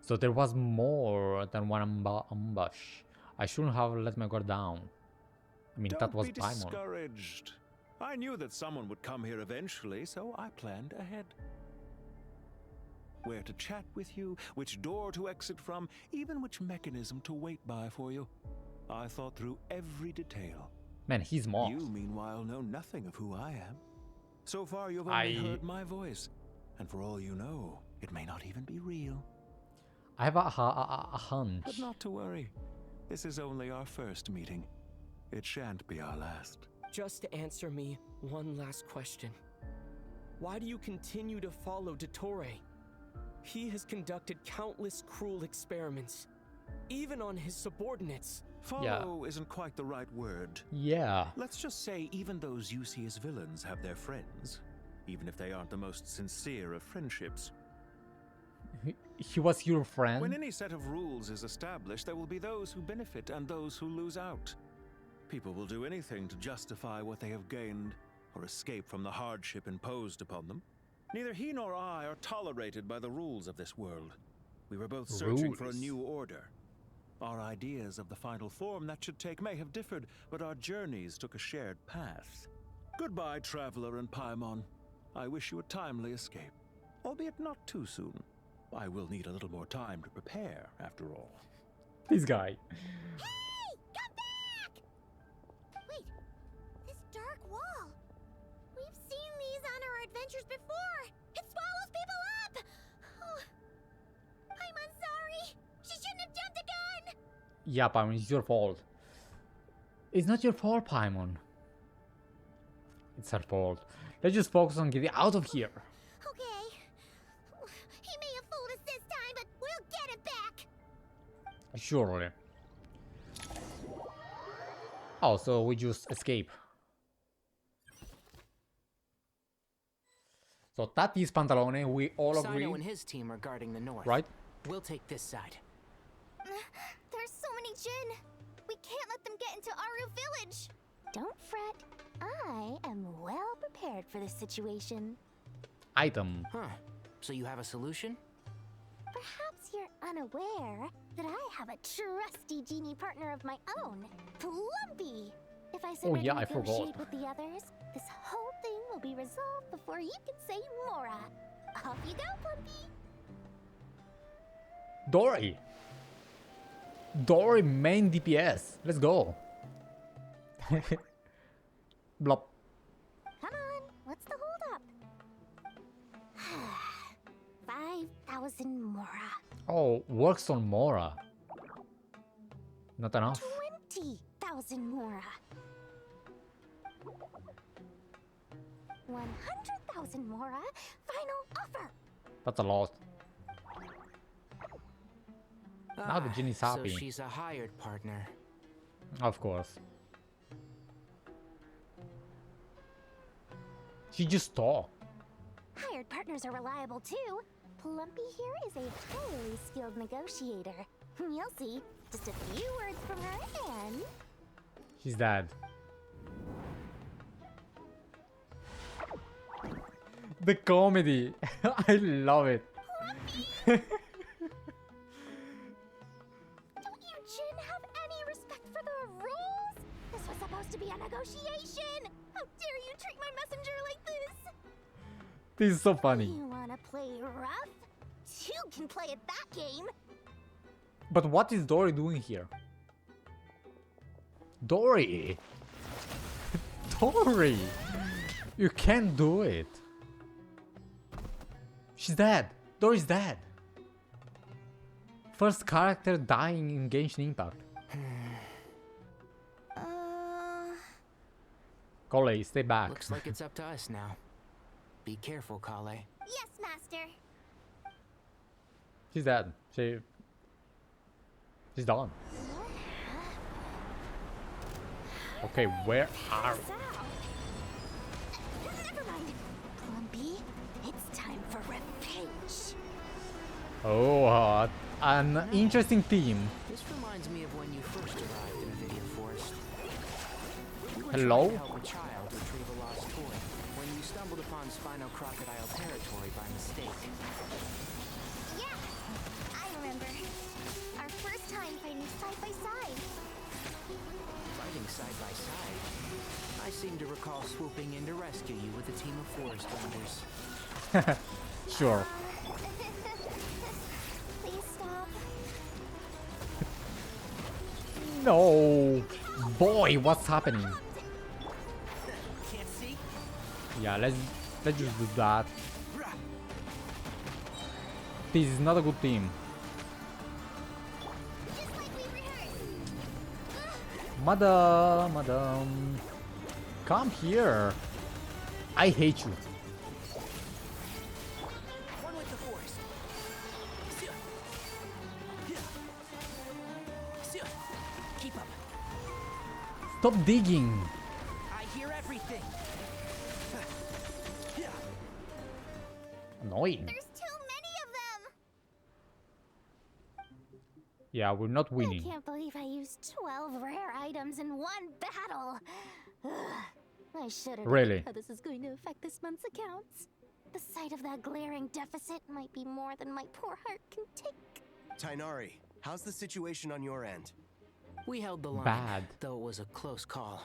So there was more than one ambush. I shouldn't have let my guard down. I mean, that was Don't be Paimon. discouraged. I knew that someone would come here eventually, so I planned ahead. Where to chat with you, which door to exit from, even which mechanism to wait by for you. I thought through every detail. Man, he's mocked. You, meanwhile, know nothing of who I am. So far, you've only heard my voice. And for all you know, it may not even be real. I have a hunch. But not to worry. This is only our first meeting. It shan't be our last. Just answer me one last question. Why do you continue to follow Dottore? He has conducted countless cruel experiments, even on his subordinates. Follow isn't quite the right word. Yeah. Let's just say even those you see as villains have their friends, even if they aren't the most sincere of friendships. He was your friend? When any set of rules is established, there will be those who benefit and those who lose out. People will do anything to justify what they have gained or escape from the hardship imposed upon them. Neither he nor I are tolerated by the rules of this world. We were both searching for a new order. Our ideas of the final form that should take may have differed, but our journeys took a shared path. Goodbye, traveler and Paimon. I wish you a timely escape, albeit not too soon. I will need a little more time to prepare, after all. This guy. Hey! Come back! Wait, this dark wall. We've seen these on our adventures before. It swallows people up! Oh, I'm sorry. She shouldn't have jumped the gun! Yeah, Paimon, it's your fault. It's not your fault, Paimon. It's her fault. Let's just focus on getting out of here. Okay. He may have fooled us this time, but we'll get him back! Surely. Oh, so we just escape. So that is Pantalone, we all agree. Sino and his team are guarding the north. Right? We'll take this side. There's so many Jinn. We can't let them get into Aru village. Don't fret. I am well prepared for this situation. Item. Huh. So you have a solution? Perhaps you're unaware that I have a trusty genie partner of my own, Plumpy. If I send her to I forgot. negotiate with the others, this whole thing will be resolved before you can say Mora. Off you go, Plumpy. Dori. Dori main DPS. Let's go. Blop. Come on, what's the holdup? 5,000 Mora. Oh, works on Mora. Not enough. 20,000 Mora. 100,000 Mora. Final offer. That's a lot. Now the Jinn is happy. So she's a hired partner. Of course. She just talked. Hired partners are reliable too. Plumpy here is a highly skilled negotiator. You'll see. Just a few words from her and... She's dead. The comedy. I love it. Don't you Jinn have any respect for the rules? This was supposed to be a negotiation. How dare you treat my messenger like this? This is so funny. You wanna play rough? Two can play at that game. But what is Dori doing here? Dori! Dori! You can't do it. She's dead. Dori's dead. First character dying in Genshin Impact. Collei, stay back. Looks like it's up to us now. Be careful, Collei. Yes, master. She's dead. She's done. Okay, where are we? Never mind. Plumpy, it's time for revenge. Oh, an interesting theme. This reminds me of when you first arrived in Avidia Forest. You were Hello? trying to help a child retrieve a lost toy when you stumbled upon Spino Crocodile territory by mistake. Yeah, I remember. Our first time fighting side by side. Fighting side by side? I seem to recall swooping in to rescue you with a team of forest rangers. Sure. Please stop. No! Boy, what's happening? Can't see? Yeah, let's just do that. This is not a good team. Madam, come here. I hate you. One with the forest. Keep up. Stop digging. I hear everything. Annoying. There's too many of them. Yeah, we're not I winning. can't believe I used 12 rare items in one battle. Ugh, I should have Really? how this is going to affect this month's accounts. The sight of that glaring deficit might be more than my poor heart can take. Tainari, how's the situation on your end? We held the line, Bad. though it was a close call.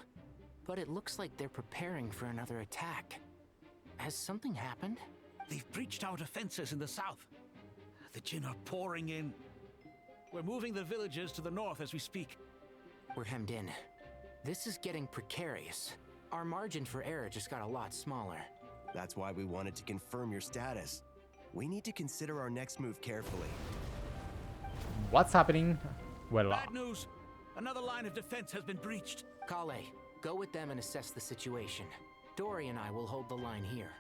But it looks like they're preparing for another attack. Has something happened? They've breached our defenses in the south. The Jinn are pouring in. We're moving the villagers to the north as we speak. We're hemmed in. This is getting precarious. Our margin for error just got a lot smaller. That's why we wanted to confirm your status. We need to consider our next move carefully. What's happening? Well, Bad news. Another line of defense has been breached. Collei, go with them and assess the situation. Dori and I will hold the line here.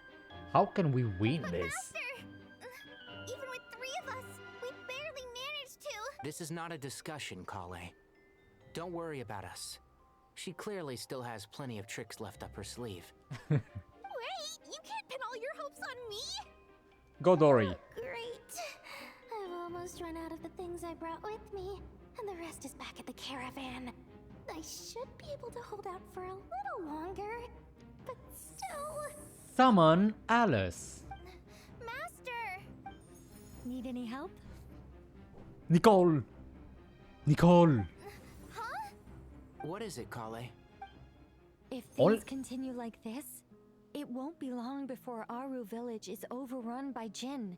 how can we win But this? master, even with 3 of us, we barely managed to. This is not a discussion, Collei. Don't worry about us. She clearly still has plenty of tricks left up her sleeve. Wait, you can't pin all your hopes on me. Go, Dori. Great. I've almost run out of the things I brought with me, and the rest is back at the caravan. I should be able to hold out for a little longer. But still... Summon Alice. Master! Need any help? Nicole! Nicole! Huh? What is it, Collei? If things continue like this, it won't be long before Aru village is overrun by Jinn,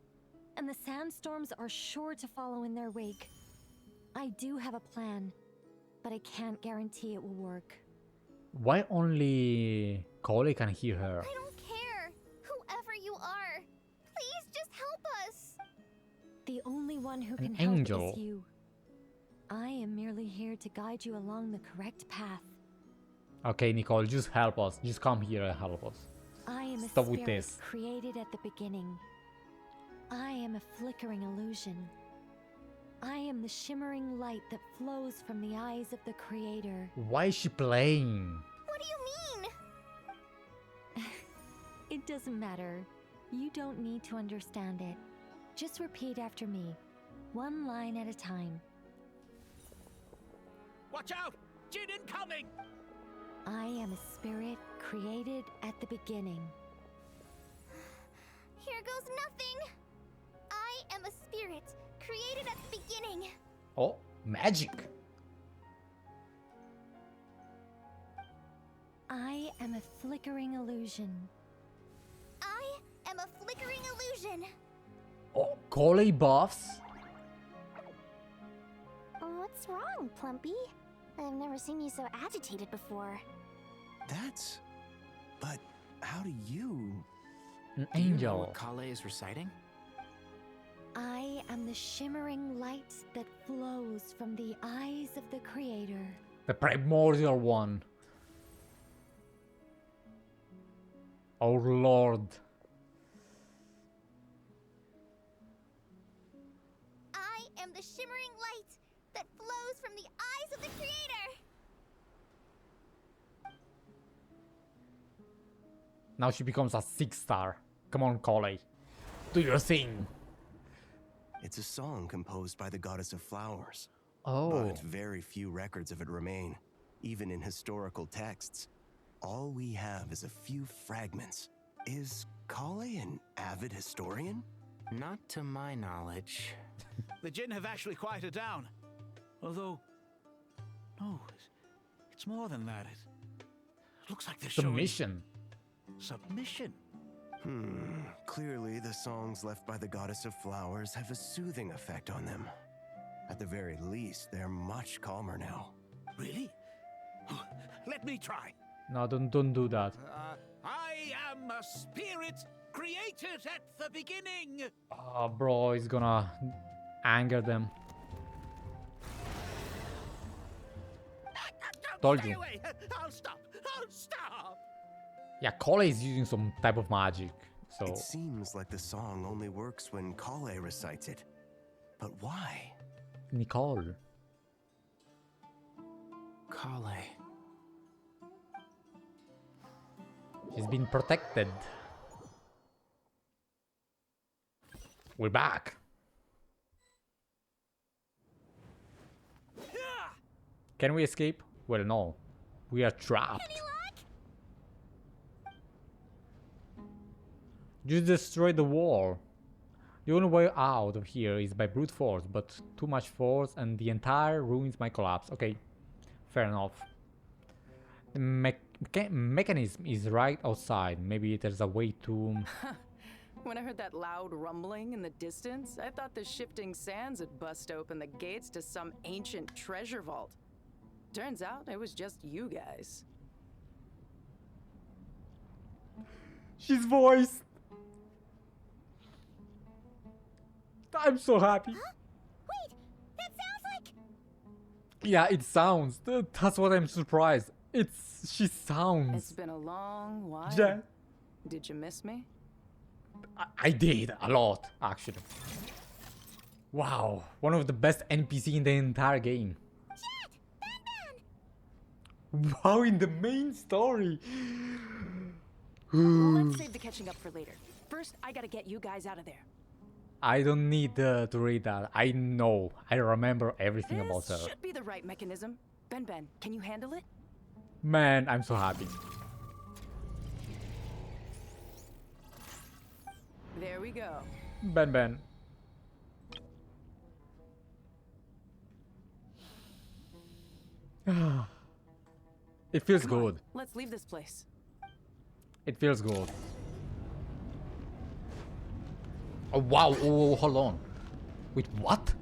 and the sandstorms are sure to follow in their wake. I do have a plan, but I can't guarantee it will work. Why only Collei can hear her? I don't care! Whoever you are! Please just help us! The only one who An can help angel. is you. I am merely here to guide you along the correct path. Okay, Nicole, just help us. Just come here and help us. I am a Stop with spirit this. created at the beginning. I am a flickering illusion. I am the shimmering light that flows from the eyes of the Creator. Why is she playing? What do you mean? It doesn't matter. You don't need to understand it. Just repeat after me, one line at a time. Watch out! Jinn incoming! I am a spirit created at the beginning. Here goes nothing! I am a spirit created at the beginning. Oh, magic! I am a flickering illusion. I am a flickering illusion. Oh, Collei buffs? What's wrong, Plumpy? I've never seen you so agitated before. That's... But how do you... An Do you know angel. what Collei is reciting? I am the shimmering light that flows from the eyes of the Creator. The primordial one. Our Lord. I am the shimmering light that flows from the eyes of the Creator. Now she becomes a 6-star. Come on, Collei. Do your thing. It's a song composed by the goddess of flowers. Oh. But very few records of it remain, even in historical texts. All we have is a few fragments. Is Collei an avid historian? Not to my knowledge. The Jinn have actually quieted down. Although... No, it's more than that. It looks like they're showing... Submission. Submission? Clearly the songs left by the goddess of flowers have a soothing effect on them. At the very least, they're much calmer now. Really? Let me try. No, don't do that. I am a spirit created at the beginning. Oh, bro, it's gonna anger them. Told Stay you. away. I'll stop. I'll stop. Yeah, Collei is using some type of magic, so... It seems like the song only works when Collei recites it. But why? Nicole. Collei. She's been protected. We're back. Can we escape? Well, no. We are trapped. Just destroy the wall. The only way out of here is by brute force, but too much force and the entire ruins might collapse. Okay, fair enough. The mechanism is right outside. Maybe there's a way to... When I heard that loud rumbling in the distance, I thought the shifting sands had bust open the gates to some ancient treasure vault. Turns out it was just you guys. She's voiced. I'm so happy. Huh? Wait, that sounds like... Yeah, it sounds. That's what I'm surprised. She sounds. It's been a long while. Yeah. Did you miss me? I did a lot, actually. Wow, one of the best NPC in the entire game. JEHT! Wow, in the main story. Let's save the catching up for later. First, I gotta get you guys out of there. I don't need to read that. I know. I remember everything about her. This should be the right mechanism. Ben, can you handle it? Man, I'm so happy. we go. Ben. It feels Come good. on, let's leave this place. It feels good. Oh wow, oh, hold on. Wait, what?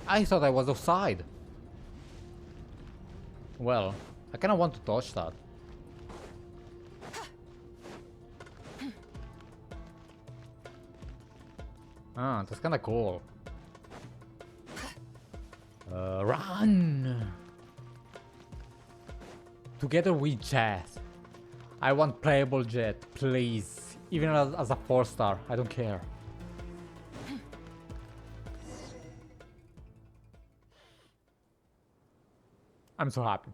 I thought I was outside. Well, I kinda want to touch that. Ah, that's kinda cool. Run! Together with JEHT. I want playable JEHT, please. Even as a 4-star, I don't care. I'm so happy.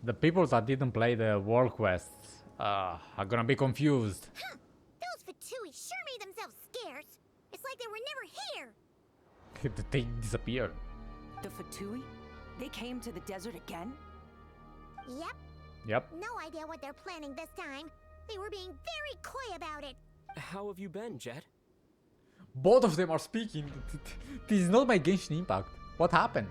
The people that didn't play the world quests are gonna be confused. Huh. Those Fatui sure made themselves scarce. It's like they were never here. They disappeared. The Fatui? They came to the desert again? Yep. No idea what they're planning this time. They were being very coy about it. How have you been, JEHT? Both of them are speaking. This is not my Genshin Impact. What happened?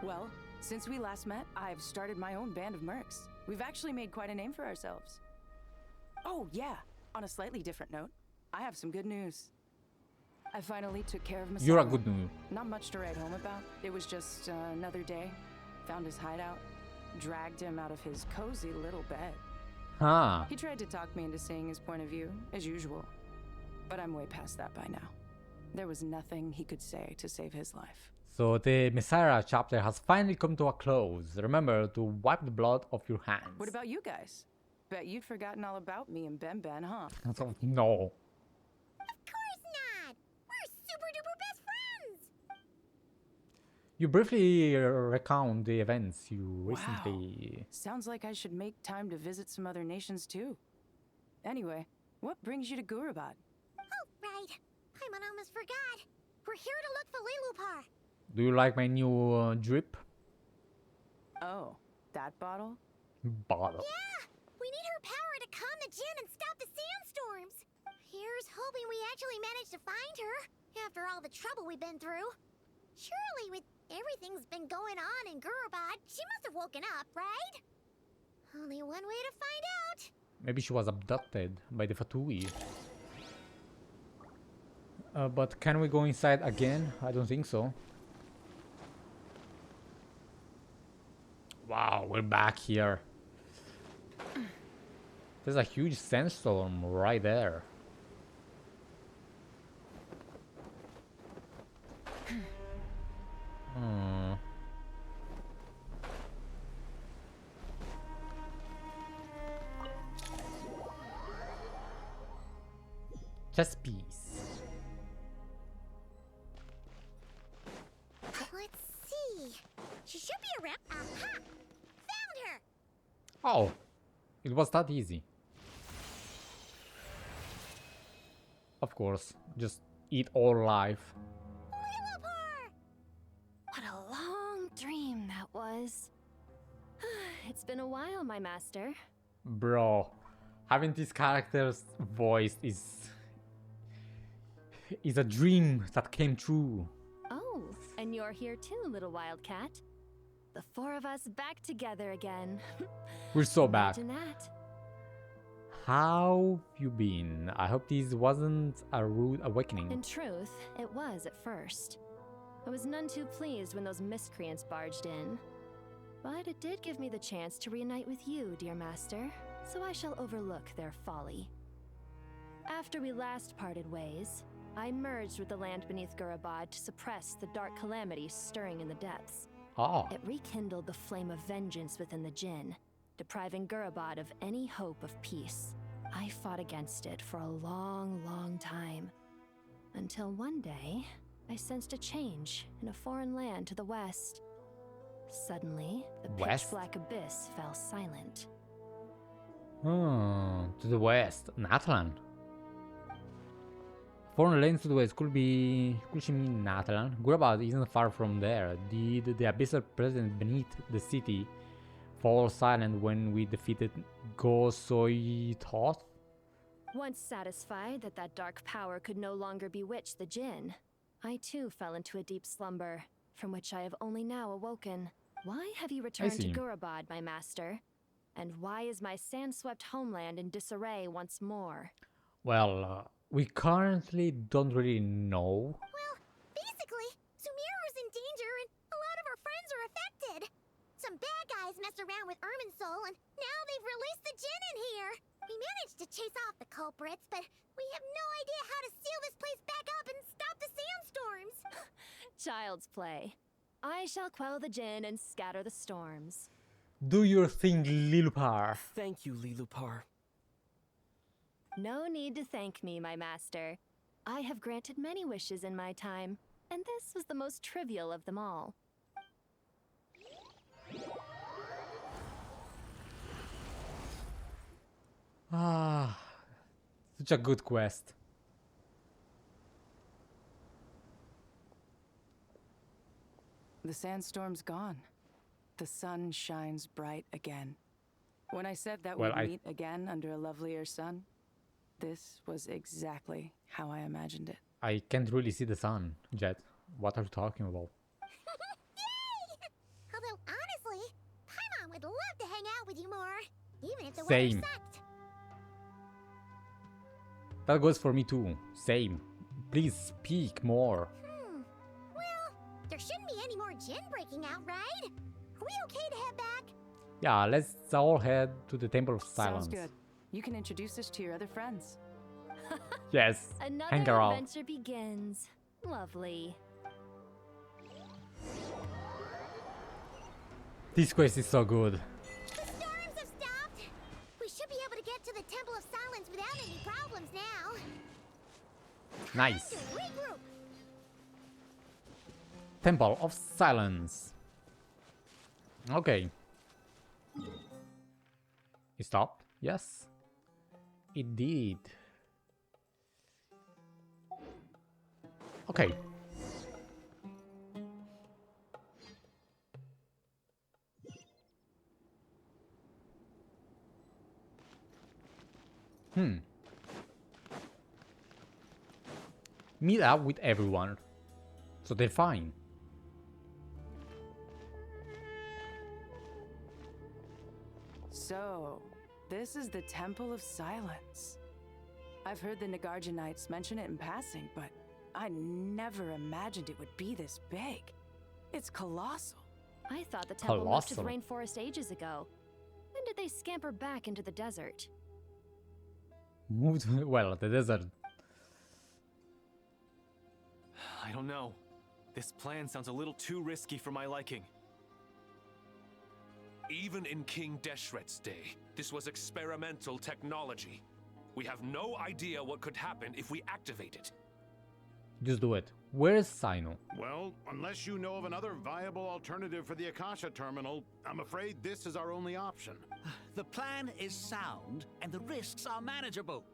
Well, since we last met, I've started my own band of mercs. We've actually made quite a name for ourselves. Oh, yeah. On a slightly different note, I have some good news. I finally took care of myself. You're a good news. Not much to write home about. It was just another day. Found his hideout. Dragged him out of his cozy little bed. Huh. He tried to talk me into seeing his point of view, as usual. But I'm way past that by now. There was nothing he could say to save his life. So the Messiah chapter has finally come to a close. Remember to wipe the blood off your hands. What about you guys? Bet you'd forgotten all about me and Ben, huh? No. Of course not! We're super duper best friends! You briefly recount the events you recently... Wow. Sounds like I should make time to visit some other nations too. Anyway, what brings you to Gurabad? Oh, right. Paimon almost forgot. We're here to look for Liloupar. Do you like my new drip? Oh, that bottle? Bottle. Yeah! We need her power to calm the Jinn and stop the sandstorms. Here's hoping we actually manage to find her, after all the trouble we've been through. Surely with everything's been going on in Gurabad, she must have woken up, right? Only one way to find out. Maybe she was abducted by the Fatui. But can we go inside again? I don't think so. Wow, we're back here. There's a huge sandstorm right there. Chess piece. Let's see. She should be around. Aha! Found her! Oh, it was that easy. Of course, just eat all life. Liloupar! What a long dream that was. It's been a while, my master. Bro, having this character's voice is a dream that came true. Oh, and you're here too, little wildcat. The four of us back together again. We're so back. Imagine that. How you been? I hope this wasn't a rude awakening. In truth, it was at first. I was none too pleased when those miscreants barged in. But it did give me the chance to reunite with you, dear master, so I shall overlook their folly. After we last parted ways, I merged with the land beneath Gurabad to suppress the dark calamity stirring in the depths. Oh. It rekindled the flame of vengeance within the Jinn, depriving Gurabad of any hope of peace. I fought against it for a long, long time. Until one day, I sensed a change in a foreign land to the west. Suddenly, the pitch-black abyss fell silent. To the west, Natlan. Foreign lanes to the west could she mean Natalan? Goodby isn't far from there. Did the abyssal president beneath the city fall silent when we defeated Gosoitoth? Once satisfied that that dark power could no longer bewitch the Jinn, I too fell into a deep slumber, from which I have only now awoken. Why have you returned to Goodby, my master? And why is my sand-swept homeland in disarray once more? Well, we currently don't really know. Well, basically, Sumeru's in danger and a lot of our friends are affected. Some bad guys messed around with Irminsul and now they've released the Jinn in here. We managed to chase off the culprits, but we have no idea how to seal this place back up and stop the sandstorms. Child's play. I shall quell the Jinn and scatter the storms. Do your thing, Liloupar. Thank you, Liloupar. No need to thank me, my master. I have granted many wishes in my time, and this was the most trivial of them all. Ah, such a good quest. The sandstorm's gone. The sun shines bright again. When I said that we'd meet again under a lovelier sun, this was exactly how I imagined it. I can't really see the sun, Jet. What are you talking about? Yay! Although, honestly, Paimon would love to hang out with you more, even if the Same. weather sucked. That goes for me too. Same. Please speak more. Well, there shouldn't be any more Jinn breaking out, right? Are we okay to head back? Yeah, let's all head to the Temple of Silence. Sounds good. You can introduce us to your other friends. Yes, hang Another around. adventure begins. Lovely. This quest is so good. The storms have stopped. We should be able to get to the Temple of Silence without any problems now. Nice. To regroup. Temple of Silence. Okay. It stopped? Yes. It did. Okay. Meet up with everyone. So they're fine. So, this is the Temple of Silence. I've heard the Nagarjanites mention it in passing, but I never imagined it would be this big. It's colossal. I thought the temple moved to the rainforest ages ago. When did they scamper back into the desert? Moved, well, the desert. I don't know. This plan sounds a little too risky for my liking. Even in King Deshret's day, this was experimental technology. We have no idea what could happen if we activate it. Just do it. Where's Sino? Well, unless you know of another viable alternative for the Akasha terminal, I'm afraid this is our only option. The plan is sound, and the risks are manageable.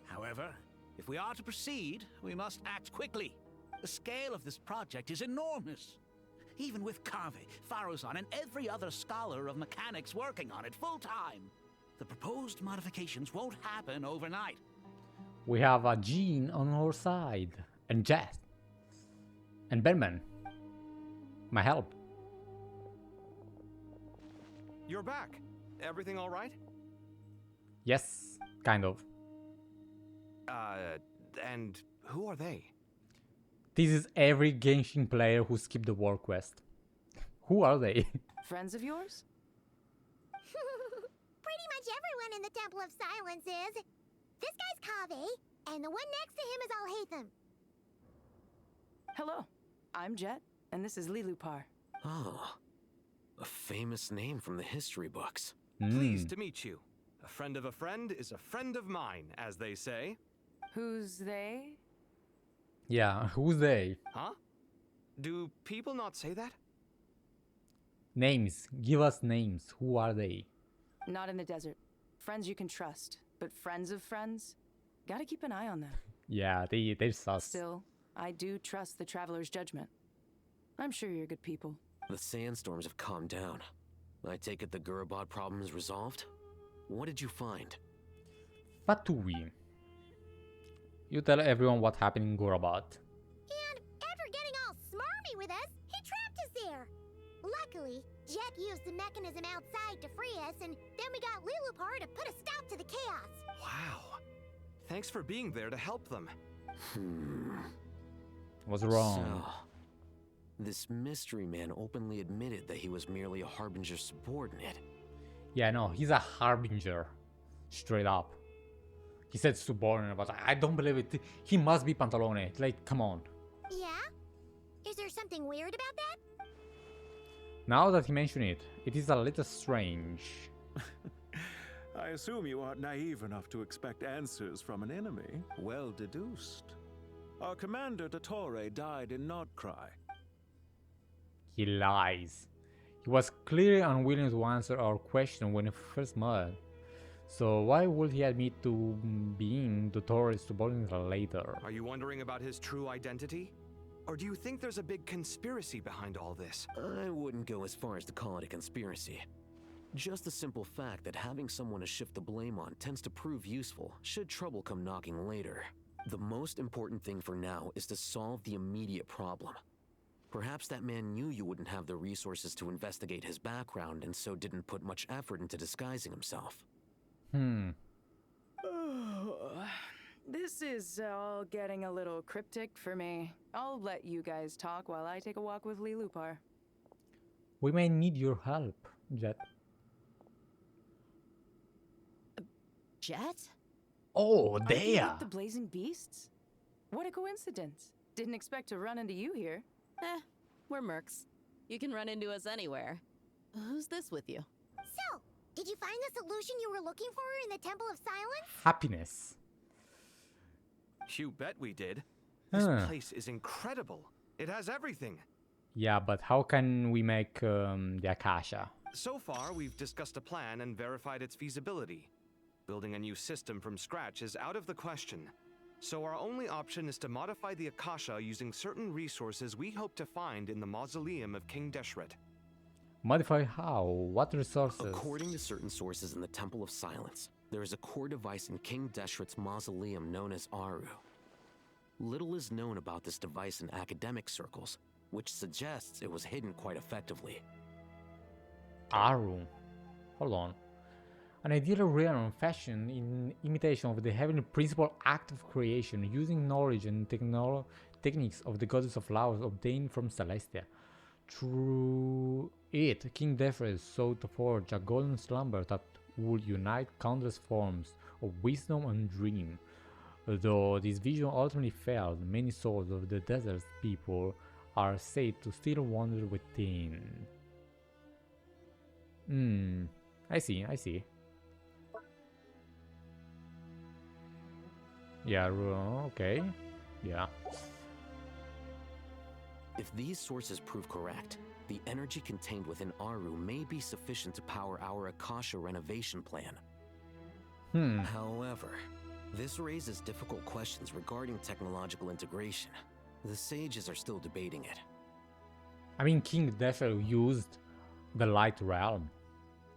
However, if we are to proceed, we must act quickly. The scale of this project is enormous. Even with Kaveh, Faruzan, and every other scholar of mechanics working on it full-time, the proposed modifications won't happen overnight. We have a Jinn on our side. And JEHT. And Batman. My help. You're back. Everything all right? Yes, kind of. And who are they? This is every Genshin player who skipped the war quest. Who are they? Friends of yours? Pretty much everyone in the Temple of Silence is. This guy's Kaveh, and the one next to him is Alhaitham. Hello, I'm JEHT, and this is Liloupar. Oh, a famous name from the history books. Pleased to meet you. A friend of a friend is a friend of mine, as they say. Who's they? Yeah, who's they? Huh? Do people not say that? Names. Give us names. Who are they? Not in the desert. Friends you can trust, but friends of friends? Gotta keep an eye on them. Yeah, they're sus. Still, I do trust the Traveler's judgment. I'm sure you're good people. The sandstorms have calmed down. I take it the Gurabot problem is resolved? What did you find? Fatui. You tell everyone what happened in Gurabot. And after getting all smarmy with us, he trapped us there. Luckily, JEHT used the mechanism outside to free us, and then we got Liloupar to put a stop to the chaos. Wow. Thanks for being there to help them. Was wrong. So, this mystery man openly admitted that he was merely a Harbinger subordinate. Yeah, no, he's a Harbinger. Straight up. He said subordinate, but I don't believe it. He must be Pantalone. Like, come on. Yeah? Is there something weird about that? Now that he mentioned it, it is a little strange. I assume you aren't naive enough to expect answers from an enemy. Well deduced. Our commander, Dottore, died in Nordcry. He lies. He was clearly unwilling to answer our question when we first met. So why would he admit to being Dottore's subordinate later? Are you wondering about his true identity? Or do you think there's a big conspiracy behind all this? I wouldn't go as far as to call it a conspiracy. Just the simple fact that having someone to shift the blame on tends to prove useful, should trouble come knocking later. The most important thing for now is to solve the immediate problem. Perhaps that man knew you wouldn't have the resources to investigate his background and so didn't put much effort into disguising himself. This is all getting a little cryptic for me. I'll let you guys talk while I take a walk with Liloupar. We may need your help, JEHT. JEHT? Oh, Are you there! with the Blazing Beasts? What a coincidence. Didn't expect to run into you here. We're mercs. You can run into us anywhere. Who's this with you? So, did you find the solution you were looking for in the Temple of Silence? Happiness. You bet we did. This place is incredible. It has everything. Yeah, but how can we make the Akasha? So far, we've discussed a plan and verified its feasibility. Building a new system from scratch is out of the question. So our only option is to modify the Akasha using certain resources we hope to find in the mausoleum of King Deshret. Modify how? What resources? According to certain sources in the Temple of Silence, there is a core device in King Deshret's mausoleum known as Aru. Little is known about this device in academic circles, which suggests it was hidden quite effectively. Aru. Hold on. An ideal realm fashioned in imitation of the heavenly principle act of creation, using knowledge and techniques of the goddess of laws obtained from Celestia. Through it, King Deshret sought to forge a golden slumber that would unite countless forms of wisdom and dream. Though this vision ultimately failed, many souls of the desert's people are said to still wander within. I see. Yeah, okay. Yeah. If these sources prove correct, the energy contained within Aru may be sufficient to power our Akasha renovation plan. However, this raises difficult questions regarding technological integration. The sages are still debating it. I mean, King Deshret used the light realm,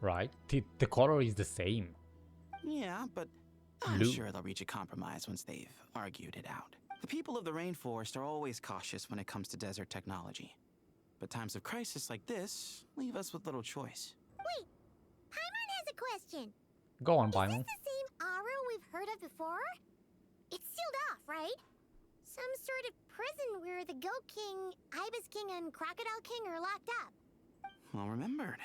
right? The color is the same. Yeah, but I'm sure they'll reach a compromise once they've argued it out. The people of the rainforest are always cautious when it comes to desert technology. But times of crisis like this leave us with little choice. Wait, Paimon has a question. Go on, Paimon. Is this the same Aru we've heard of before? It's sealed off, right? Some sort of prison where the Goat King, Ibis King, and Crocodile King are locked up. Well remembered.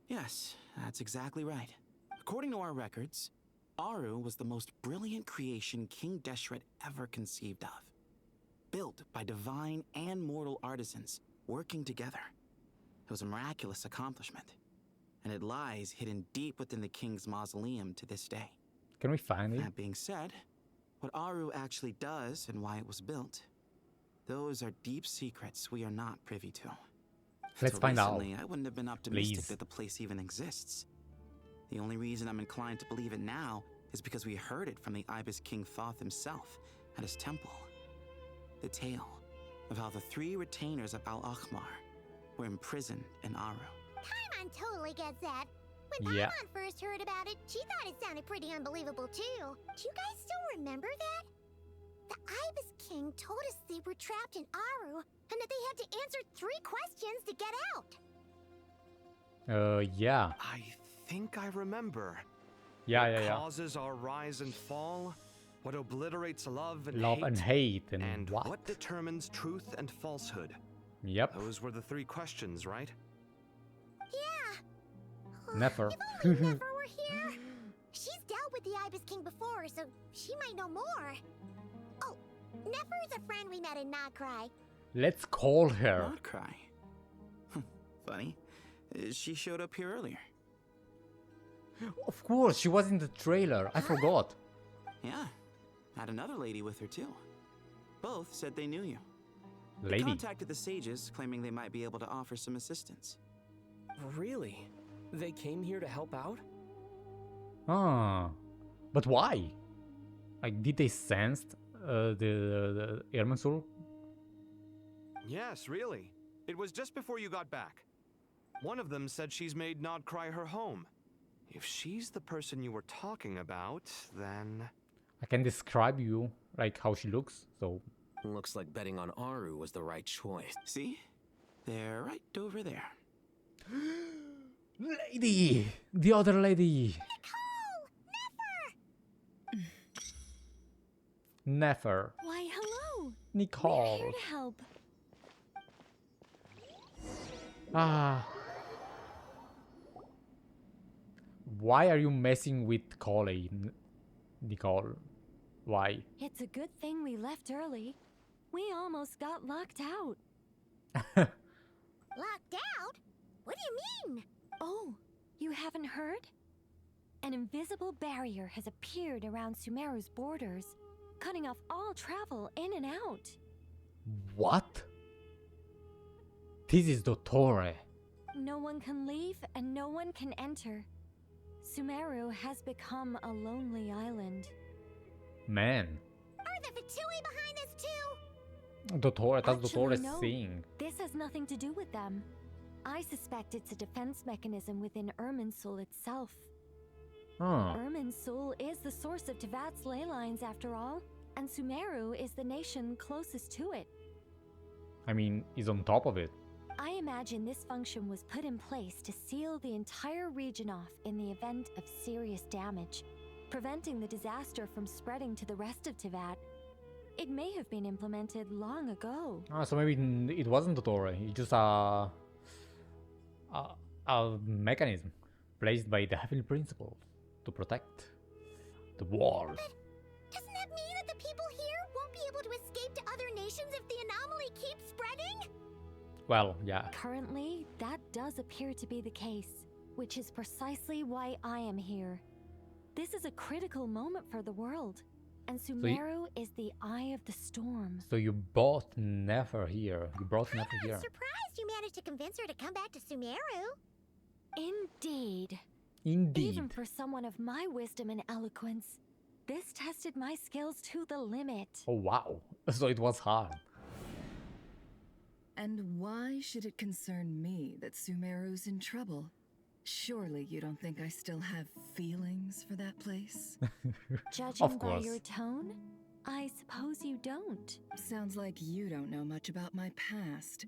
Yes, that's exactly right. According to our records, Aru was the most brilliant creation King Deshret ever conceived of. Built by divine and mortal artisans working together. It was a miraculous accomplishment. And it lies hidden deep within the king's mausoleum to this day. Can we find it? That being said, what Aru actually does and why it was built, those are deep secrets we are not privy to. Let's find out. Recently, I wouldn't have been optimistic Please. that the place even exists. The only reason I'm inclined to believe it now is because we heard it from the Ibis King Thoth himself at his temple. The tale of how the 3 retainers of Al-Akhmar were imprisoned in Aru. Paimon totally gets that. When Paimon first heard about it, she thought it sounded pretty unbelievable too. Do you guys still remember that? The Ibis King told us they were trapped in Aru and that they had to answer 3 questions to get out. Yeah. I think I remember. Yeah. What causes our rise and fall? What obliterates love and hate? And what? What determines truth and falsehood? Yep. Those were the 3 questions, right? Yeah. Neffer. If only Neffer were here. She's dealt with the Ibis King before, so she might know more. Oh, Neffer is a friend we met in Nahida. Let's call her. Nahida. Funny. She showed up here earlier. Of course, she was in the trailer. I forgot. Yeah. Had another lady with her too. Both said they knew you. Lady. They contacted the sages, claiming they might be able to offer some assistance. Really? They came here to help out? But why? Like, did they sense the Irminsul? Yes, really. It was just before you got back. One of them said she's made Nahida her home. If she's the person you were talking about, then... I can describe you, like, how she looks, so... Looks like betting on Aru was the right choice. See? They're right over there. Lady! The other lady! Neffer. Why, hello! Nicole. We're here to help. Why are you messing with Collei, Nicole? Why? It's a good thing we left early. We almost got locked out. Locked out? What do you mean? Oh, you haven't heard? An invisible barrier has appeared around Sumeru's borders, cutting off all travel in and out. What? This is Dottore. No one can leave and no one can enter. Sumeru has become a lonely island. Man. Are the Fatui behind this too? Dottore, that's Actually, Dottore's no. thing. This has nothing to do with them. I suspect it's a defense mechanism within Irminsul itself. Irminsul is the source of Teyvat's ley lines after all, and Sumeru is the nation closest to it. I mean, he's on top of it. I imagine this function was put in place to seal the entire region off in the event of serious damage, preventing the disaster from spreading to the rest of Teyvat. It may have been implemented long ago. So maybe it wasn't Dottore. It's just a mechanism placed by the Heavenly Principle to protect the world. But doesn't that mean that the people here won't be able to escape to other nations if the anomaly keeps spreading? Well, yeah. Currently, that does appear to be the case, which is precisely why I am here. This is a critical moment for the world, and Sumeru is the eye of the storm. So you brought Neffer here. You brought Neffer here. I'm surprised you managed to convince her to come back to Sumeru. Indeed. Indeed. Even for someone of my wisdom and eloquence, this tested my skills to the limit. Oh wow. So it was hard. And why should it concern me that Sumeru's in trouble? Surely you don't think I still have feelings for that place? Judging by your tone, I suppose you don't. Sounds like you don't know much about my past.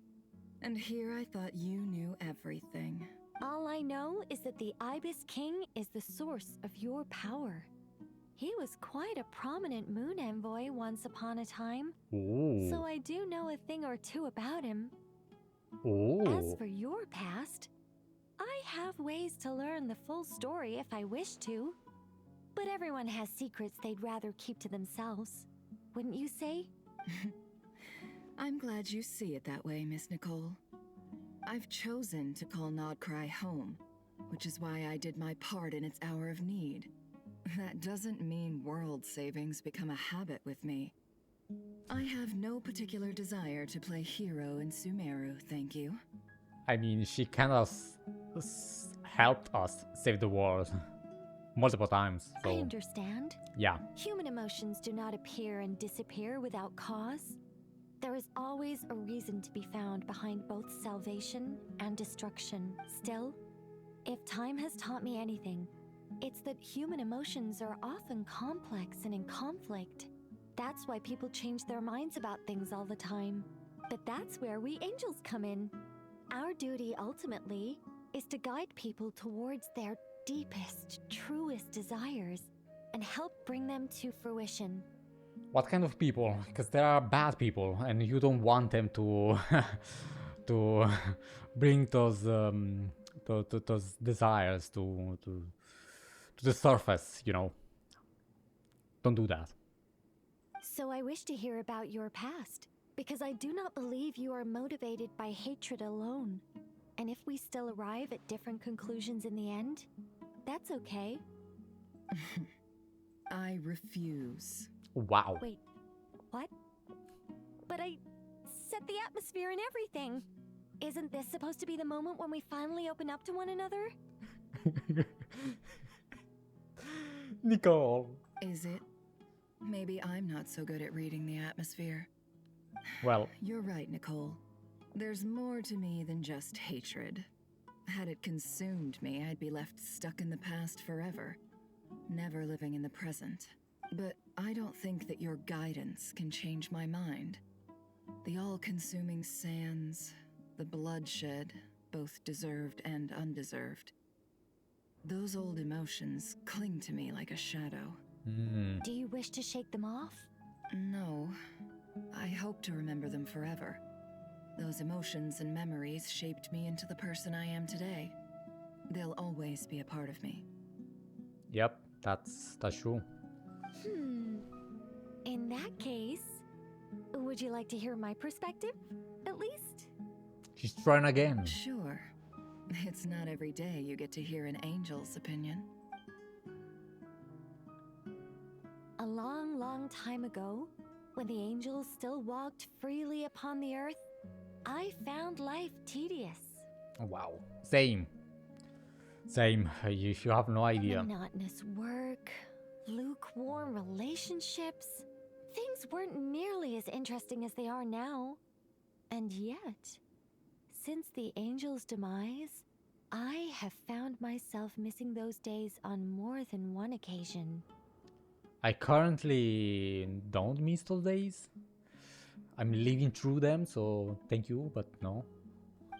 And here I thought you knew everything. All I know is that the Ibis King is the source of your power. He was quite a prominent moon envoy once upon a time. Ooh. So I do know a thing or two about him. Ooh. As for your past, I have ways to learn the full story if I wish to. But everyone has secrets they'd rather keep to themselves. Wouldn't you say? I'm glad you see it that way, Miss Nicole. I've chosen to call Nahida home, which is why I did my part in its hour of need. That doesn't mean world savings become a habit with me. I have no particular desire to play hero in Sumeru, thank you. I mean, she kind of helped us save the world. multiple times. So I understand. yeah. Human emotions do not appear and disappear without cause. There is always a reason to be found behind both salvation and destruction. Still, if time has taught me anything, it's that human emotions are often complex and in conflict. That's why people change their minds about things all the time. But that's where we angels come in. Our duty, ultimately, is to guide people towards their deepest, truest desires and help bring them to fruition. What kind of people? Because there are bad people, and you don't want them to to bring those those desires to the surface. You know, don't do that. So I wish to hear about your past, because I do not believe you are motivated by hatred alone. And if we still arrive at different conclusions in the end, that's okay. I refuse. Wow. Wait, what? But I set the atmosphere and everything. Isn't this supposed to be the moment when we finally open up to one another? Nicole. Is it? Maybe I'm not so good at reading the atmosphere. Well, you're right, Nicole. There's more to me than just hatred. Had it consumed me, I'd be left stuck in the past forever, never living in the present. But I don't think that your guidance can change my mind. The all-consuming sands, the bloodshed, both deserved and undeserved. Those old emotions cling to me like a shadow. Do you wish to shake them off? No. I hope to remember them forever. Those emotions and memories shaped me into the person I am today. They'll always be a part of me. Yep, that's true. In that case, would you like to hear my perspective, at least? She's trying again. Sure. It's not every day you get to hear an angel's opinion. A long, long time ago, when the angels still walked freely upon the earth, I found life tedious. Wow. Same. You have no idea. Monotonous work, lukewarm relationships. Things weren't nearly as interesting as they are now. And yet, since the angel's demise, I have found myself missing those days on more than one occasion. I currently don't miss those days. I'm living through them, so thank you, but no.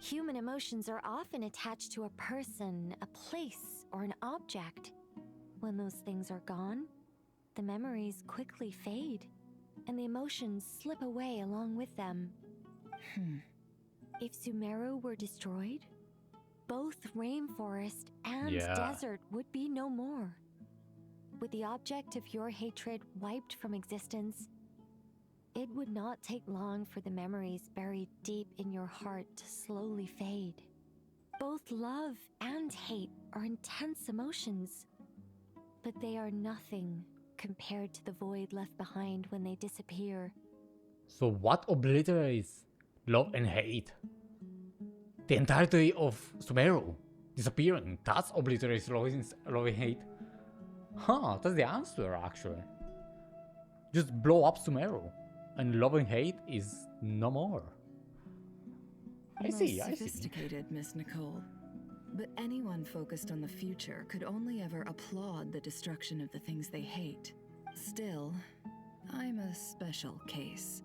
Human emotions are often attached to a person, a place, or an object. When those things are gone, the memories quickly fade, and the emotions slip away along with them. If Sumeru were destroyed, both rainforest and desert would be no more. With the object of your hatred wiped from existence, it would not take long for the memories buried deep in your heart to slowly fade. Both love and hate are intense emotions, but they are nothing compared to the void left behind when they disappear. So what obliterates love and hate? The entirety of Sumeru disappearing. That's obliterates love and hate. Huh, that's the answer actually. Just blow up Sumeru, and love and hate is no more. I see. Sophisticated, Miss Nicole. But anyone focused on the future could only ever applaud the destruction of the things they hate. Still, I'm a special case.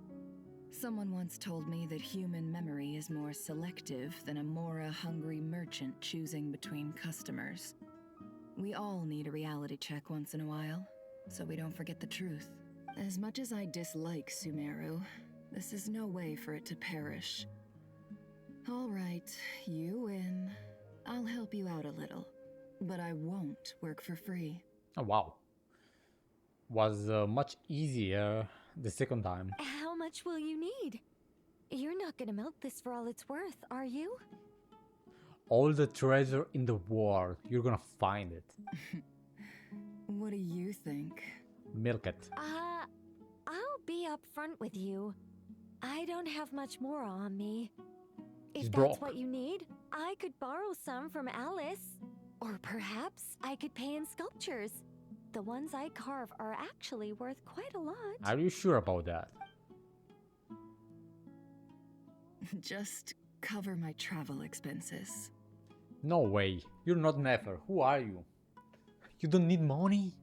Someone once told me that human memory is more selective than a Mora-hungry merchant choosing between customers. We all need a reality check once in a while, so we don't forget the truth. As much as I dislike Sumeru, this is no way for it to perish. All right, you win. I'll help you out a little, but I won't work for free. Oh wow. Was much easier the second time. How much will you need? You're not gonna milk this for all it's worth, are you? All the treasure in the world, you're gonna find it. What do you think? Milk it. I'll be upfront with you. I don't have much more on me. If She's that's broke. what you need, I could borrow some from Alice. Or perhaps I could pay in sculptures. The ones I carve are actually worth quite a lot. Are you sure about that? Just cover my travel expenses. No way. You're not Neffer. Who are you? You don't need money?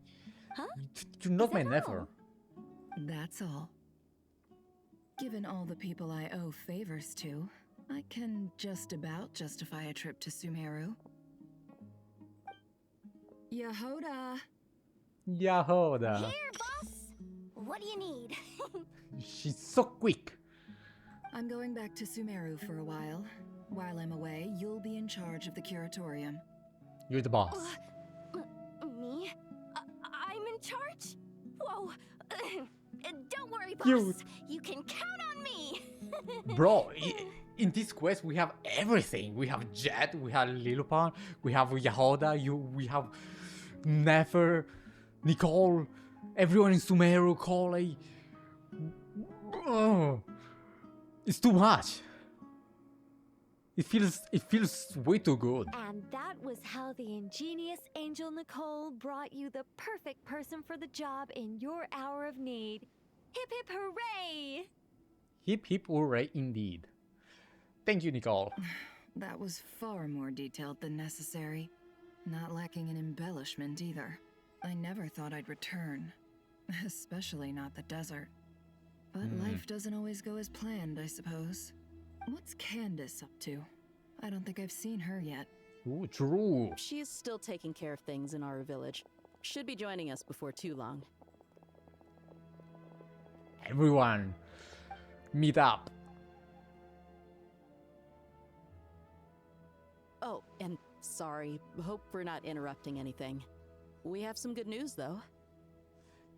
Huh? You're not my Neffer. That's all. Given all the people I owe favors to, I can just about justify a trip to Sumeru. Yahoda! Yahoda. Here, boss! What do you need? She's so quick. I'm going back to Sumeru for a while. While I'm away, you'll be in charge of the curatorium. You're the boss. Me? I'm in charge? Whoa! Don't worry, boss. You can count on me. Bro, in this quest we have everything. We have JEHT, we have Liloupar, we have Yahoda, we have Neffer, Nicole, everyone in Sumeru, Collei. Oh, it's too much. It feels way too good. And that was how the ingenious angel Nicole brought you the perfect person for the job in your hour of need. Hip hip hooray! Hip hip hooray indeed. Thank you, Nicole. That was far more detailed than necessary. Not lacking in embellishment either. I never thought I'd return. Especially not the desert. But life doesn't always go as planned, I suppose. What's Candace up to? I don't think I've seen her yet. Ooh, true. She's still taking care of things in our village. Should be joining us before too long. Everyone, meet up. Oh, and sorry. Hope we're not interrupting anything. We have some good news, though.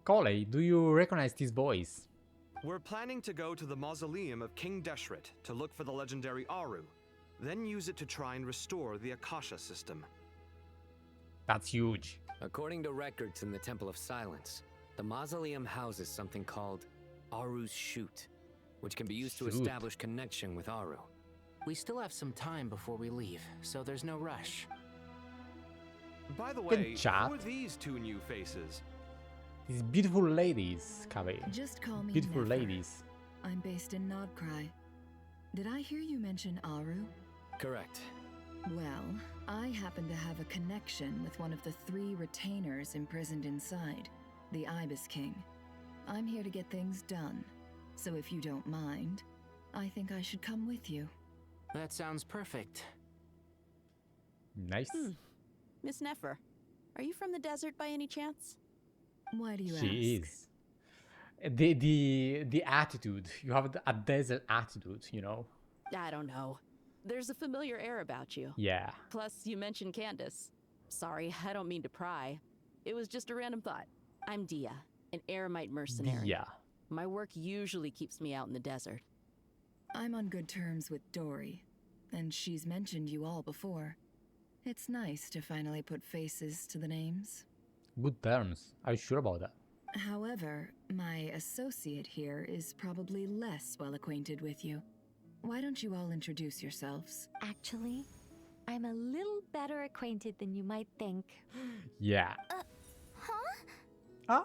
Collei, do you recognize this voice? We're planning to go to the mausoleum of King JEHT to look for the legendary Aru, then use it to try and restore the Akasha system. That's huge. According to records in the Temple of Silence, the mausoleum houses something called Aru's Chute, which can be used to establish connection with Aru. We still have some time before we leave, so there's no rush. By the way, chat. who are these two new faces? These beautiful ladies, Kabe. Just call me Beautiful Neffer. ladies. I'm based in Nodcry. Did I hear you mention Aru? Correct. Well, I happen to have a connection with one of the 3 retainers imprisoned inside, the Ibis King. I'm here to get things done, so if you don't mind, I think I should come with you. That sounds perfect. Nice. Miss Neffer, are you from the desert by any chance? Why do you ask? She is. The attitude. You have a desert attitude, you know? I don't know. There's a familiar air about you. Yeah. Plus, you mentioned Candace. Sorry, I don't mean to pry. It was just a random thought. I'm Dia, an eremite mercenary. Dia. My work usually keeps me out in the desert. I'm on good terms with Dori, and she's mentioned you all before. It's nice to finally put faces to the names. Good terms. Are you sure about that? However, my associate here is probably less well acquainted with you. Why don't you all introduce yourselves? Actually, I'm a little better acquainted than you might think. Yeah. Huh?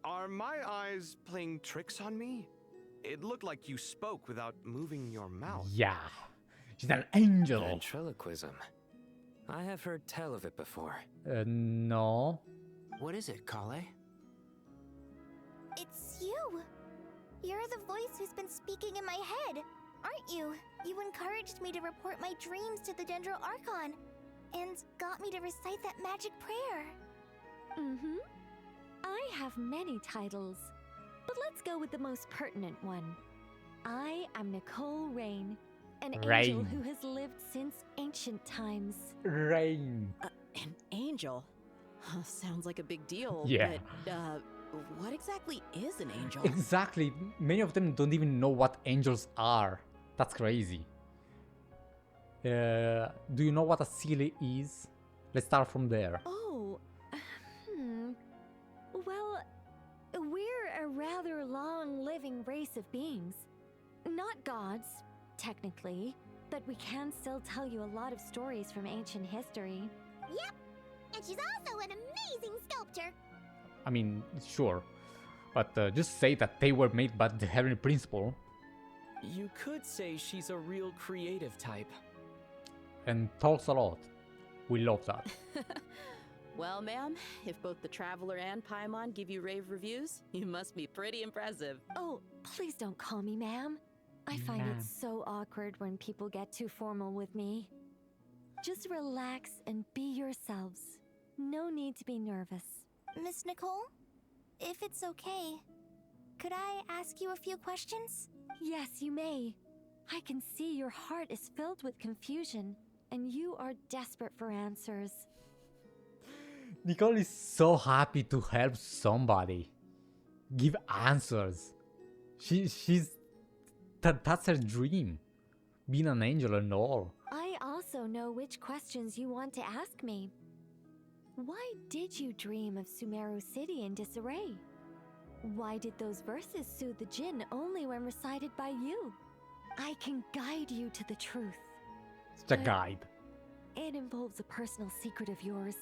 Are my eyes playing tricks on me? It looked like you spoke without moving your mouth. Yeah. She's an angel. Ventriloquism. I have heard tell of it before. No. What is it, Collei? It's you! You're the voice who's been speaking in my head, aren't you? You encouraged me to report my dreams to the Dendro Archon, and got me to recite that magic prayer. I have many titles, but let's go with the most pertinent one. I am Nicole Rain, an angel who has lived since ancient times. Rain. An angel? Sounds like a big deal. Yeah. But, what exactly is an angel? Exactly. Many of them don't even know what angels are. That's crazy. Do you know what a Seele is? Let's start from there. Oh, well, we're a rather long-living race of beings. Not gods, technically, But we can still tell you a lot of stories from ancient history. Yep, and she's also an amazing sculptor. I mean, sure. But just say that they were made by the Heavenly Principle. You could say she's a real creative type. And talks a lot. We love that. Well, ma'am, if both the Traveler and Paimon give you rave reviews, you must be pretty impressive. Oh, please don't call me ma'am. I find it so awkward when people get too formal with me. Just relax and be yourselves. No need to be nervous. Miss Nicole, if it's okay, could I ask you a few questions? Yes, you may. I can see your heart is filled with confusion, and you are desperate for answers. Nicole is so happy to help somebody. Give answers. That's her dream. Being an angel and all. I also know which questions you want to ask me. Why did you dream of Sumeru City in disarray? Why did those verses soothe the Jinn only when recited by you? I can guide you to the truth. It's a guide. It involves a personal secret of yours.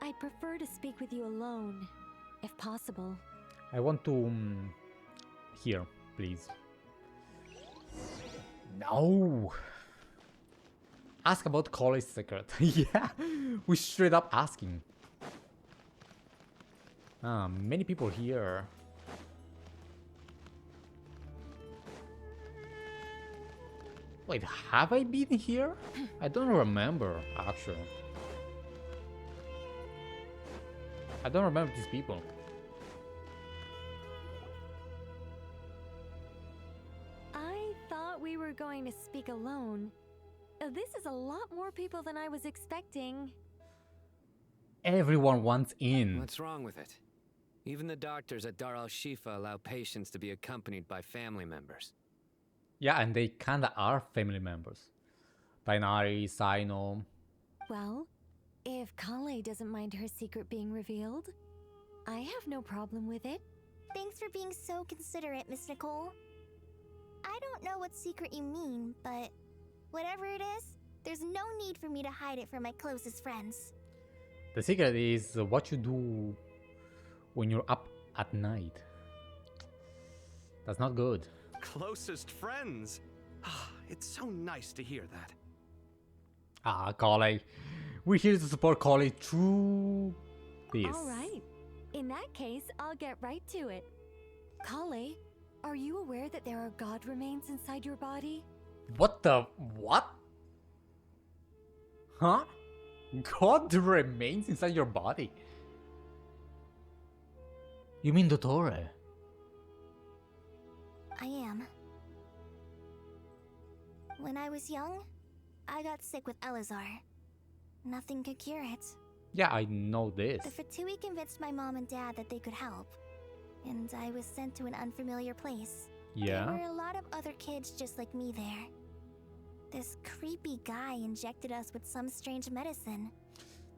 I'd prefer to speak with you alone, if possible. I want to hear, please. No. Ask about Collei's secret. Yeah, we straight up asking. Many people here. Wait, have I been here? I don't remember, actually. I don't remember these people. I thought we were going to speak alone. This is a lot more people than I was expecting. Everyone wants in. What's wrong with it? Even the doctors at Dar al-Shifa allow patients to be accompanied by family members. Yeah, and they kinda are family members. Tainari, Saino. Well, if Collei doesn't mind her secret being revealed, I have no problem with it. Thanks for being so considerate, Miss Nicole. I don't know what secret you mean, but whatever it is, there's no need for me to hide it from my closest friends. The secret is what you do when you're up at night. That's not good. Closest friends? It's so nice to hear that. Ah, Collei. We're here to support Collei through this. Alright. In that case, I'll get right to it. Collei, are you aware that there are god remains inside your body? What the... what? Huh? God remains inside your body? You mean Dottore? I am. When I was young, I got sick with Elazar. Nothing could cure it. Yeah, I know this. The Fatui convinced my mom and dad that they could help, and I was sent to an unfamiliar place. Yeah? There were a lot of other kids just like me there. This creepy guy injected us with some strange medicine,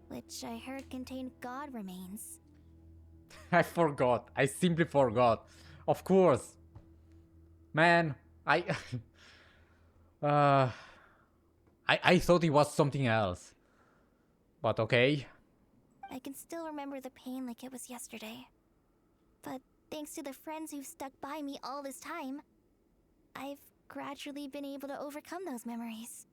which I heard contained god remains. I forgot. I simply forgot. Of course. Man, I thought it was something else. But okay. I can still remember the pain like it was yesterday. But thanks to the friends who've stuck by me all this time, I've gradually been able to overcome those memories.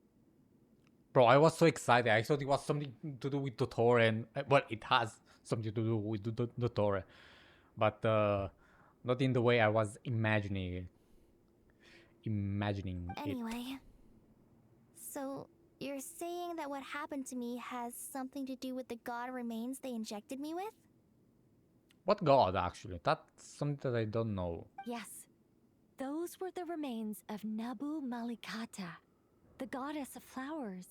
Bro, I was so excited. I thought it was something to do with Dottore and... well, it has something to do with Dottore. But not in the way I was imagining it. Anyway, so you're saying that what happened to me has something to do with the god remains they injected me with? What god, actually? That's something that I don't know. Yes. Those were the remains of Nabu Malikata, the goddess of flowers.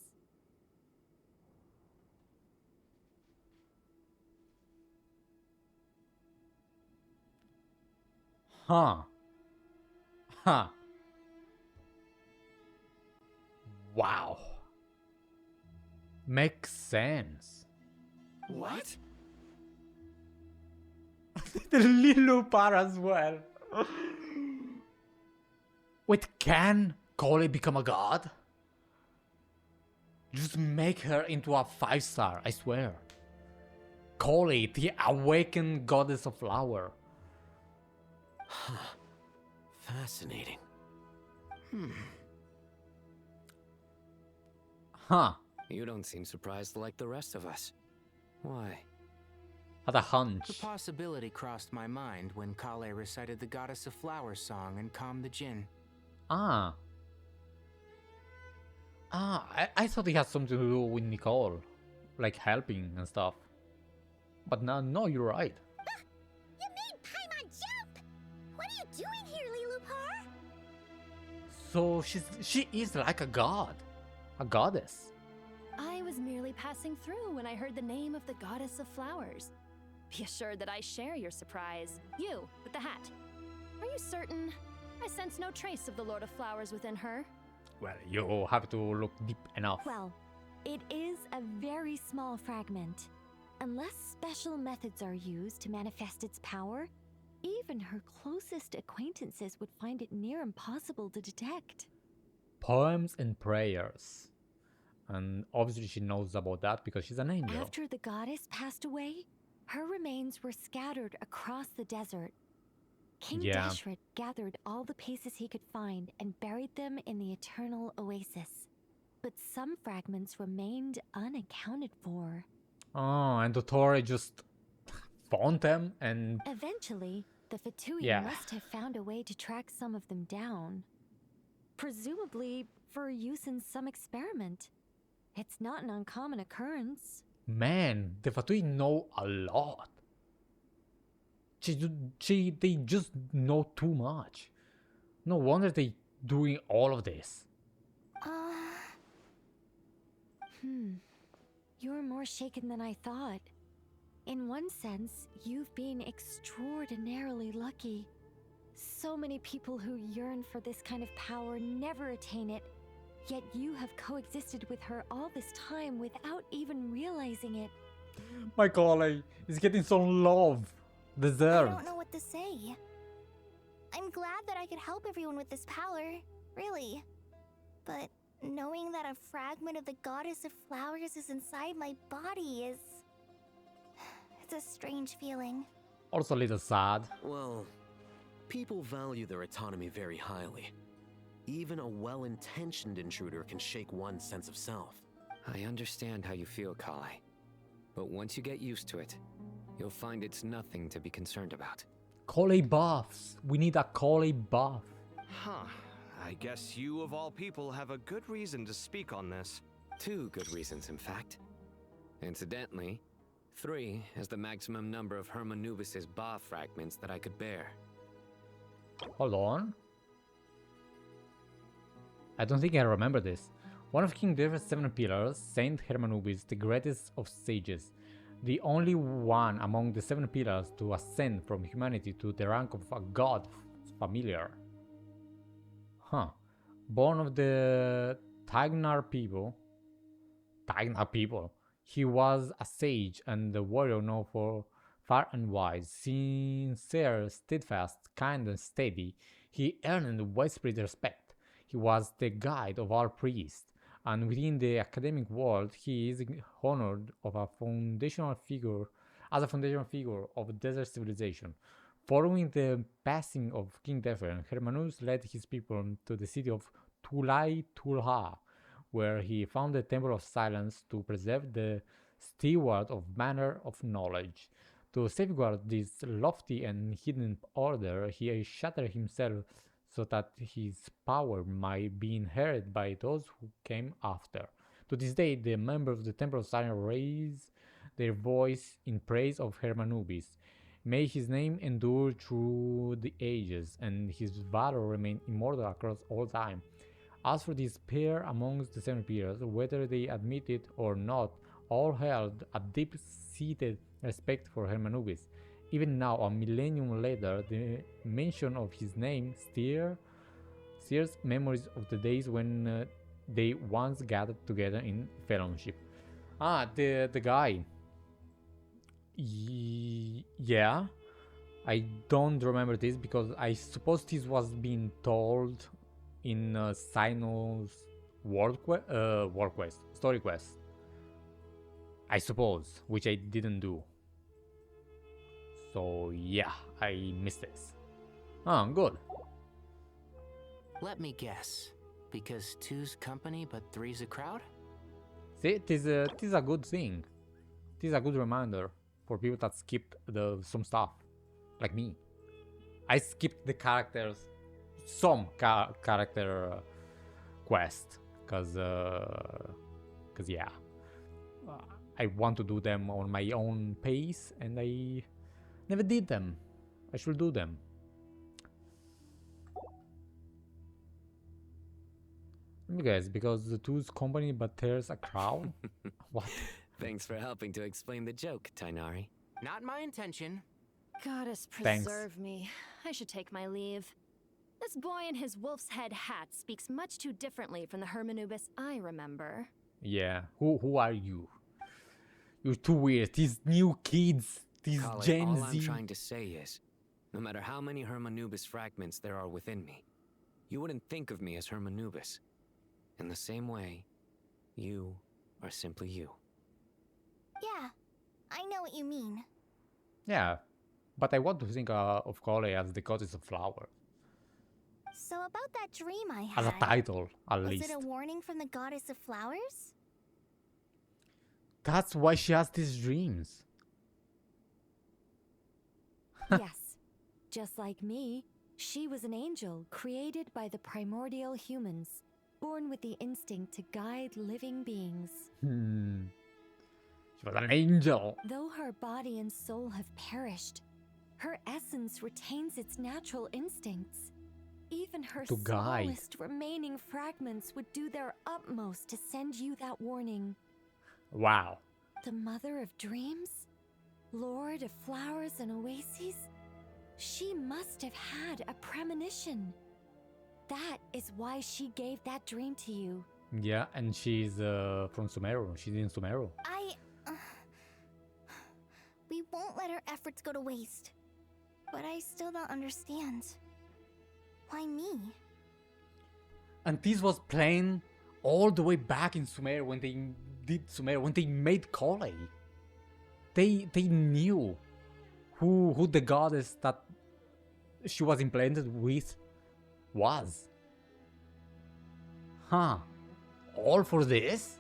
Huh. Huh. Wow. Makes sense. What? The Liloupar as well. Wait, can Collei become a god? Just make her into a 5-star, I swear. Collei, the awakened goddess of flower. Fascinating. Huh. You don't seem surprised like the rest of us. Why? Had a hunch. The possibility crossed my mind when Collei recited the Goddess of Flowers song and calmed the Jinn. I thought it had something to do with Nicole, like helping and stuff. But no, you're right. You made Paimon jump! What are you doing here, Liloupar? So she is like a god, a goddess. I was merely passing through when I heard the name of the Goddess of Flowers. Be assured that I share your surprise. You, with the hat. Are you certain? I sense no trace of the Lord of Flowers within her. Well, you have to look deep enough. Well, it is a very small fragment. Unless special methods are used to manifest its power, even her closest acquaintances would find it near impossible to detect. Poems and prayers. And obviously she knows about that because she's an angel. After the goddess passed away, her remains were scattered across the desert. King JEHT gathered all the pieces he could find and buried them in the eternal oasis. But some fragments remained unaccounted for. Oh, and Dotore just found them and... Eventually, the Fatui must have found a way to track some of them down. Presumably for use in some experiment. It's not an uncommon occurrence. Man, the Fatui know a lot. They just know too much. No wonder they doing all of this. You're more shaken than I thought. In one sense, you've been extraordinarily lucky. So many people who yearn for this kind of power never attain it, yet you have coexisted with her all this time without even realizing it. My Collei is getting some love. Deserved. I don't know what to say. I'm glad that I could help everyone with this power, really. But knowing that a fragment of the Goddess of Flowers is inside my body is... it's a strange feeling. Also a little sad. Well, people value their autonomy very highly. Even a well-intentioned intruder can shake one's sense of self. I understand how you feel, Collei. But once you get used to it, you'll find it's nothing to be concerned about. Collei buffs. We need a Collei buff. Huh. I guess you, of all people, have a good reason to speak on this. 2 good reasons, in fact. Incidentally, 3 is the maximum number of Hermanubis' Ba fragments that I could bear. Hold on. I don't think I remember this. One of King Defer's 7 pillars, Saint Hermanubis, the greatest of sages. The only one among the 7 pillars to ascend from humanity to the rank of a god familiar. Huh. Born of the Tagnar people, he was a sage and a warrior known for far and wide. Sincere, steadfast, kind and steady, he earned widespread respect. He was the guide of all priests, and within the academic world he is honored as a foundational figure of desert civilization. Following the passing of King Neffer, Hermanus led his people to the city of Tulai Tulha, where he founded the Temple of Silence to preserve the steward of manner of knowledge. To safeguard this lofty and hidden order, he shattered himself so that his power might be inherited by those who came after. To this day, the members of the Temple of Silence raise their voice in praise of Hermanubis. May his name endure through the ages, and his valor remain immortal across all time. As for this pair amongst the 7 pillars, whether they admit it or not, all held a deep-seated respect for Hermanubis. Even now, a millennium later, the mention of his name stirs memories of the days when they once gathered together in fellowship. The guy. Yeah, I don't remember this because I suppose this was being told in Sino's world quest, story quest, I suppose, which I didn't do. So yeah, I missed this. Oh, good. Let me guess. Because two's company, but three's a crowd? See, it is a good thing. It is a good reminder for people that skipped some stuff, like me. I skipped the some character quest, cause yeah, I want to do them on my own pace, and I never did them. I should do them. Let me guess, because the two's company, but there's a crowd. What? Thanks for helping to explain the joke, Tainari. Not my intention. Goddess Thanks. preserve me. I should take my leave. This boy in his wolf's head hat speaks much too differently from the Hermanubis I remember. Yeah, who are you? You're too weird. These new kids, these Collei, Gen all Z. I'm trying to say is, no matter how many Hermanubis fragments there are within me, you wouldn't think of me as Hermanubis. In the same way, you are simply you. Yeah, I know what you mean. Yeah, but I want to think of Collei as the goddess of flower. So about that dream I had, As a title, at was least. it a warning from the goddess of flowers? That's why she has these dreams. Yes, just like me, she was an angel created by the primordial humans, born with the instinct to guide living beings. She was an angel. Though her body and soul have perished, her essence retains its natural instincts. Even her To guide. smallest remaining fragments would do their utmost to send you that warning. Wow. The mother of dreams? Lord of flowers and oases? She must have had a premonition. That is why she gave that dream to you. Yeah, and she's from Sumeru. She's in Sumeru. We won't let our efforts go to waste. But I still don't understand. Why me? And this was planned all the way back in Sumeru when they did Sumeru, when they made Collei. They knew who the goddess that she was implanted with was. Huh. All for this?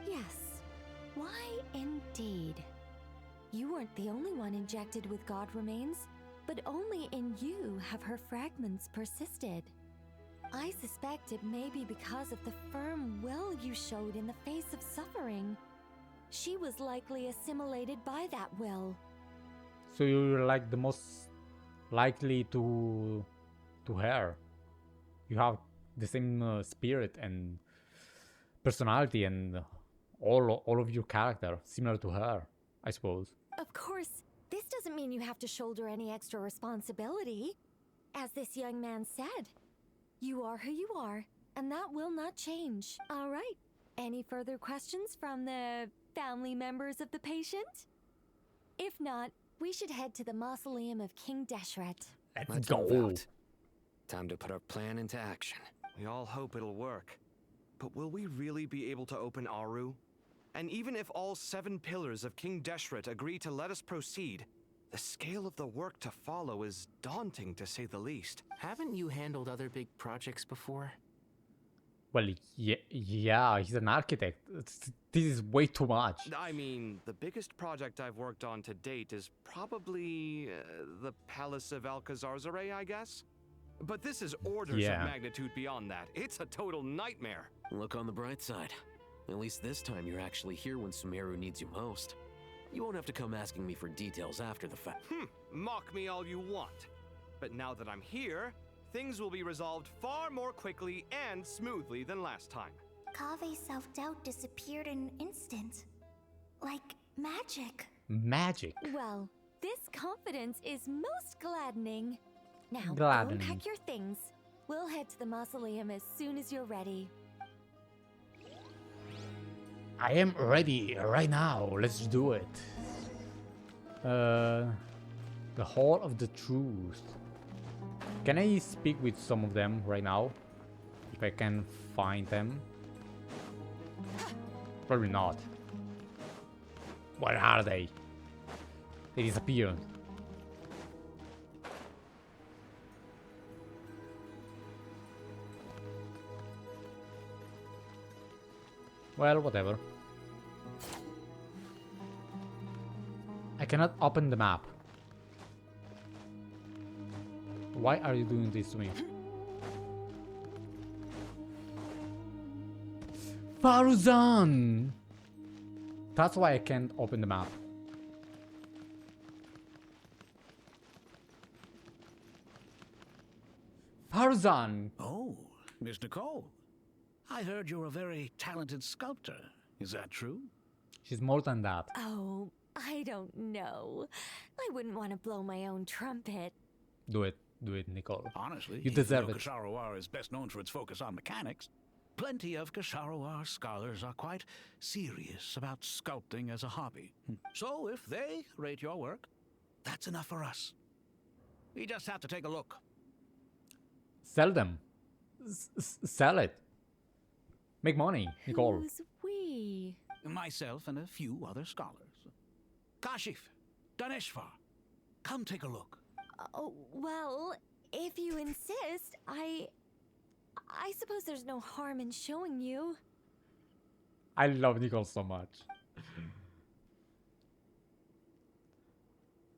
Yes. Why indeed? You weren't the only one injected with god remains, but only in you have her fragments persisted. I suspect it may be because of the firm will you showed in the face of suffering. She was likely assimilated by that will. So you're like the most likely to her. You have the same spirit and personality and all of your character similar to her, I suppose. Of course, this doesn't mean you have to shoulder any extra responsibility. As this young man said, you are who you are, and that will not change. All right. Any further questions from the family members of the patient? If not, we should head to the mausoleum of King JEHT. Let's go. Time to put our plan into action. We all hope it'll work. But will we really be able to open Aru? And even if all 7 pillars of King JEHT agree to let us proceed, the scale of the work to follow is daunting, to say the least. Haven't you handled other big projects before? Well, yeah, he's an architect. This is way too much. I mean, the biggest project I've worked on to date is probably the Palace of Alcazarzaray, I guess? But this is orders of magnitude beyond that. It's a total nightmare. Look on the bright side. At least this time you're actually here when Sumeru needs you most. You won't have to come asking me for details after the fact. Mock me all you want. But now that I'm here, things will be resolved far more quickly and smoothly than last time. Kave's self-doubt disappeared in an instant. Like magic. Magic? Well, this confidence is most gladdening. Now, Gladdening. go pack your things. We'll head to the mausoleum as soon as you're ready. I am ready right now. Let's do it. The Hall of the Truth. Can I speak with some of them right now? If I can find them. Probably not. Where are they? They disappeared. Well, whatever. I cannot open the map. Why are you doing this to me? Faruzan! That's why I can't open the map. Faruzan! Oh, Miss Nicole. I heard you're a very talented sculptor. Is that true? She's more than that. Oh, I don't know. I wouldn't want to blow my own trumpet. Do it, Nicole. Honestly, you deserve it. Kasharawar is best known for its focus on mechanics. Plenty of Kasharawar scholars are quite serious about sculpting as a hobby. So if they rate your work, that's enough for us. We just have to take a look. Sell them. Sell it. Make money, Nicole. Who's we? Myself and a few other scholars. Kashif, Daneshvar, come take a look. Oh, well, if you insist, I suppose there's no harm in showing you. I love Nicole so much.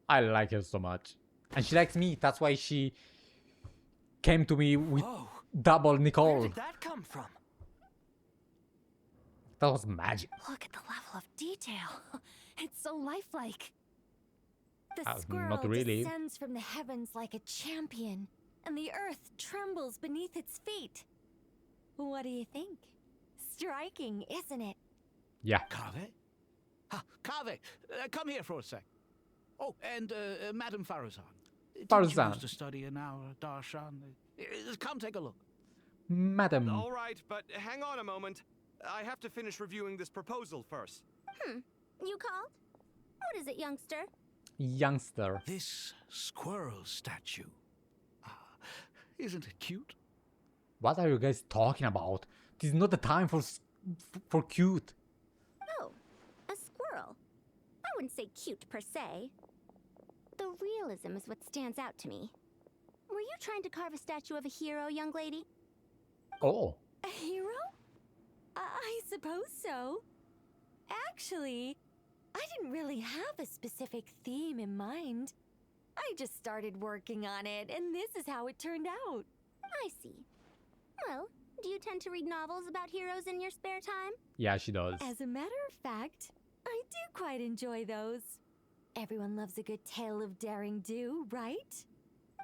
I like her so much. And she likes me. That's why she came to me with double Nicole. Where did that come from? That was magic. Look at the level of detail. It's so lifelike. The squirrel not really. descends from the heavens like a champion, and the earth trembles beneath its feet. What do you think? Striking, isn't it? Yeah. Kaveh? Kaveh, come here for a sec. Oh, and Madam Faruzan. Didn't you used to study in our darshan? Come take a look. Madam. All right, but hang on a moment. I have to finish reviewing this proposal first. You called? What is it, youngster? Youngster. This squirrel statue. Isn't it cute? What are you guys talking about? This is not the time for cute. Oh, a squirrel. I wouldn't say cute per se. The realism is what stands out to me. Were you trying to carve a statue of a hero, young lady? Oh. A hero? I suppose so. Actually, I didn't really have a specific theme in mind. I just started working on it, and this is how it turned out. I see. Well, do you tend to read novels about heroes in your spare time? Yeah, she does. As a matter of fact, I do quite enjoy those. Everyone loves a good tale of daring do, right?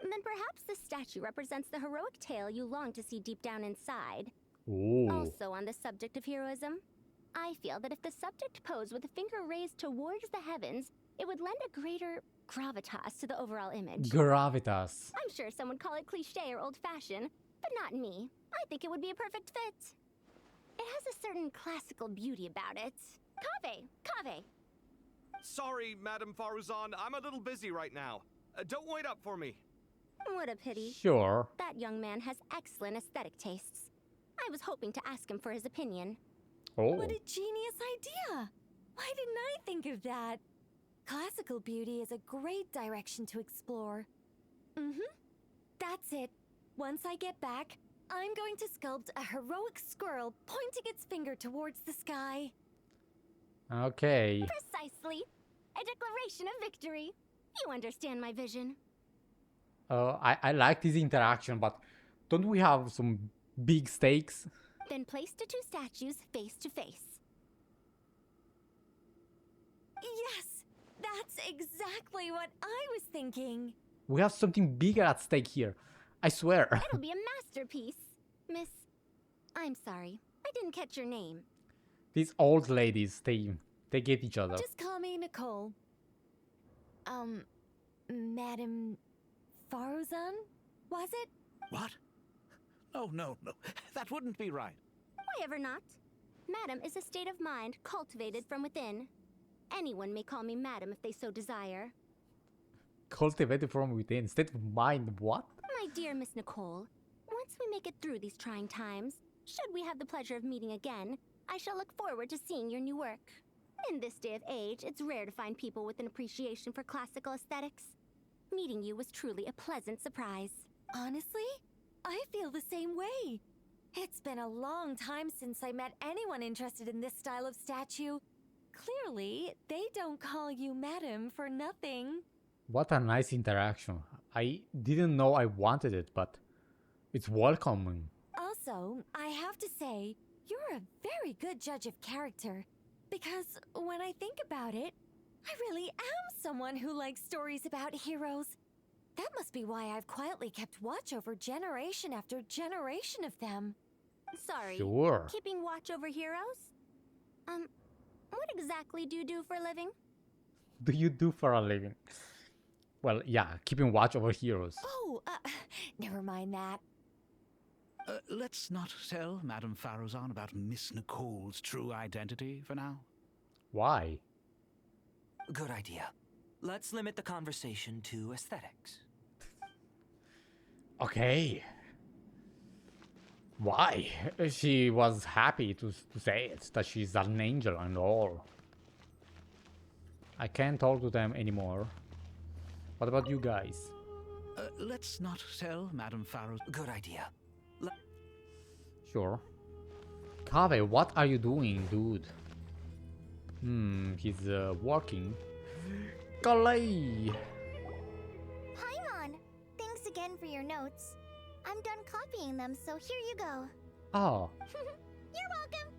Then perhaps this statue represents the heroic tale you long to see deep down inside. Ooh. Also on the subject of heroism, I feel that if the subject posed with a finger raised towards the heavens, it would lend a greater gravitas to the overall image. Gravitas. I'm sure some would call it cliché or old-fashioned, but not me. I think it would be a perfect fit. It has a certain classical beauty about it. Kaveh! Sorry, Madam Faruzan, I'm a little busy right now. Don't wait up for me. What a pity. Sure. That young man has excellent aesthetic tastes. I was hoping to ask him for his opinion. Oh. What a genius idea! Why didn't I think of that? Classical beauty is a great direction to explore. That's it. Once I get back, I'm going to sculpt a heroic squirrel pointing its finger towards the sky. Okay. Precisely. A declaration of victory. You understand my vision. I like this interaction, but don't we have some big stakes? Then place the two statues face to face. Yes! That's exactly what I was thinking. We have something bigger at stake here. I swear. It'll be a masterpiece. Miss... I'm sorry. I didn't catch your name. These old ladies, they get each other. Just call me Nicole. Madam Faruzan? Was it? What? Oh, no. That wouldn't be right. Why ever not? Madam is a state of mind cultivated from within. Anyone may call me Madam if they so desire. Cultivated from within. State of mind, what? My dear Miss Nicole, once we make it through these trying times, should we have the pleasure of meeting again, I shall look forward to seeing your new work. In this day of age, it's rare to find people with an appreciation for classical aesthetics. Meeting you was truly a pleasant surprise. Honestly, I feel the same way. It's been a long time since I met anyone interested in this style of statue. Clearly, they don't call you madam for nothing. What a nice interaction. I didn't know I wanted it, but it's welcoming. Also, I have to say, you're a very good judge of character. Because when I think about it, I really am someone who likes stories about heroes. That must be why I've quietly kept watch over generation after generation of them. Sorry, Sure. keeping watch over heroes? What exactly do you do for a living? Do you do for a living? Well, yeah, keeping watch over heroes. Oh, never mind that. Let's not tell Madame Faruzan about Miss Nicole's true identity for now. Why? Good idea. Let's limit the conversation to aesthetics. Okay. Why? She was happy to say it, that she's an angel and all. I can't talk to them anymore. What about you guys? Let's not tell Madame Faruzan. Good idea. Sure. Kave, what are you doing, dude? He's working. Collei! Paimon! Thanks again for your notes. I'm done copying them, so here you go. Oh. You're welcome.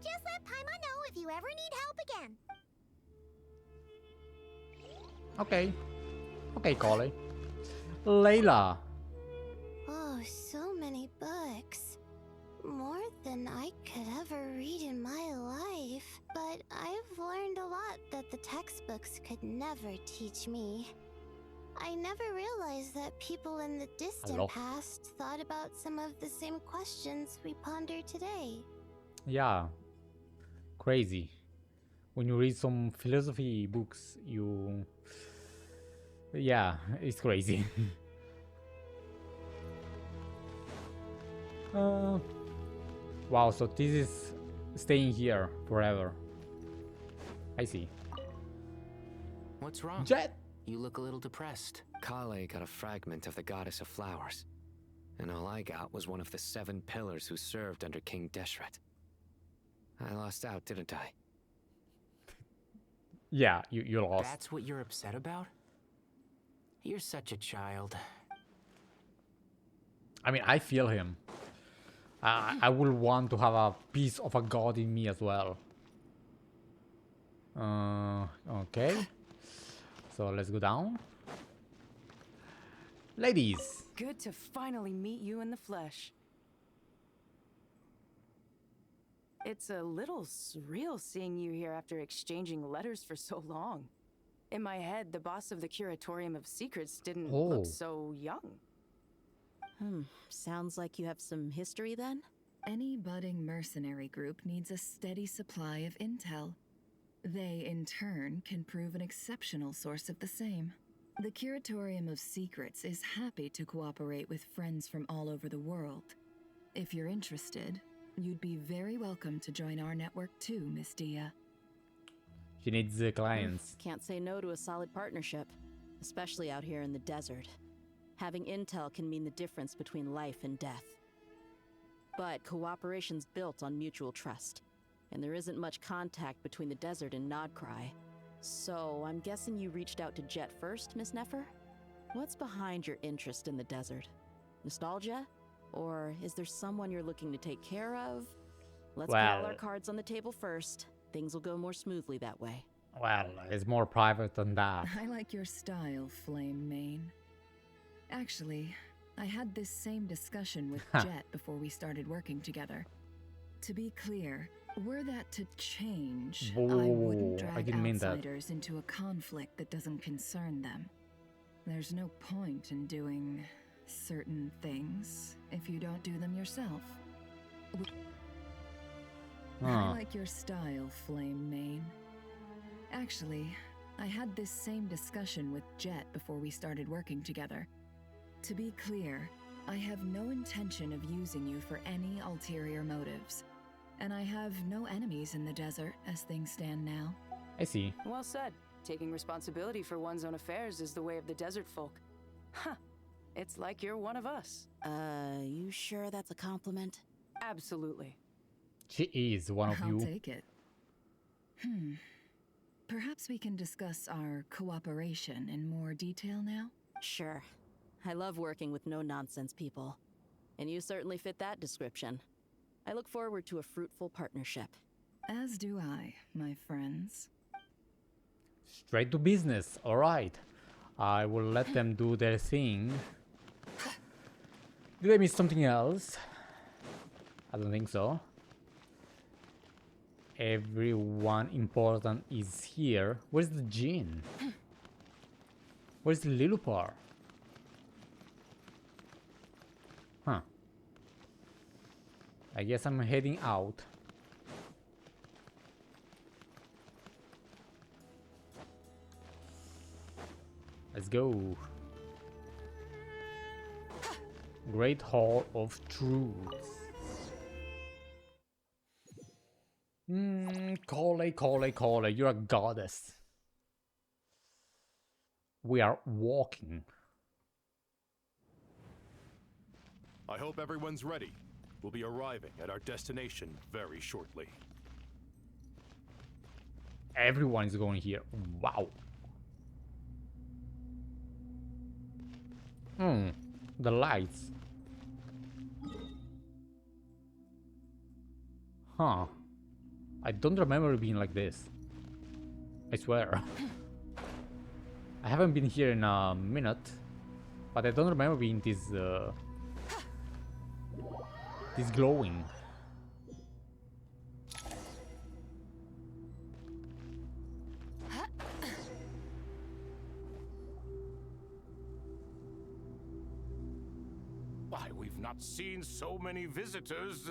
Just let Paimon know if you ever need help again. Okay. Okay, Collei. Layla. Oh, so many books. More than I could ever read in my life. But I've learned a lot that the textbooks could never teach me. I never realized that people in the distant past thought about some of the same questions we ponder today. Yeah. Crazy. When you read some philosophy books, you... Yeah, it's crazy. Wow, so this is staying here forever. I see. What's wrong? JEHT! You look a little depressed. Collei got a fragment of the Goddess of Flowers, and all I got was one of the 7 pillars who served under King JEHT. I lost out, didn't I? Yeah, you lost. That's what you're upset about? You're such a child. I mean, I feel him. I will want to have a piece of a god in me as well. Okay. So let's go down. Ladies. Good to finally meet you in the flesh. It's a little surreal seeing you here after exchanging letters for so long. In my head, the boss of the Curatorium of Secrets didn't look so young. Sounds like you have some history then? Any budding mercenary group needs a steady supply of intel. They, in turn, can prove an exceptional source of the same. The Curatorium of Secrets is happy to cooperate with friends from all over the world. If you're interested, you'd be very welcome to join our network too, Miss Dia. She needs clients. Can't say no to a solid partnership, especially out here in the desert. Having intel can mean the difference between life and death. But cooperation's built on mutual trust, and there isn't much contact between the desert and Nodcry. So I'm guessing you reached out to JEHT first, Miss Neffer? What's behind your interest in the desert? Nostalgia? Or is there someone you're looking to take care of? Let's put all our cards on the table first. Things will go more smoothly that way. Well, it's more private than that. I like your style, Flame Mane. Actually, I had this same discussion with JEHT before we started working together. To be clear, were that to change, I wouldn't drag outsiders into a conflict that doesn't concern them. There's no point in doing certain things if you don't do them yourself. I like your style, Flame Mane. Actually, I had this same discussion with JEHT before we started working together. To be clear, I have no intention of using you for any ulterior motives. And I have no enemies in the desert as things stand now. I see. Well said. Taking responsibility for one's own affairs is the way of the desert folk. Huh. It's like you're one of us. You sure that's a compliment? Absolutely. She is one of you. I'll take it. Perhaps we can discuss our cooperation in more detail now? Sure. I love working with no-nonsense people. And you certainly fit that description. I look forward to a fruitful partnership. As do I, my friends. Straight to business, alright. I will let them do their thing. Did I miss something else? I don't think so. Everyone important is here. Where's the Jinn? Where's the Liloupar? Huh. I guess I'm heading out. Let's go. Great Hall of Truths. Collei, you're a goddess. We are walking. I hope everyone's ready. We'll be arriving at our destination very shortly. Everyone is going here. Wow. The lights. Huh. I don't remember it being like this. I swear. I haven't been here in a minute, but I don't remember being this this glowing. Why, we've not seen so many visitors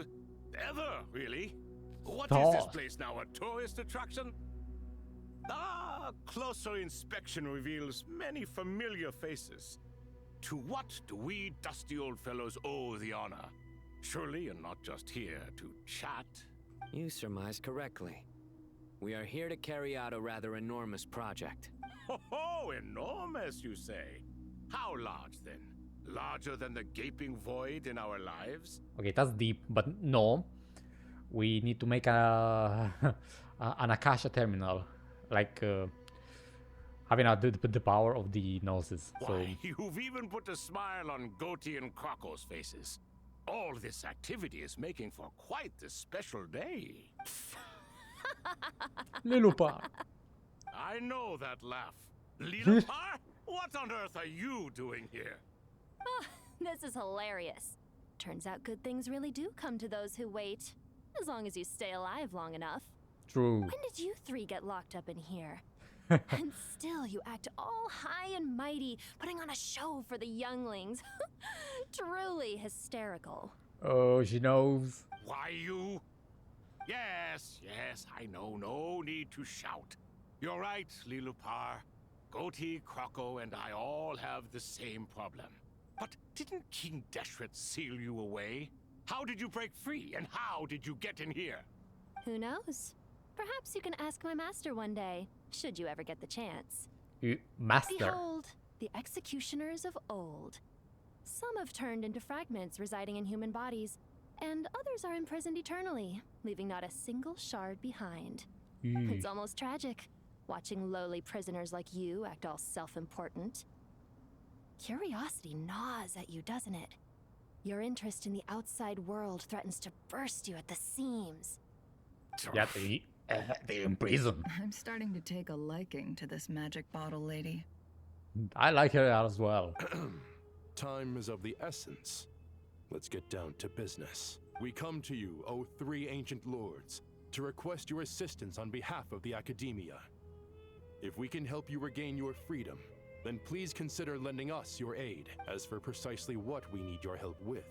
ever, really. What Stop. is this place now, a tourist attraction? Ah, closer inspection reveals many familiar faces. To what do we dusty old fellows owe the honor? Surely you're not just here to chat. You surmise correctly. We are here to carry out a rather enormous project. Ho, enormous, you say? How large, then? Larger than the gaping void in our lives? Okay, that's deep, but no. We need to make a an Akasha terminal, like having the power of the noses. Why, you've even put a smile on Goatee and Crocco's faces. All this activity is making for quite a special day. Liloupar. I know that laugh. Liloupar? What on earth are you doing here? Oh, this is hilarious. Turns out good things really do come to those who wait. As long as you stay alive long enough. True. When did you three get locked up in here? And still you act all high and mighty, putting on a show for the younglings. Truly hysterical. Oh, she knows. Why, you? Yes, I know. No need to shout. You're right, Liloupar. Goatee, Crocco, and I all have the same problem. But didn't King Deshret seal you away? How did you break free, and how did you get in here? Who knows? Perhaps you can ask my master one day, should you ever get the chance. Master? Behold, the executioners of old. Some have turned into fragments residing in human bodies, and others are imprisoned eternally, leaving not a single shard behind. It's almost tragic, watching lowly prisoners like you act all self-important. Curiosity gnaws at you, doesn't it? Your interest in the outside world threatens to burst you at the seams. Yeah, they imprison. I'm starting to take a liking to this magic bottle lady. I like her as well. Time is of the essence. Let's get down to business. We come to you, O three ancient lords, to request your assistance on behalf of the Academia. If we can help you regain your freedom, then please consider lending us your aid. As for precisely what we need your help with,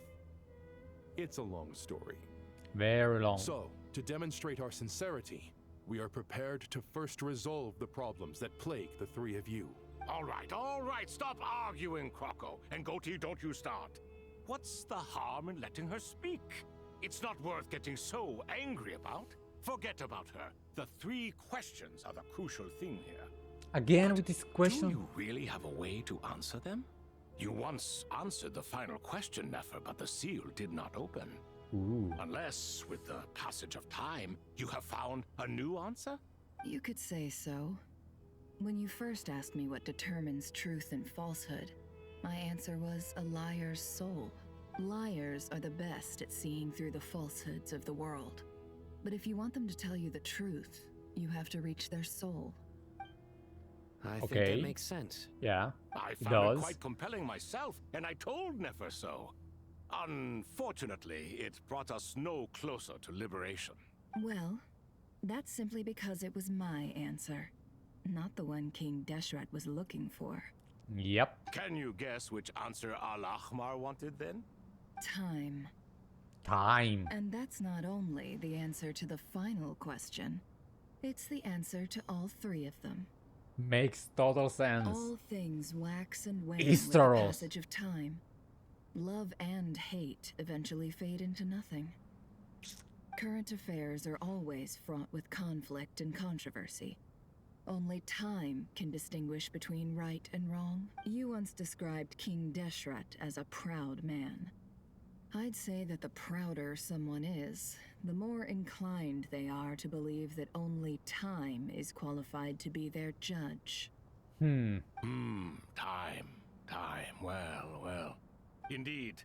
it's a long story. Very long. So, to demonstrate our sincerity, we are prepared to first resolve the problems that plague the three of you. All right, stop arguing, Crocco. And Goatee, don't you start. What's the harm in letting her speak? It's not worth getting so angry about. Forget about her. The 3 questions are the crucial thing here. Again with this question. Do you really have a way to answer them? You once answered the final question, Neffer, but the seal did not open. Ooh. Unless, with the passage of time, you have found a new answer? You could say so. When you first asked me what determines truth and falsehood, my answer was a liar's soul. Liars are the best at seeing through the falsehoods of the world. But if you want them to tell you the truth, you have to reach their soul. I think that makes sense. Yeah, I found it quite compelling myself, and I told Neffer so. Unfortunately, it brought us no closer to liberation. Well, that's simply because it was my answer, not the one King Deshret was looking for. Yep. Can you guess which answer Al-Ahmar wanted then? Time. Time. And that's not only the answer to the final question, it's the answer to all 3 of them. Makes total sense. All things wax and wane with the passage of time. Love and hate eventually fade into nothing. Current affairs are always fraught with conflict and controversy. Only time can distinguish between right and wrong. You once described King Deshret as a proud man. I'd say that the prouder someone is, the more inclined they are to believe that only time is qualified to be their judge. Time. Well. Indeed.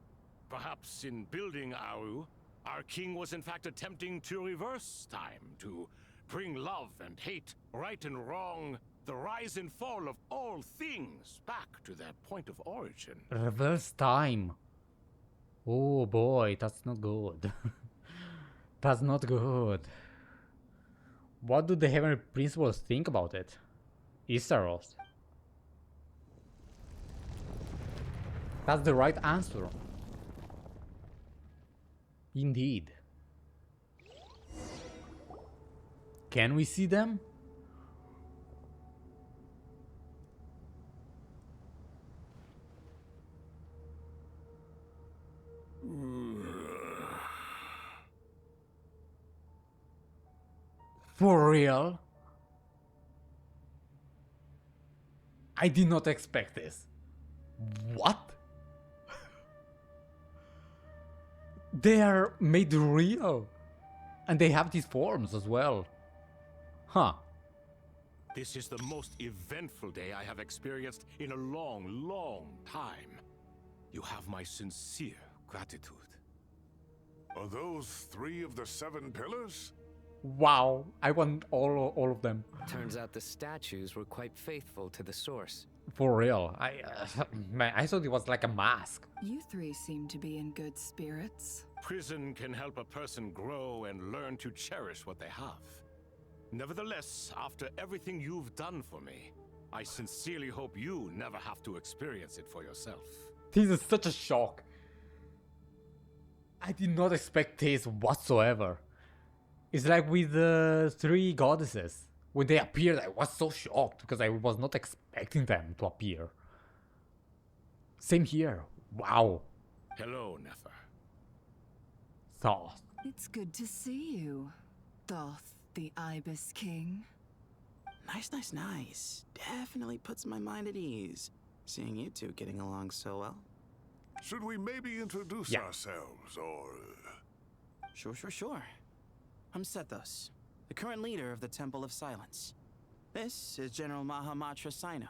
Perhaps in building Aru, our king was in fact attempting to reverse time, to bring love and hate, right and wrong, the rise and fall of all things back to their point of origin. Reverse time. Oh boy, that's not good. That's not good. What do the Heavenly Principles think about it? Issaros. That's the right answer. Indeed. Can we see them? For real? I did not expect this. What? They are made real. And they have these forms as well. Huh. This is the most eventful day I have experienced in a long time. You have my sincere gratitude. Are those 3 of the 7 pillars? Wow, I want all of them. Turns out the statues were quite faithful to the source. For real, man, I thought it was like a mask. You 3 seem to be in good spirits. Prison can help a person grow and learn to cherish what they have. Nevertheless, after everything you've done for me, I sincerely hope you never have to experience it for yourself. This is such a shock. I did not expect this whatsoever. It's like with the 3 goddesses. When they appeared, I was so shocked because I was not expecting them to appear. Same here. Wow. Hello, Neffer. Thoth. It's good to see you, Thoth, the Ibis King. Nice. Definitely puts my mind at ease, seeing you 2 getting along so well. Should we maybe introduce ourselves, or... Sure. I'm Sethos, the current leader of the Temple of Silence. This is General Mahamatra Sino,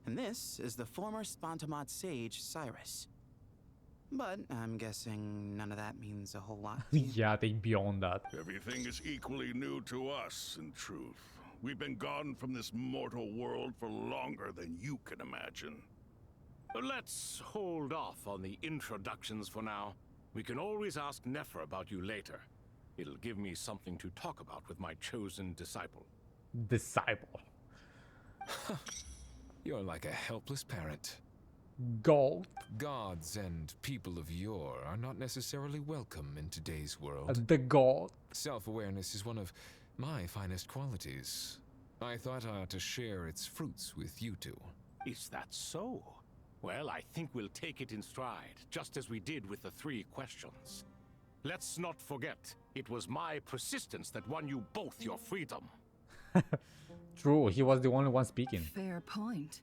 and this is the former Spantamat sage, Cyrus. But I'm guessing none of that means a whole lot. Yeah, they beyond that. Everything is equally new to us, in truth. We've been gone from this mortal world for longer than you can imagine. Let's hold off on the introductions for now. We can always ask Neffer about you later. It'll give me something to talk about with my chosen disciple. Disciple. You're like a helpless parrot. Gold. Gods and people of yore are not necessarily welcome in today's world. The god. Self-awareness is one of my finest qualities. I thought I ought to share its fruits with you 2. Is that so? Well, I think we'll take it in stride, just as we did with the 3 questions. Let's not forget, it was my persistence that won you both your freedom. True, he was the only one speaking. Fair point.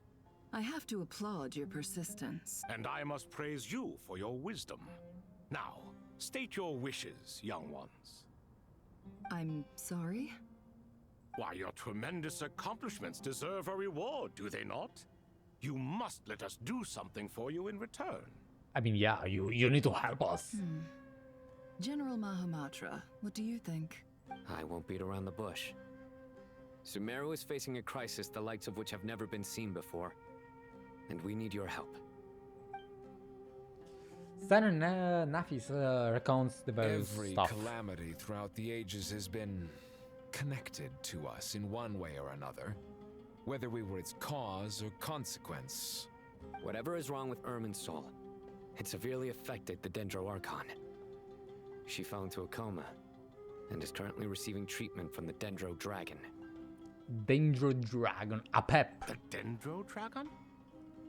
I have to applaud your persistence. And I must praise you for your wisdom. Now, state your wishes, young ones. I'm sorry? Why, your tremendous accomplishments deserve a reward, do they not? You must let us do something for you in return. I mean, yeah, you need to help us. General Mahamatra, what do you think? I won't beat around the bush. Sumeru is facing a crisis the likes of which have never been seen before. And we need your help. Senator Nafis recounts the various Every stuff. calamity throughout the ages has been connected to us in one way or another, whether we were its cause or consequence. Whatever is wrong with Irmin's soul, it severely affected the Dendro Archon. She fell into a coma and is currently receiving treatment from the Dendro Dragon. Dendro Dragon, APEP. The Dendro Dragon?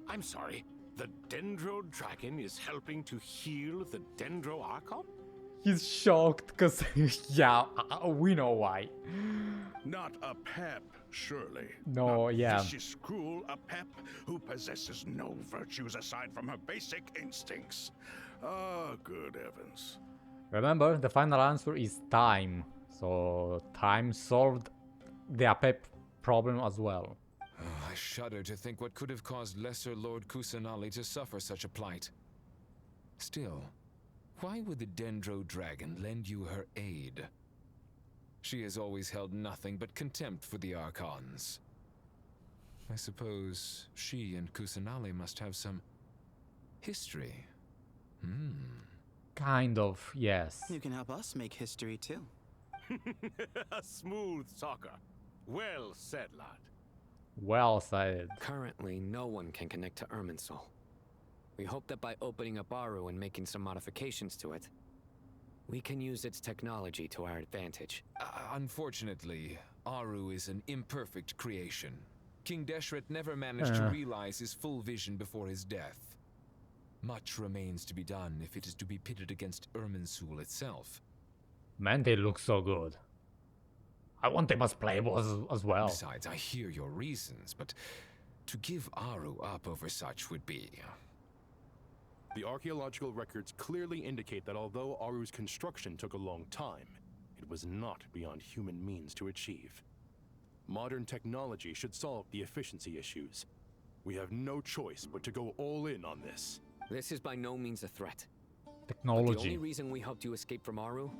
I'm sorry, the Dendro Dragon is helping to heal the Dendro Archon? He's shocked because, yeah, we know why. Not a pep, surely. No, Not yeah. Vicious, cruel APEP who possesses no virtues aside from her basic instincts. Ah, good heavens. Remember, the final answer is time. So time solved the APEP problem as well. I shudder to think what could have caused Lesser Lord Kusanali to suffer such a plight. Still, why would the Dendro Dragon lend you her aid? She has always held nothing but contempt for the Archons. I suppose she and Kusanali must have some history. Kind of, yes. You can help us make history too. A smooth talker. Well said, lad. Well said. Currently, no one can connect to Irmin's soul. We hope that by opening up Aru and making some modifications to it, we can use its technology to our advantage. Unfortunately, Aru is an imperfect creation. King Deshret never managed to realize his full vision before his death. Much remains to be done if it is to be pitted against Irminsul itself. Man, they look so good. I want them as playable as well. Besides, I hear your reasons, but to give Aru up over such would be... The archaeological records clearly indicate that although Aru's construction took a long time, it was not beyond human means to achieve. Modern technology should solve the efficiency issues. We have no choice but to go all in on this. This is by no means a threat. Technology. But the only reason we helped you escape from Aru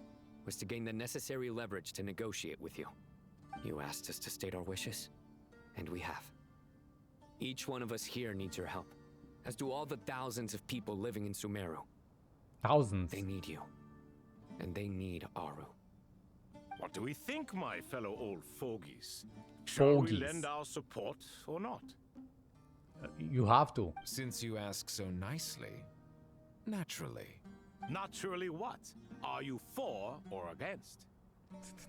was to gain the necessary leverage to negotiate with you. You asked us to state our wishes, and we have. Each one of us here needs your help, as do all the thousands of people living in Sumeru. Thousands. They need you, and they need Aru. What do we think, my fellow old fogies? Shall we Fogies. lend our support or not? You have to. Since you ask so nicely, naturally. Naturally what? Are you for or against?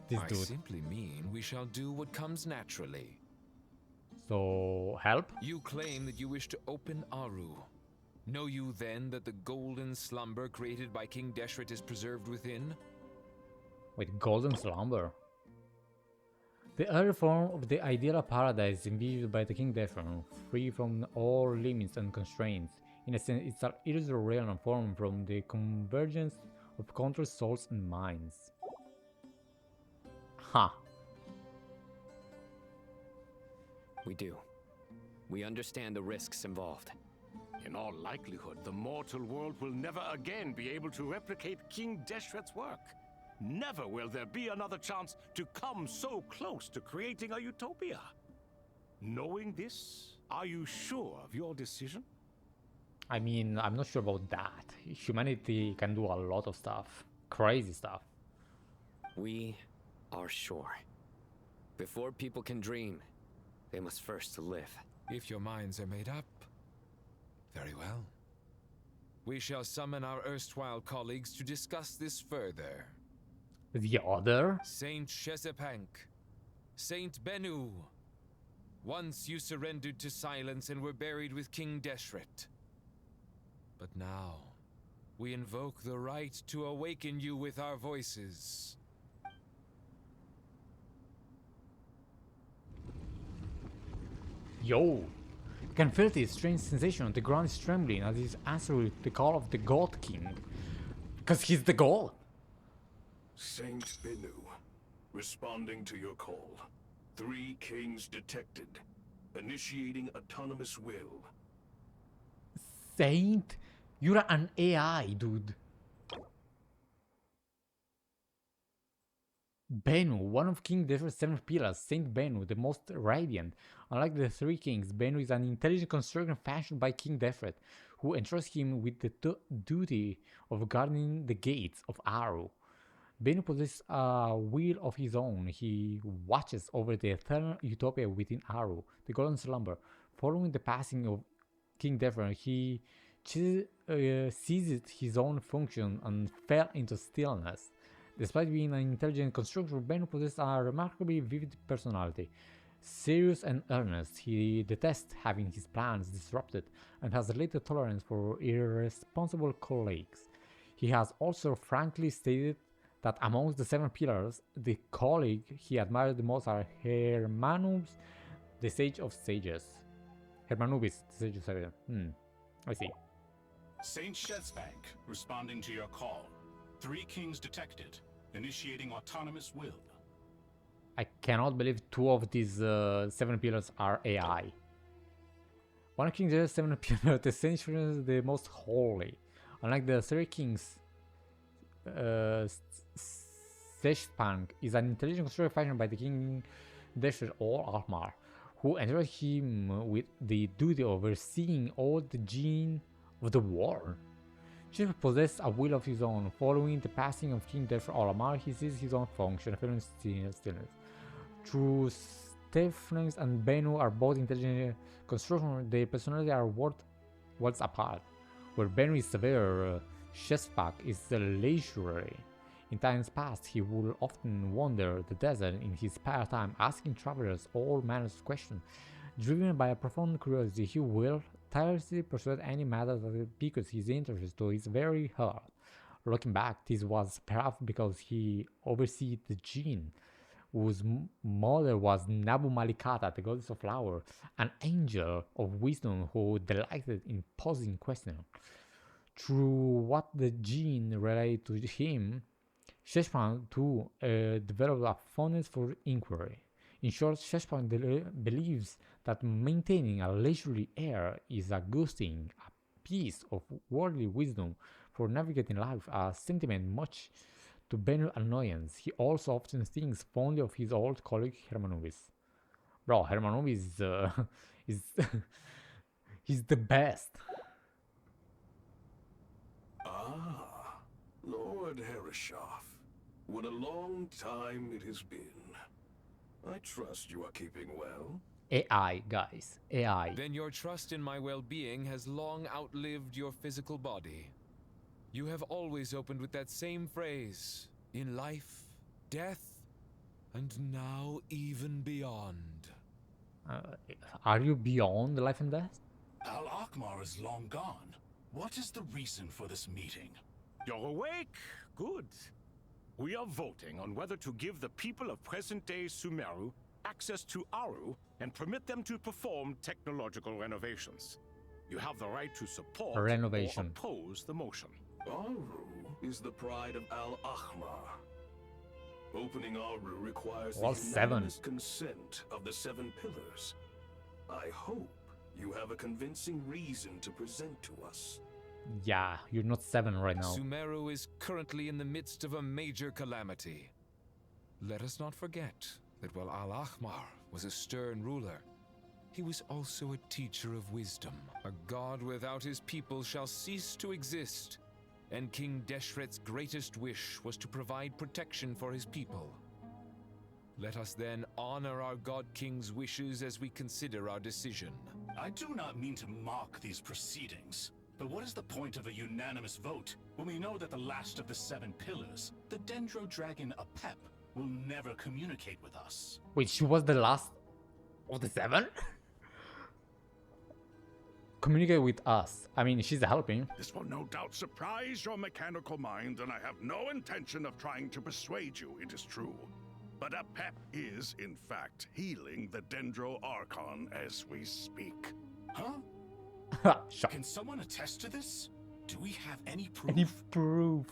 This I dude. simply mean we shall do what comes naturally. So, help? You claim that you wish to open Aru. Know you then that the golden slumber created by King Deshret is preserved within? With golden slumber. The early form of the ideal paradise envisioned by the King Deshret, free from all limits and constraints. In a sense, it's an illusory realm formed from the convergence of countless souls and minds. Huh. We do. We understand the risks involved. In all likelihood, the mortal world will never again be able to replicate King Deshret's work. Never will there be another chance to come so close to creating a utopia. Knowing this, are you sure of your decision? I mean, I'm not sure about that. Humanity can do a lot of stuff. Crazy stuff. We are sure. Before people can dream, they must first live. If your minds are made up, very well. We shall summon our erstwhile colleagues to discuss this further. The other? Saint Shezepank, Saint Benu. Once you surrendered to silence and were buried with King Deshret. But now, we invoke the right to awaken you with our voices. Yo! You can feel this strange sensation. The ground is trembling as he's answering the call of the God King. Because he's the God! Saint Benu, responding to your call. 3 kings detected. Initiating autonomous will. Saint? You're an AI, dude. Benu, one of King Neffer's 7 pillars, Saint Benu, the most radiant. Unlike the 3 kings, Benu is an intelligent construction fashioned by King Neffer, who entrusts him with the duty of guarding the gates of Aru. Benu possesses a will of his own. He watches over the eternal utopia within Aru, the golden slumber. Following the passing of King Neffer, he ceased his own function and fell into stillness. Despite being an intelligent constructor, Benu possesses a remarkably vivid personality. Serious and earnest, he detests having his plans disrupted and has little tolerance for irresponsible colleagues. He has also frankly stated that amongst the 7 pillars, the colleague he admired the most are Hermanubis, the Sage of Sages. Hermanubis, the Sage of Sages. I see. Saint Shesbank, responding to your call. 3 kings detected. Initiating autonomous will. I cannot believe 2 of these 7 pillars are AI. One of King's 7 pillars, the Saint is the most holy. Unlike the 3 kings, Shesbank is an intelligent constructor fashioned by the King Desher or Almar, who entrusted him with the duty of overseeing all the Jinn of the world. Shesbank possesses a will of his own. Following the passing of King Desher or Almar, he sees his own function, feeling stillness. True, Stephens and Benu are both intelligent construction. Their personality are worlds apart. Where Benu is severe, Shesbank is leisurely. In times past, he would often wander the desert in his spare time, asking travelers all manners of questions. Driven by a profound curiosity, he will tirelessly pursue any matter that piques his interest to his very heart. Looking back, this was perhaps because he oversees the Jinn, whose mother was Nabu Malikata, the goddess of flower, an angel of wisdom who delighted in posing questions. Through what the Jinn relayed to him, Shesbank too developed a fondness for inquiry. In short, Shesbank believes that maintaining a leisurely air is a good thing, a piece of worldly wisdom for navigating life, a sentiment much to Benu's annoyance. He also often thinks fondly of his old colleague Hermanubis. Bro, Hermanubis is he's the best. Ah, Lord Herreshoff. What a long time it has been. I trust you are keeping well. AI, guys. AI. Then your trust in my well-being has long outlived your physical body. You have always opened with that same phrase. In life, death, and now even beyond. Are you beyond life and death? Al-Akhmar is long gone. What is the reason for this meeting? You're awake? Good. We are voting on whether to give the people of present-day Sumeru access to Aru and permit them to perform technological renovations. You have the right to support or oppose the motion. Aru is the pride of Al-Akhmar. Opening Aru requires the unanimous consent of the 7 pillars. I hope you have a convincing reason to present to us. Yeah, you're not 7 right now. Sumeru is currently in the midst of a major calamity. Let us not forget that while Al-Akhmar was a stern ruler, he was also a teacher of wisdom. A god without his people shall cease to exist, and King Deshret's greatest wish was to provide protection for his people. Let us then honor our God King's wishes as we consider our decision. I do not mean to mock these proceedings, but what is the point of a unanimous vote when we know that the last of the 7 pillars, the Dendro Dragon APEP, will never communicate with us? Wait, she was the last of the 7? communicate with us. I mean, she's helping. This will no doubt surprise your mechanical mind, and I have no intention of trying to persuade you, it is true. But APEP is, in fact, healing the Dendro Archon as we speak. Huh? Can someone attest to this? Do we have any proof? Any proof?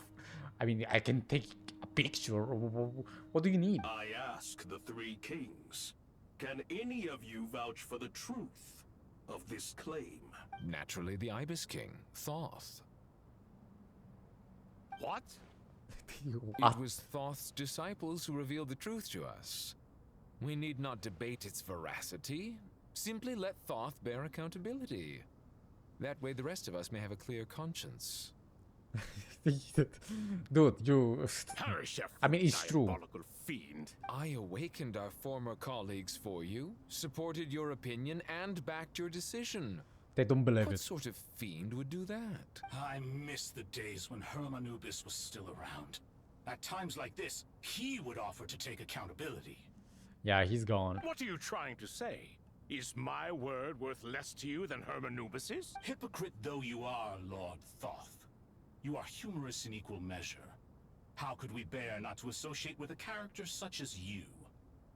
I mean, I can take a picture. What do you need? I ask the three kings, can any of you vouch for the truth of this claim? Naturally, the Ibis King, Thoth. What? It was Thoth's disciples who revealed the truth to us. We need not debate its veracity. Simply let Thoth bear accountability. That way the rest of us may have a clear conscience. Dude, you... I mean, it's true. Fiend. I awakened our former colleagues for you, supported your opinion, and backed your decision. They don't believe What it. sort of fiend would do that? I miss the days when Hermanubis was still around. At times like this, he would offer to take accountability. Yeah, he's gone. What are you trying to say? Is my word worth less to you than Hermanubis's? Hypocrite though you are, Lord Thoth, you are humorous in equal measure. How could we bear not to associate with a character such as you?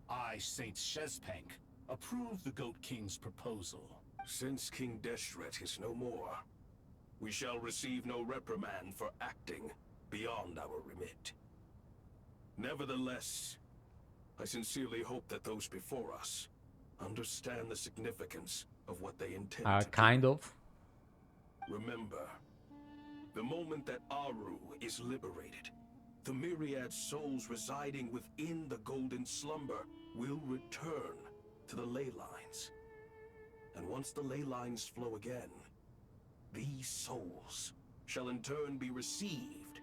I, Saint Shezpank, approve the Goat King's proposal. Since King Deshret is no more, we shall receive no reprimand for acting beyond our remit. Nevertheless, I sincerely hope that those before us understand the significance of what they intend to kind of. Remember, the moment that Aru is liberated, the myriad souls residing within the Golden Slumber will return to the ley lines. And once the ley lines flow again, these souls shall in turn be received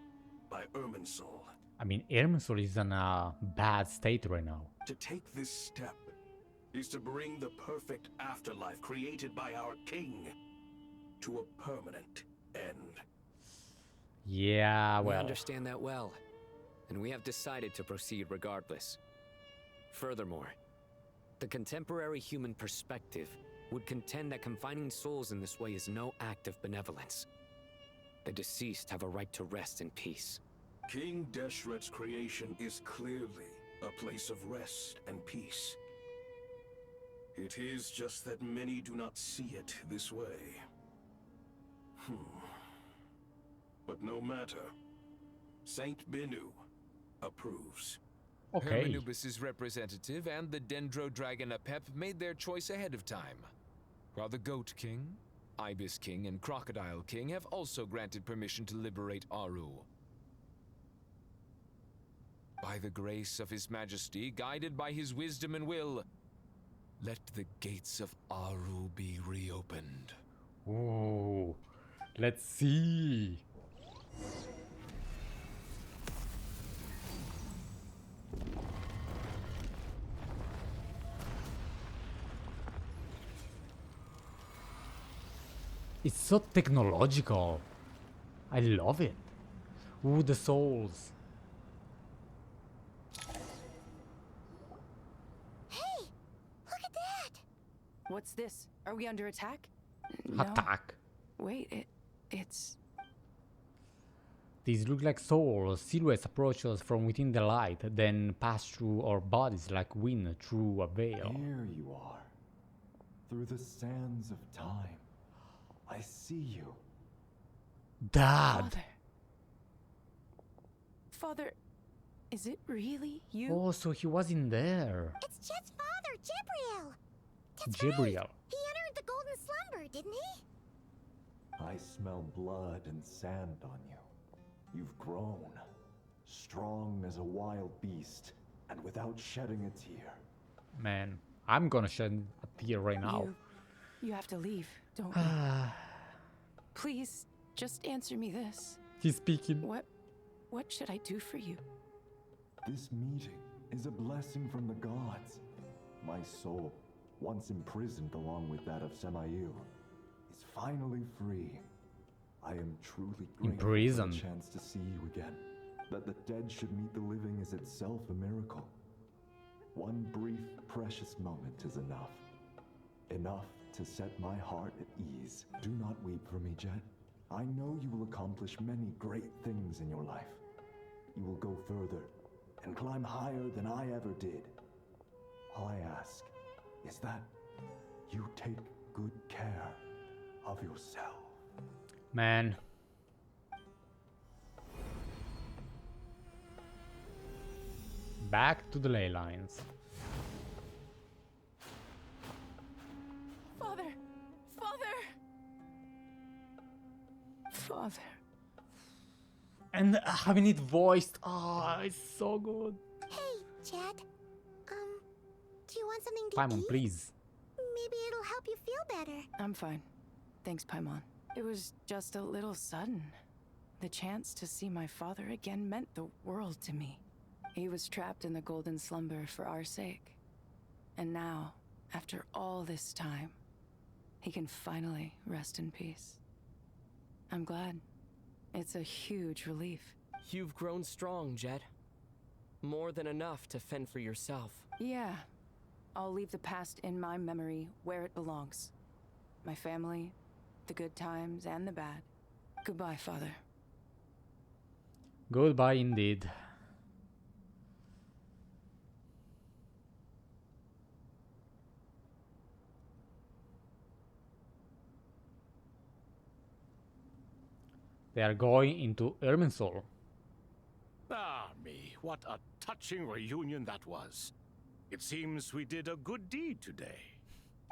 by Irminsul. I mean, Irminsul is in a bad state right now. To take this step is to bring the perfect afterlife created by our king to a permanent end. Yeah, We well... understand that well, and we have decided to proceed regardless. Furthermore, the contemporary human perspective would contend that confining souls in this way is no act of benevolence. The deceased have a right to rest in peace. King Deshret's creation is clearly a place of rest and peace. It is just that many do not see it this way. But no matter. Saint Binu approves. Okay. Hermanubis' representative and the Dendro Dragon APEP made their choice ahead of time, while the Goat King, Ibis King, and Crocodile King have also granted permission to liberate Aru. By the grace of His Majesty, guided by his wisdom and will, let the gates of Aru be reopened. Ooh, let's see. It's so technological. I love it. Ooh, the souls. Hey, look at that! What's this? Are we under attack? Attack. Wait, it's... These look like souls. Silhouettes approach us from within the light, then pass through our bodies like wind through a veil. Here you are, through the sands of time. I see you. Dad! Father, is it really you? Oh, so he was in there. It's Jet's father, Jebrael. That's Jebrael. right. He entered the Golden Slumber, didn't he? I smell blood and sand on you. You've grown, strong as a wild beast, and without shedding a tear. Man, I'm gonna shed a tear right now. You have to leave, don't you? Please, just answer me this. He's speaking. What should I do for you? This meeting is a blessing from the gods. My soul, once imprisoned along with that of Sumeru, is finally free. I am truly grateful for the chance to see you again. That the dead should meet the living is itself a miracle. One brief, precious moment is enough. Enough to set my heart at ease. Do not weep for me, JEHT. I know you will accomplish many great things in your life. You will go further and climb higher than I ever did. All I ask is that you take good care of yourself. Man. Back to the ley lines. Father! Father! Father. And having it voiced, it's so good. Hey, JEHT. Do you want something to Paimon, eat? please. Maybe it'll help you feel better. I'm fine. Thanks, Paimon. It was just a little sudden. The chance to see my father again meant the world to me. He was trapped in the golden slumber for our sake. And now, after all this time, he can finally rest in peace. I'm glad. It's a huge relief. You've grown strong, JEHT. More than enough to fend for yourself. Yeah. I'll leave the past in my memory where it belongs. My family, the good times and the bad. Goodbye, Father. Goodbye indeed. They are going into Irminsul. Ah, me, what a touching reunion that was. It seems we did a good deed today.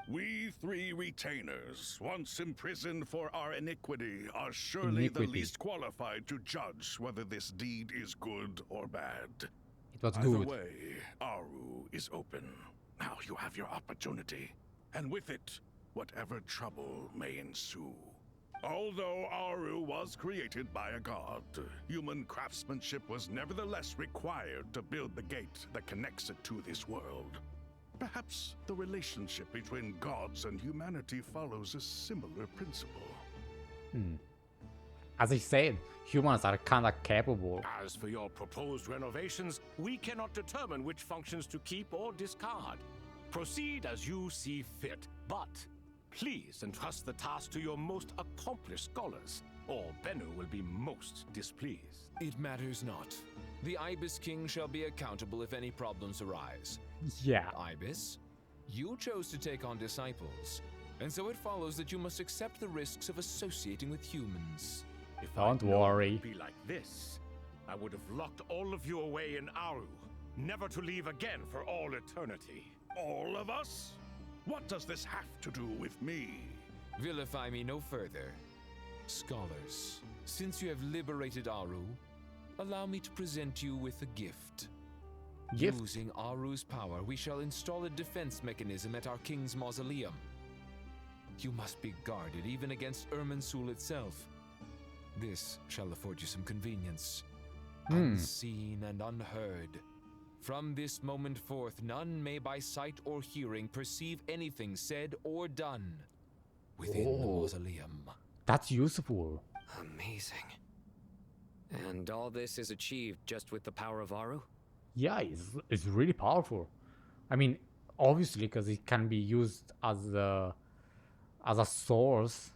We three retainers, once imprisoned for our iniquity, are surely the least qualified to judge whether this deed is good or bad. It was Either good. way, Aru is open. Now you have your opportunity, and with it, whatever trouble may ensue. Although Aru was created by a god, human craftsmanship was nevertheless required to build the gate that connects it to this world. Perhaps the relationship between gods and humanity follows a similar principle. As I said, humans are kinda capable. As for your proposed renovations, we cannot determine which functions to keep or discard. Proceed as you see fit, but please entrust the task to your most accomplished scholars, or Bennu will be most displeased. It matters not. The Ibis King shall be accountable if any problems arise. Yeah. Ibis, you chose to take on disciples, and so it follows that you must accept the risks of associating with humans. If Don't I'd known worry. it would be like this, I would have locked all of you away in Aru, never to leave again for all eternity. All of us? What does this have to do with me? Vilify me no further. Scholars, since you have liberated Aru, allow me to present you with a gift. Gift? Using Aru's power, we shall install a defense mechanism at our king's mausoleum. You must be guarded even against Irminsul itself. This shall afford you some convenience. Unseen and unheard. From this moment forth, none may by sight or hearing perceive anything said or done within the mausoleum. That's useful. Amazing. And all this is achieved just with the power of Aru? Yeah, it's really powerful. I mean, obviously, because it can be used as a source,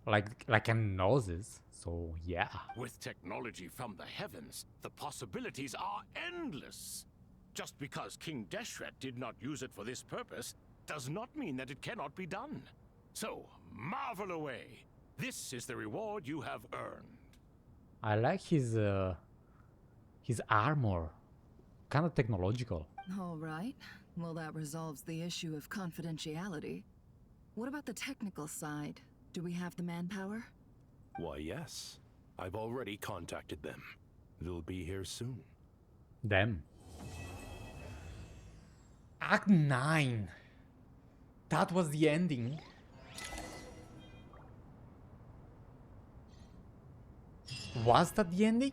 like a gnosis. So yeah. With technology from the heavens, the possibilities are endless. Just because King Deshret did not use it for this purpose does not mean that it cannot be done. So, marvel away. This is the reward you have earned. I like his armor. Kind of technological. All right. Well, that resolves the issue of confidentiality. What about the technical side? Do we have the manpower? Why, yes. I've already contacted them. They'll be here soon. Them. Act 9. That was the ending. Was that the ending?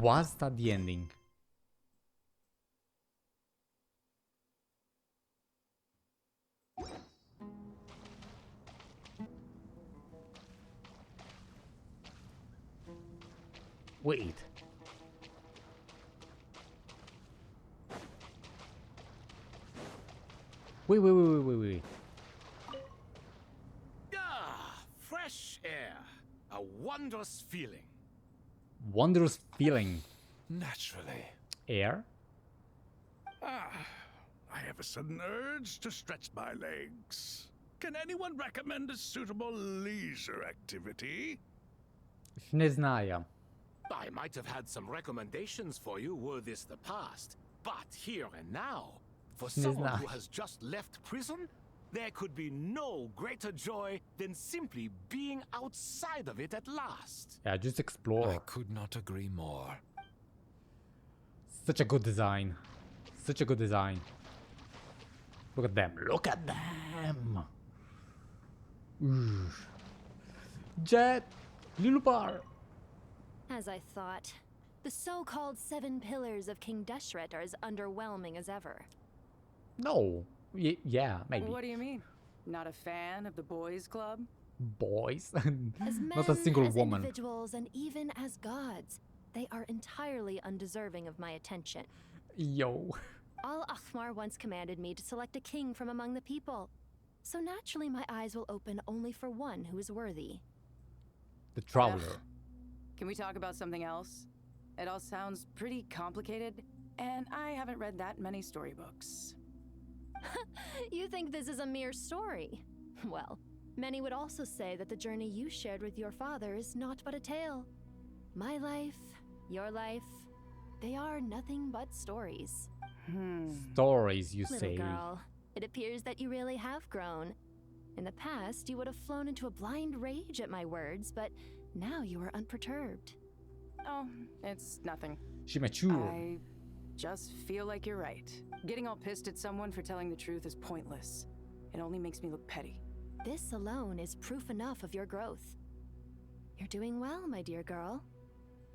Was that the ending? Wait. Wait. Ah, fresh air. A wondrous feeling. Wondrous feeling. Naturally. Air? I have a sudden urge to stretch my legs. Can anyone recommend a suitable leisure activity? Не знаю. I might have had some recommendations for you were this the past, but here and now, for someone who has just left prison, there could be no greater joy than simply being outside of it at last. Yeah, just explore. I could not agree more. Such a good design. Such a good design. Look at them. Look at them. JEHT. Liloupar. As I thought. The so-called 7 pillars of King Deshret are as underwhelming as ever. No. Yeah, maybe. What do you mean? Not a fan of the boys' club? Boys? As men, Not a single as woman. individuals, and even as gods, they are entirely undeserving of my attention. Yo. Al-Akhmar once commanded me to select a king from among the people. So naturally my eyes will open only for one who is worthy. The Traveler. Can we talk about something else? It all sounds pretty complicated, and I haven't read that many storybooks. You think this is a mere story? Well, many would also say that the journey you shared with your father is not but a tale. My life, your life, they are nothing but stories. Stories, you Little say. girl, it appears that you really have grown. In the past, you would have flown into a blind rage at my words, but now you are unperturbed. Oh, it's nothing. She matured. I just feel like you're right. Getting all pissed at someone for telling the truth is pointless. It only makes me look petty. This alone is proof enough of your growth. You're doing well, my dear girl.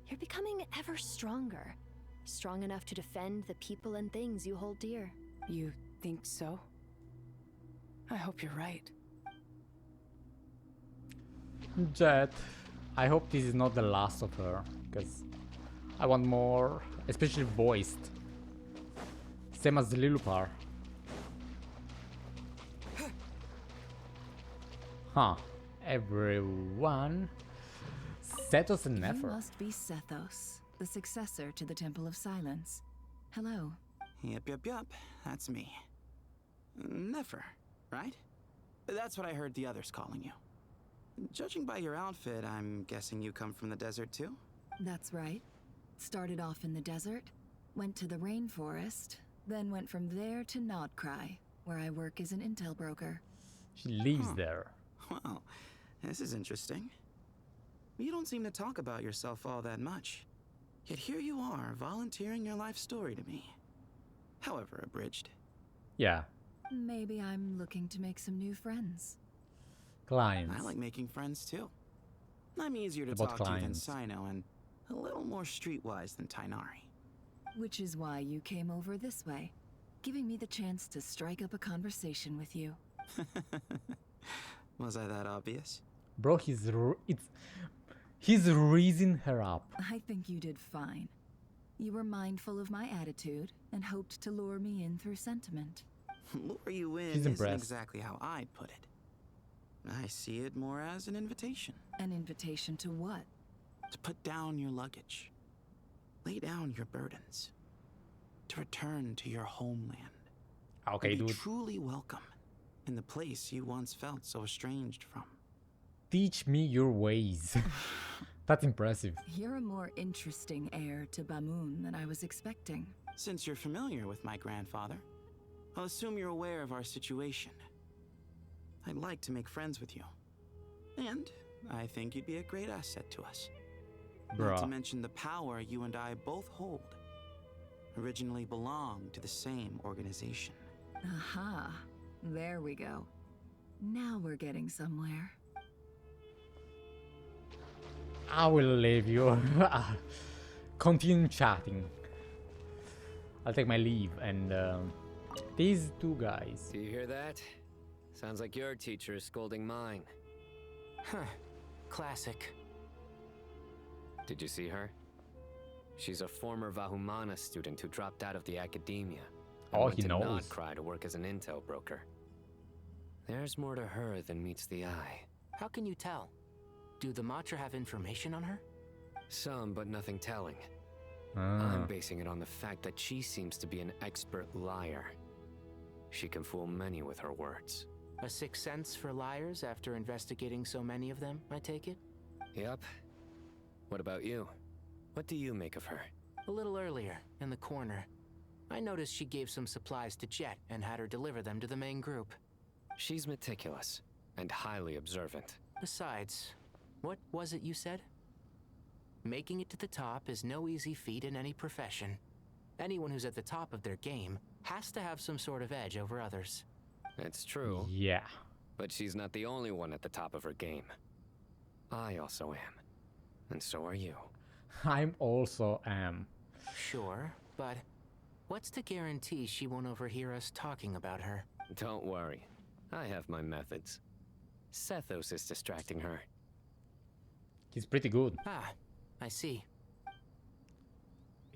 You're becoming ever stronger. Strong enough to defend the people and things you hold dear. You think so? I hope you're right. JEHT. I hope this is not the last of her, because I want more, especially voiced. Same as the Liloupar. Huh. Everyone. Sethos and You Neffer. must be Sethos, the successor to the Temple of Silence. Hello. Yep. That's me. Neffer, right? That's what I heard the others calling you. Judging by your outfit, I'm guessing you come from the desert too? That's right. Started off in the desert, went to the rainforest, then went from there to Nodcry, where I work as an intel broker. She lives there. Well, this is interesting. You don't seem to talk about yourself all that much. Yet here you are, volunteering your life story to me. However abridged. Yeah. Maybe I'm looking to make some new friends. Clients. I like making friends too. I'm easier to About talk clients. to than Sino and a little more streetwise than Tainari. Which is why you came over this way, giving me the chance to strike up a conversation with you. Was I that obvious? Bro, he's raising her up. I think you did fine. You were mindful of my attitude and hoped to lure me in through sentiment. Lure you in She's isn't impressed. exactly how I'd put it. I see it more as an invitation. An invitation to what? To put down your luggage. Lay down your burdens. To return to your homeland. Okay, and be dude. truly welcome in the place you once felt so estranged from. Teach me your ways. That's impressive. You're a more interesting heir to Bamun than I was expecting. Since you're familiar with my grandfather, I'll assume you're aware of our situation. I'd like to make friends with you. And I think you'd be a great asset to us. Not to Bruh. mention the power you and I both hold. Originally belonged to the same organization. Aha. There we go. Now we're getting somewhere. I will leave you. Continue chatting. I'll take my leave and these two guys. Do you hear that? Sounds like your teacher is scolding mine. Huh. Classic. Did you see her? She's a former Vahumana student who dropped out of the academia. and Oh, went he to knows. Nodcry to work as an intel broker. There's more to her than meets the eye. How can you tell? Do the Matra have information on her? Some, but nothing telling. Ah. I'm basing it on the fact that she seems to be an expert liar. She can fool many with her words. A sixth sense for liars after investigating so many of them, I take it? Yep. What about you? What do you make of her? A little earlier, in the corner, I noticed she gave some supplies to JEHT and had her deliver them to the main group. She's meticulous and highly observant. Besides, what was it you said? Making it to the top is no easy feat in any profession. Anyone who's at the top of their game has to have some sort of edge over others. It's true. Yeah. But she's not the only one at the top of her game. I also am. And so are you. I'm also am. Sure, but what's to guarantee she won't overhear us talking about her? Don't worry. I have my methods. Sethos is distracting her. He's pretty good. Ah, I see.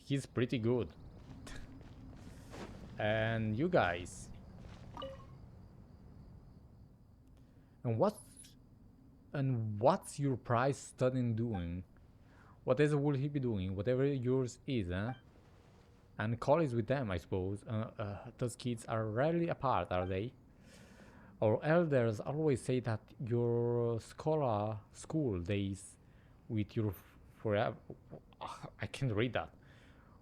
He's pretty good. And you guys. And what's your prize student doing? Whatever will he be doing? Whatever yours is, huh? And Collei is with them, I suppose. Those kids are rarely apart, are they? Our elders always say that your school days with your forever. I can't read that.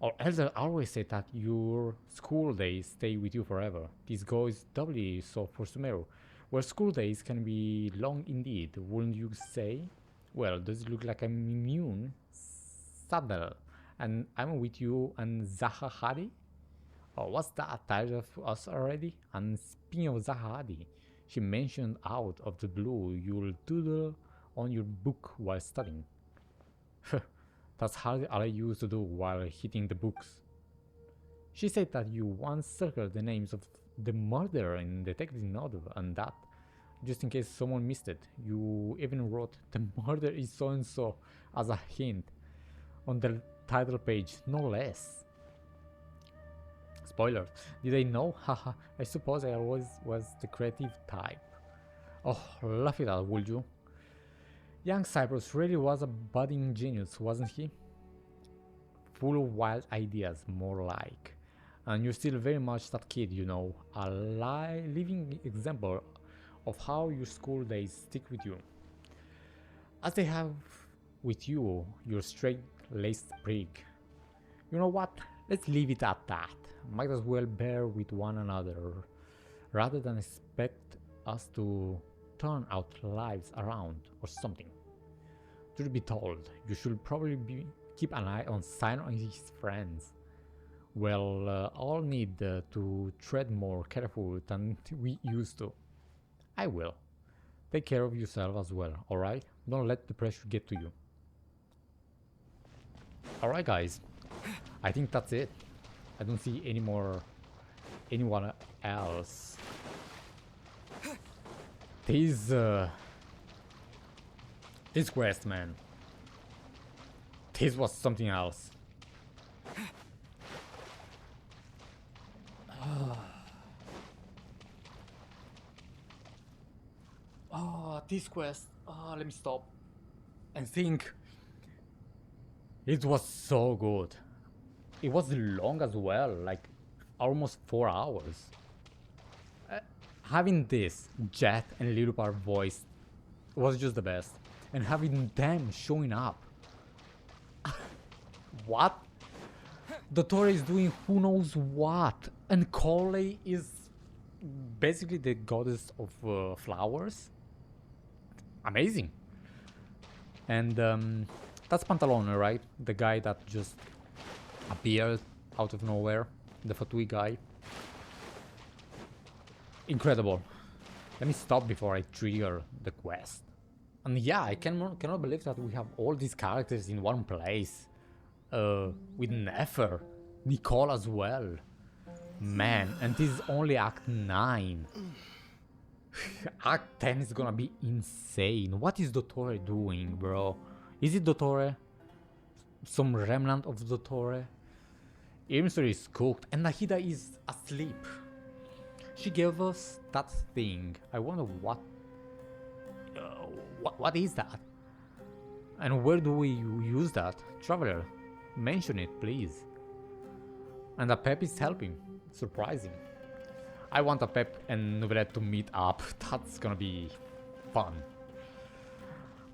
Our elders always say that your school days stay with you forever. This goes doubly so for Sumeru, where school days can be long indeed, wouldn't you say? Well, does it look like I'm immune? Saddle. And I'm with you and Zahahadi? Oh, what's that? Tired of us already? And speaking of Zahahadi, she mentioned out of the blue you'll doodle on your book while studying. That's hardly all I used to do while hitting the books. She said that you once circled the names of the murderer in Detective Novel, and that, just in case someone missed it, you even wrote the murder is so and so as a hint on the title page, no less. Spoiler, did I know? Haha, I suppose I always was the creative type. Oh, laugh it out, would you? Young Cyprus really was a budding genius, wasn't he? Full of wild ideas, more like. And you're still very much that kid, you know, a living example of how your school days stick with you. As they have with you, your straight-laced prig. You know what? Let's leave it at that. Might as well bear with one another, rather than expect us to turn our lives around or something. Truth be told, you should probably keep an eye on Simon and his friends. We'll all need to tread more careful than we used to. I will. Take care of yourself as well, alright? Don't let the pressure get to you. Alright guys, I think that's it. I don't see anyone else. This quest, man. This was something else. Oh, this quest. Oh, let me stop and think. It was so good. It was long as well, like almost 4 hours. Having this JEHT and Liloupar voice was just the best, and having them showing up. What? Dori is doing who knows what, and Collei is basically the goddess of flowers. Amazing. And that's Pantalone, right? The guy that just appeared out of nowhere, the Fatui guy. Incredible. Let me stop before I trigger the quest. And yeah, I cannot believe that we have all these characters in one place. With Neffer, Nicole as well. Man, and this is only Act 9. Act 10 is gonna be insane. What is Dori doing, bro? Is it Dori? Some remnant of Dori? Irmsor is cooked and Nahida is asleep. She gave us that thing. I wonder what is that? And where do we use that? Traveler, mention it, please. And APEP is helping. Surprising. I want APEP and Novelette to meet up. That's gonna be fun.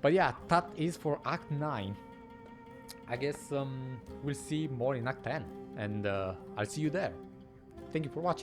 But yeah, that is for Act 9. I guess we'll see more in Act 10. And I'll see you there. Thank you for watching.